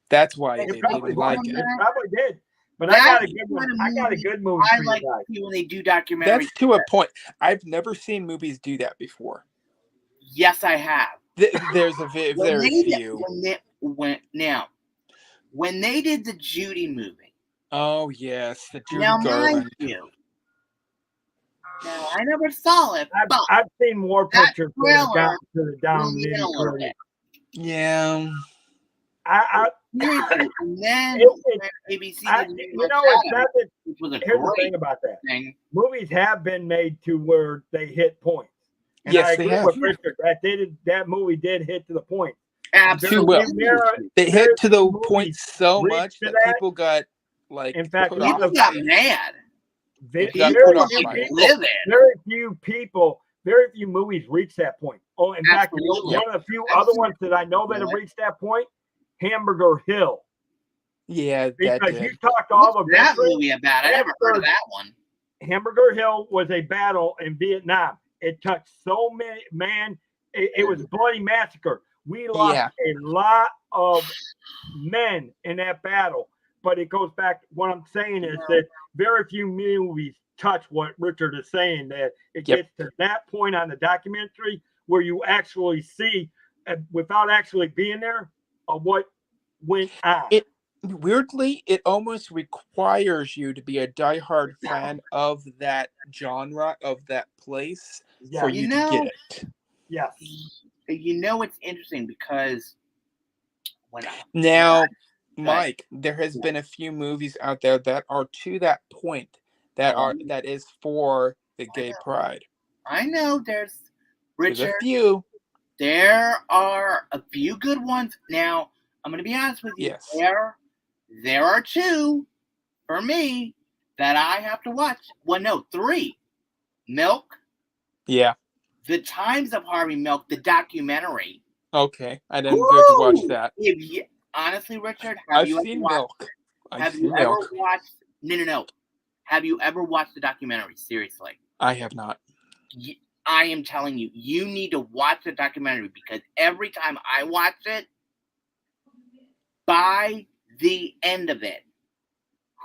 [SPEAKER 3] That's why they didn't like it.
[SPEAKER 1] It probably did. But I got a good one. I got a good movie
[SPEAKER 2] I
[SPEAKER 1] for
[SPEAKER 2] like
[SPEAKER 1] you guys.
[SPEAKER 2] when they do documentaries.
[SPEAKER 3] That's to a point. I've never seen movies do that before.
[SPEAKER 2] Yes, I have.
[SPEAKER 3] There's a very few.
[SPEAKER 2] When they did the Judy movie.
[SPEAKER 3] Oh yes, the Judy
[SPEAKER 2] Now,
[SPEAKER 3] Garland.
[SPEAKER 2] mind you, now I never saw it, but
[SPEAKER 1] I've seen more pictures that got to the down
[SPEAKER 2] really a little bit.
[SPEAKER 3] Yeah.
[SPEAKER 2] And then ABC
[SPEAKER 1] it was a here's the thing about that. Movies have been made to where they hit points. And
[SPEAKER 3] yes,
[SPEAKER 1] I agree
[SPEAKER 3] they have.
[SPEAKER 1] with Richard that movie did hit to the point.
[SPEAKER 2] Absolutely.
[SPEAKER 3] They hit to the point so much that people got like.
[SPEAKER 1] In fact,
[SPEAKER 2] people got mad.
[SPEAKER 1] Very few movies reach that point. Oh, in fact, one of the few other ones that I know that have reached that point, Hamburger Hill.
[SPEAKER 3] Yeah,
[SPEAKER 1] because you talked all the
[SPEAKER 2] that movie about. I never heard of that one.
[SPEAKER 1] Hamburger Hill was a battle in Vietnam. It touched so many, man. It was a bloody massacre. We lost a lot of men in that battle. But it goes back. What I'm saying is that very few movies touch what Richard is saying. That it gets to that point on the documentary where you actually see, without actually being there, what went on.
[SPEAKER 3] Weirdly, it almost requires you to be a diehard fan of that genre, of that place, for you to get it.
[SPEAKER 1] Yes.
[SPEAKER 2] It's interesting because
[SPEAKER 3] Mike, there has been a few movies out there that are to that point that is for the gay pride.
[SPEAKER 2] I know there's
[SPEAKER 3] a few.
[SPEAKER 2] There are a few good ones. Now, I'm going to be honest with you.
[SPEAKER 3] Yes.
[SPEAKER 2] There are two for me that I have to watch. Well, no, three. Milk.
[SPEAKER 3] Yeah.
[SPEAKER 2] The Times of Harvey Milk, the documentary.
[SPEAKER 3] Okay, I didn't get to watch that.
[SPEAKER 2] Honestly, Richard,
[SPEAKER 3] I've seen Milk.
[SPEAKER 2] Have you ever watched? No. Have you ever watched the documentary? Seriously,
[SPEAKER 3] I have not.
[SPEAKER 2] I am telling you, you need to watch the documentary because every time I watch it, by the end of it,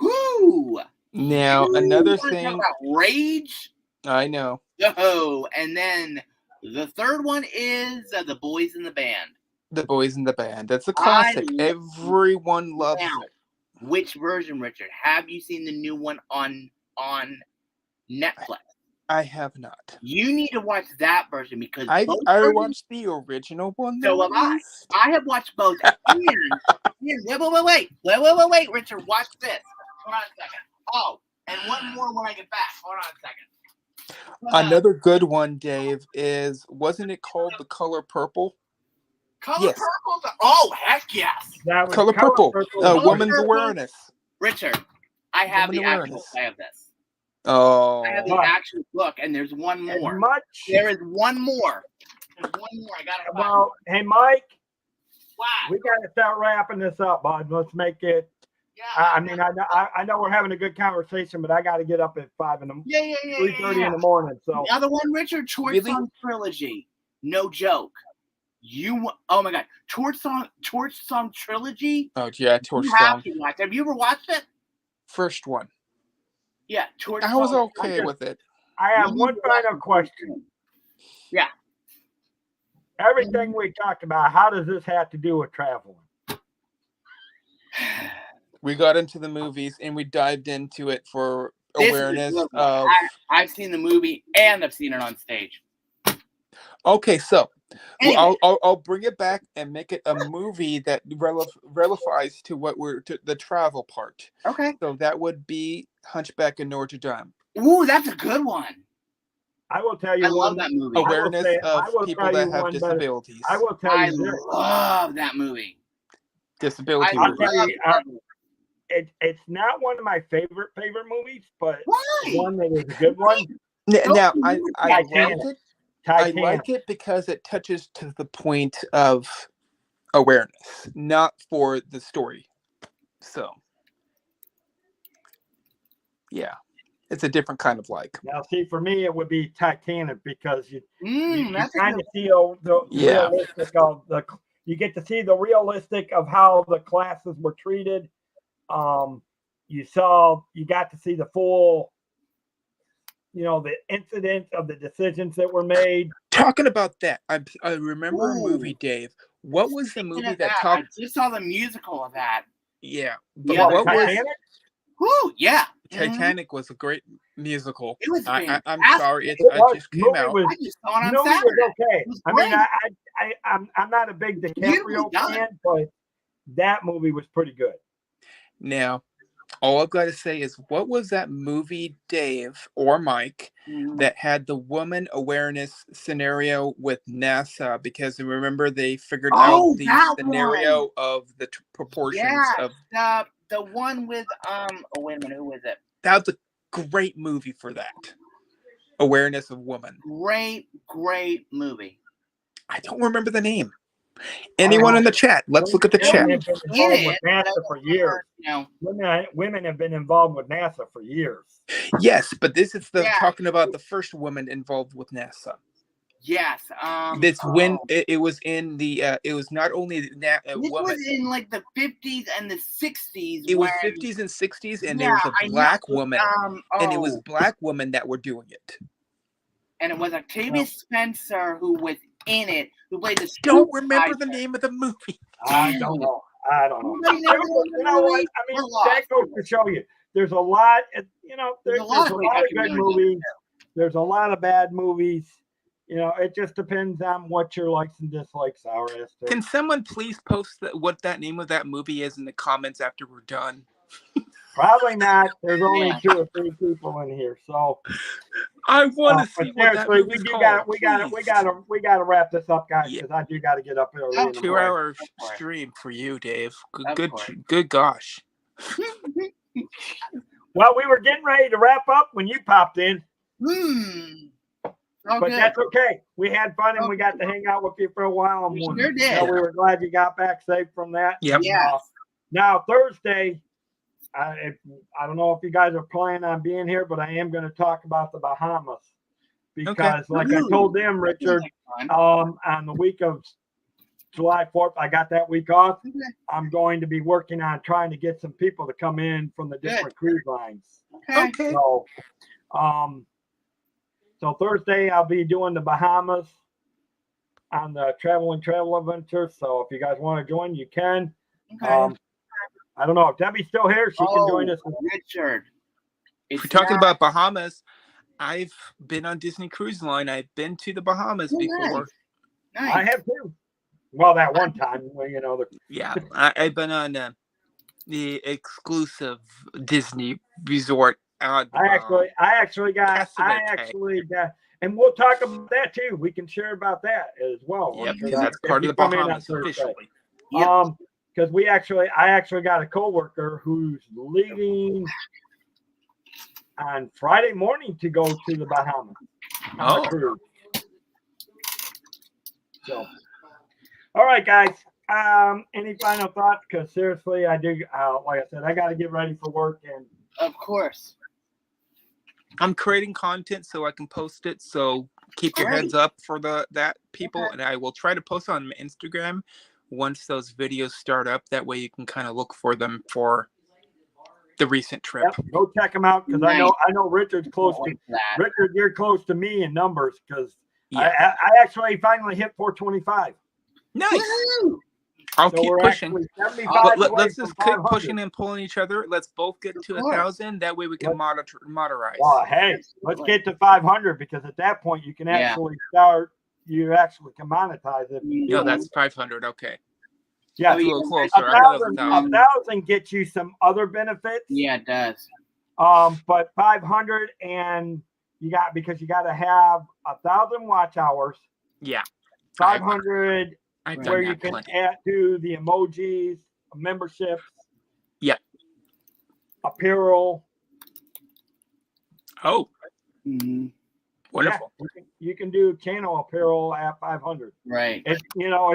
[SPEAKER 2] whoo!
[SPEAKER 3] Now,
[SPEAKER 2] You
[SPEAKER 3] another
[SPEAKER 2] wanna talk
[SPEAKER 3] thing,
[SPEAKER 2] about rage?
[SPEAKER 3] I know.
[SPEAKER 2] Oh, and then the third one is The Boys in the Band.
[SPEAKER 3] The Boys in the Band. That's a
[SPEAKER 2] I
[SPEAKER 3] classic.
[SPEAKER 2] love-
[SPEAKER 3] Everyone loves
[SPEAKER 2] Now,
[SPEAKER 3] it.
[SPEAKER 2] which version, Richard? Have you seen the new one on Netflix?
[SPEAKER 3] I have not.
[SPEAKER 2] You need to watch that version because
[SPEAKER 3] I
[SPEAKER 2] both
[SPEAKER 3] I
[SPEAKER 2] versions-
[SPEAKER 3] watched the original one.
[SPEAKER 2] So
[SPEAKER 3] that
[SPEAKER 2] have I.
[SPEAKER 3] released.
[SPEAKER 2] I have watched both. And wait, Richard, watch this. Hold on a second. Oh, and one more when I get back. Hold on a second.
[SPEAKER 3] Another good one, Dave, wasn't it called The Color Purple?
[SPEAKER 2] Color
[SPEAKER 3] Yes.
[SPEAKER 2] Purple. Oh, heck yes.
[SPEAKER 1] That was
[SPEAKER 3] Color Purple.
[SPEAKER 1] Purple.
[SPEAKER 3] Woman's
[SPEAKER 2] Purple.
[SPEAKER 3] Awareness.
[SPEAKER 2] Richard, I have
[SPEAKER 3] Woman
[SPEAKER 2] the actual.
[SPEAKER 3] awareness.
[SPEAKER 2] I have this.
[SPEAKER 3] Oh.
[SPEAKER 2] I have the actual book, and there's one more. There is one more. There's one more. I got it.
[SPEAKER 1] Well, hey, Mike,
[SPEAKER 2] Wow.
[SPEAKER 1] we got to start wrapping this up, bud. Let's make it.
[SPEAKER 2] Yeah.
[SPEAKER 1] I mean, I know we're having a good conversation, but I got to get up at 3:30 in the morning. So
[SPEAKER 2] The other one, Richard, Torch Song Trilogy. No joke. Oh my God, Torch Song Trilogy.
[SPEAKER 3] Oh yeah, Torch
[SPEAKER 2] You have
[SPEAKER 3] Song.
[SPEAKER 2] to watch. Have you ever watched it?
[SPEAKER 3] First one.
[SPEAKER 2] Yeah, Torch
[SPEAKER 3] I was
[SPEAKER 2] Song.
[SPEAKER 3] okay with it.
[SPEAKER 1] I have one final question.
[SPEAKER 2] Yeah.
[SPEAKER 1] Everything we talked about, how does this have to do with traveling?
[SPEAKER 3] We got into the movies and we dived into it for
[SPEAKER 2] This is a
[SPEAKER 3] awareness
[SPEAKER 2] good one.
[SPEAKER 3] of.
[SPEAKER 2] I've seen the movie and I've seen it on stage.
[SPEAKER 3] Okay, so
[SPEAKER 2] Anyway.
[SPEAKER 3] I'll bring it back and make it a movie that relies to what we're to the travel part.
[SPEAKER 2] Okay.
[SPEAKER 3] So that would be Hunchback of Notre Dame.
[SPEAKER 2] Ooh, that's a good one.
[SPEAKER 1] I will tell you
[SPEAKER 2] I love that movie.
[SPEAKER 3] Awareness of people that have
[SPEAKER 1] better.
[SPEAKER 3] disabilities.
[SPEAKER 1] I will tell
[SPEAKER 2] I
[SPEAKER 1] you this.
[SPEAKER 2] love that movie.
[SPEAKER 3] Disability
[SPEAKER 1] I'll
[SPEAKER 3] movie.
[SPEAKER 1] tell you, it's not one of my favorite movies, but
[SPEAKER 2] Why?
[SPEAKER 1] one that is a good one.
[SPEAKER 3] Now I
[SPEAKER 1] Titanic.
[SPEAKER 3] like it.
[SPEAKER 1] Titanic.
[SPEAKER 3] I like it because it touches to the point of awareness, not for the story. So, yeah, it's a different kind of like.
[SPEAKER 1] Now, see, for me, it would be Titanic because you
[SPEAKER 2] That's a
[SPEAKER 1] kind
[SPEAKER 2] good
[SPEAKER 1] of see the
[SPEAKER 3] Yeah.
[SPEAKER 1] realistic of you get to see the realistic of how the classes were treated. You got to see the full, the incidents of the decisions that were made.
[SPEAKER 3] Talking about that, I remember a
[SPEAKER 2] Ooh.
[SPEAKER 3] movie, Dave. What was the
[SPEAKER 2] Speaking
[SPEAKER 3] movie
[SPEAKER 2] of
[SPEAKER 3] that
[SPEAKER 2] I
[SPEAKER 3] talked?
[SPEAKER 2] just saw the musical of that.
[SPEAKER 3] Yeah, but
[SPEAKER 2] Yeah,
[SPEAKER 3] what was
[SPEAKER 1] Titanic?
[SPEAKER 2] Woo, yeah.
[SPEAKER 3] Titanic was a great musical.
[SPEAKER 2] It was
[SPEAKER 3] I'm
[SPEAKER 2] fantastic.
[SPEAKER 3] sorry, it
[SPEAKER 1] It was.
[SPEAKER 3] just came
[SPEAKER 1] Movie
[SPEAKER 3] out.
[SPEAKER 1] was-
[SPEAKER 2] I just saw it on
[SPEAKER 1] movie
[SPEAKER 2] Saturday.
[SPEAKER 1] was okay.
[SPEAKER 2] It was
[SPEAKER 1] I mean,
[SPEAKER 2] great.
[SPEAKER 1] I'm not a big
[SPEAKER 2] Beautifully
[SPEAKER 1] DiCaprio
[SPEAKER 2] done.
[SPEAKER 1] fan, but that movie was pretty good.
[SPEAKER 3] Now, all I've got to say is, what was that movie, Dave or Mike, that had the woman awareness scenario with NASA? Because remember, they figured out the
[SPEAKER 2] that
[SPEAKER 3] scenario of the proportions of.
[SPEAKER 2] The one with oh wait a minute, who was it?
[SPEAKER 3] That was a great movie for that. Awareness of woman.
[SPEAKER 2] Great movie.
[SPEAKER 3] I don't remember the name. Anyone in the chat? Let's look at the chat.
[SPEAKER 1] Women have been involved with NASA for years.
[SPEAKER 2] You know,
[SPEAKER 1] Women have been involved with NASA for years.
[SPEAKER 3] Yes, but this is
[SPEAKER 2] Yeah.
[SPEAKER 3] talking about the first woman involved with NASA.
[SPEAKER 2] yes.
[SPEAKER 3] This when it was in the it was not only
[SPEAKER 2] this
[SPEAKER 3] woman.
[SPEAKER 2] was in like the 50s and the 60s.
[SPEAKER 3] It was
[SPEAKER 2] when-
[SPEAKER 3] 50s and 60s, and
[SPEAKER 2] Yeah,
[SPEAKER 3] there was
[SPEAKER 2] I
[SPEAKER 3] a
[SPEAKER 2] know.
[SPEAKER 3] black woman, and it was
[SPEAKER 2] Oh.
[SPEAKER 3] black women that were doing it.
[SPEAKER 2] And it was Octavia Spencer who was in it, who played the.
[SPEAKER 3] Don't remember the
[SPEAKER 2] supervisor.
[SPEAKER 3] name of the movie.
[SPEAKER 1] I don't know.
[SPEAKER 2] Nobody knows
[SPEAKER 1] You know what? I mean,
[SPEAKER 2] We're lost.
[SPEAKER 1] that goes to show you. There's a lot. There's a lot of
[SPEAKER 2] great
[SPEAKER 1] good
[SPEAKER 2] documentaries.
[SPEAKER 1] movies. There's a lot of bad movies. It just depends on what your likes and dislikes are. As to,
[SPEAKER 3] Can someone please post what that name of that movie is in the comments after we're done?
[SPEAKER 1] probably not. There's only
[SPEAKER 2] Yeah.
[SPEAKER 1] 2 or 3 people in here, so.
[SPEAKER 3] I want to see
[SPEAKER 1] But
[SPEAKER 3] what that
[SPEAKER 1] seriously,
[SPEAKER 3] movie's
[SPEAKER 1] we
[SPEAKER 3] called.
[SPEAKER 1] gotta wrap this up, guys,
[SPEAKER 3] Yeah.
[SPEAKER 1] because I do gotta get up early. In the morning.
[SPEAKER 3] 2-hour
[SPEAKER 2] Of course.
[SPEAKER 3] stream for you, Dave.
[SPEAKER 2] Of
[SPEAKER 3] Good,
[SPEAKER 2] course.
[SPEAKER 3] good gosh.
[SPEAKER 1] Well, we were getting ready to wrap up when you popped in,
[SPEAKER 2] Oh,
[SPEAKER 1] but
[SPEAKER 2] good.
[SPEAKER 1] that's okay. We had fun and we got to hang out with you for a while. And
[SPEAKER 2] We sure did.
[SPEAKER 1] we were glad you got back safe from that.
[SPEAKER 3] Yep.
[SPEAKER 2] Yeah.
[SPEAKER 1] Now Thursday, I don't know if you guys are planning on being here, but I am going to talk about the Bahamas. because, like I told them, Richard, on the week of July 4th, I got that week off. I'm going to be working on trying to get some people to come in from the different cruise lines.
[SPEAKER 3] Okay.
[SPEAKER 1] So Thursday I'll be doing the Bahamas on the Travel Adventure. So if you guys want to join, you can. I don't know if Debbie's still here. She can join us.
[SPEAKER 2] Richard.
[SPEAKER 3] If we're talking about Bahamas, I've been on Disney Cruise Line. I've been to the Bahamas before.
[SPEAKER 2] Nice.
[SPEAKER 1] I have too. Well, that one time,
[SPEAKER 3] I've been on the exclusive Disney resort. I actually got, and we'll talk about that too. We can share about that as well. Yep, because that's part of the Bahamas officially.
[SPEAKER 1] Because I actually got a coworker who's leaving on Friday morning to go to the Bahamas. Cruise. So, all right, guys. Any final thoughts? Because seriously, I do. Like I said, I got to get ready for work, and
[SPEAKER 2] of course,
[SPEAKER 3] I'm creating content so I can post it. So keep your heads up for that people, and I will try to post on Instagram once those videos start up. That way, you can kind of look for them for the recent trip.
[SPEAKER 1] Yep, go check them out because I know Richard's close to that. Richard, you're close to me in numbers because I actually finally hit 425.
[SPEAKER 3] Nice. Woo-hoo! I'll keep pushing. Let's just keep pushing and pulling each other. Let's both get to 1,000. That way we can moderize.
[SPEAKER 1] Well, hey, let's get to 500 because at that point you can actually start. You actually can monetize it.
[SPEAKER 3] No, that's 500. Okay.
[SPEAKER 1] Yeah,
[SPEAKER 3] a little closer.
[SPEAKER 1] 1,000 gets you some other benefits.
[SPEAKER 2] Yeah, it does.
[SPEAKER 1] But 500 and you got to have 1,000 watch hours.
[SPEAKER 3] Yeah.
[SPEAKER 1] 500 where you can add to the emojis, memberships.
[SPEAKER 3] Yeah.
[SPEAKER 1] Apparel.
[SPEAKER 3] Oh.
[SPEAKER 2] Mm-hmm.
[SPEAKER 3] Wonderful.
[SPEAKER 1] Yeah, you can do channel apparel at 500.
[SPEAKER 2] Right.
[SPEAKER 1] It's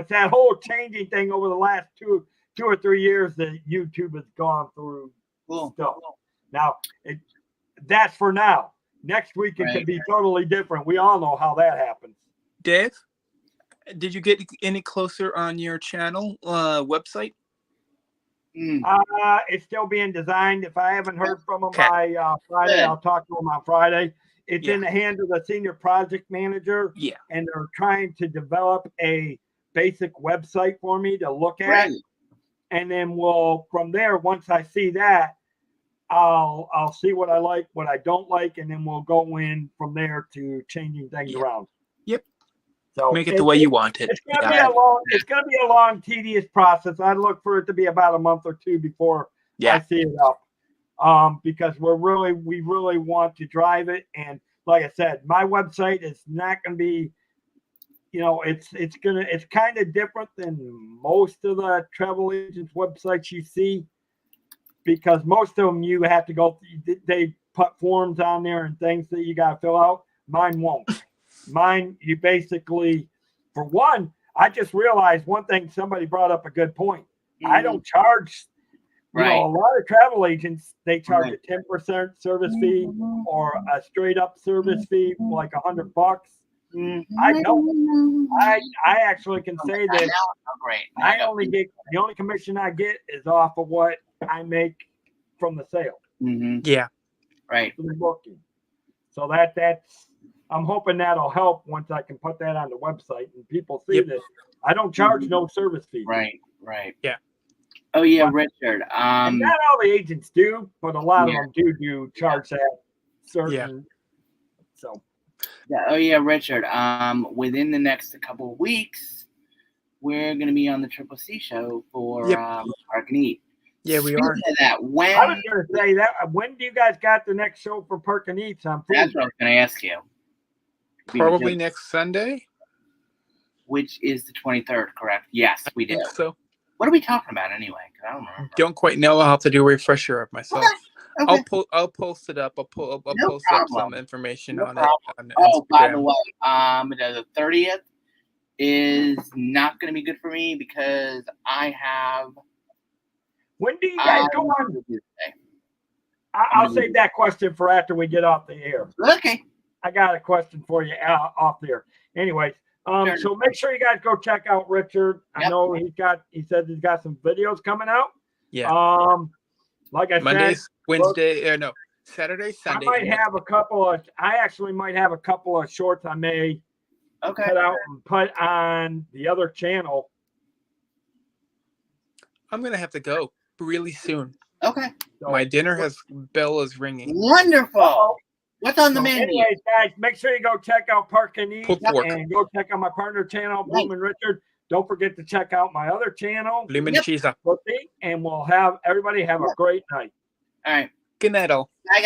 [SPEAKER 1] that whole changing thing over the last two or 3 years that YouTube has gone through stuff. Now, that's for now. Next week it could be totally different. We all know how that happens.
[SPEAKER 3] Dave, did you get any closer on your channel website?
[SPEAKER 1] It's still being designed. If I haven't heard from them by Friday, I'll talk to them on Friday. It's in the hands of the senior project manager.
[SPEAKER 3] Yeah.
[SPEAKER 1] And they're trying to develop a basic website for me to look at. And then from there, once I see that, I'll see what I like, what I don't like, and then we'll go in from there to changing things around.
[SPEAKER 3] Yep.
[SPEAKER 1] So
[SPEAKER 3] make it the way you want it.
[SPEAKER 1] It's gonna be a long, tedious process. I look for it to be about a month or two before I see it up. Because we really want to drive it. And like I said, my website is not going to be, it's kind of different than most of the travel agents websites you see, because most of them you have to go, they put forms on there and things that you got to fill out. Mine won't. Mine, you basically, for one, I just realized one thing, somebody brought up a good point. Mm-hmm. I don't charge. A lot of travel agents, they charge a 10% service fee or a straight up service fee, like $100. I don't. I actually can say that the only commission I get is off of what I make from the sale.
[SPEAKER 2] Mm-hmm.
[SPEAKER 3] Yeah.
[SPEAKER 2] Right.
[SPEAKER 1] For the booking. So that's I'm hoping that'll help once I can put that on the website and people see that I don't charge no service fee.
[SPEAKER 2] Right.
[SPEAKER 3] Yeah.
[SPEAKER 2] Oh yeah, Richard.
[SPEAKER 1] And not all the agents do, but a lot of them do charge that certain.
[SPEAKER 3] Yeah.
[SPEAKER 1] So.
[SPEAKER 2] Yeah. Oh yeah, Richard. Within the next couple of weeks, we're gonna be on the Triple C show for Park and Eat.
[SPEAKER 3] Yeah, we are.
[SPEAKER 2] Of that,
[SPEAKER 1] I was gonna say that. When do you guys got the next show for Park and Eat?
[SPEAKER 2] That's what I was gonna ask you.
[SPEAKER 3] Probably next Sunday.
[SPEAKER 2] Which is the 23rd, correct? Yes, we did.
[SPEAKER 3] So.
[SPEAKER 2] What are we talking about anyway? Because I don't remember.
[SPEAKER 3] Don't quite know. I'll have to do a refresher of myself.
[SPEAKER 2] Okay.
[SPEAKER 3] I'll post it up. I'll post up some information on it. On
[SPEAKER 2] Instagram. By the way, the 30th is not going to be good for me because I have.
[SPEAKER 1] When do you guys go on? I'll save that question for after we get off the air.
[SPEAKER 2] Okay.
[SPEAKER 1] I got a question for you off there. Anyways,
[SPEAKER 2] Sure.
[SPEAKER 1] so make sure you guys go check out Richard. I
[SPEAKER 2] Yep.
[SPEAKER 1] know he said he's got some videos coming out.
[SPEAKER 3] Yeah.
[SPEAKER 1] Like I
[SPEAKER 3] Mondays,
[SPEAKER 1] said,
[SPEAKER 3] Wednesday, no, Saturday, Sunday.
[SPEAKER 1] I actually might have a couple of shorts I may
[SPEAKER 2] Okay.
[SPEAKER 1] cut out and put on the other channel.
[SPEAKER 3] I'm gonna have to go really soon.
[SPEAKER 2] Okay.
[SPEAKER 1] So,
[SPEAKER 3] My dinner bell is ringing.
[SPEAKER 2] Wonderful.
[SPEAKER 1] Uh-oh.
[SPEAKER 2] What's on the
[SPEAKER 1] So
[SPEAKER 2] menu?
[SPEAKER 1] anyways, guys, make sure you go check out Park and Eat
[SPEAKER 3] Pulled pork.
[SPEAKER 1] and go check out my partner channel, Bloom and Richard. Don't forget to check out my other channel,
[SPEAKER 3] Lemon
[SPEAKER 2] Yep.
[SPEAKER 3] cheese.
[SPEAKER 1] and we'll have everybody have a great night.
[SPEAKER 2] All right.
[SPEAKER 3] Good night, all.
[SPEAKER 2] Bye, guys.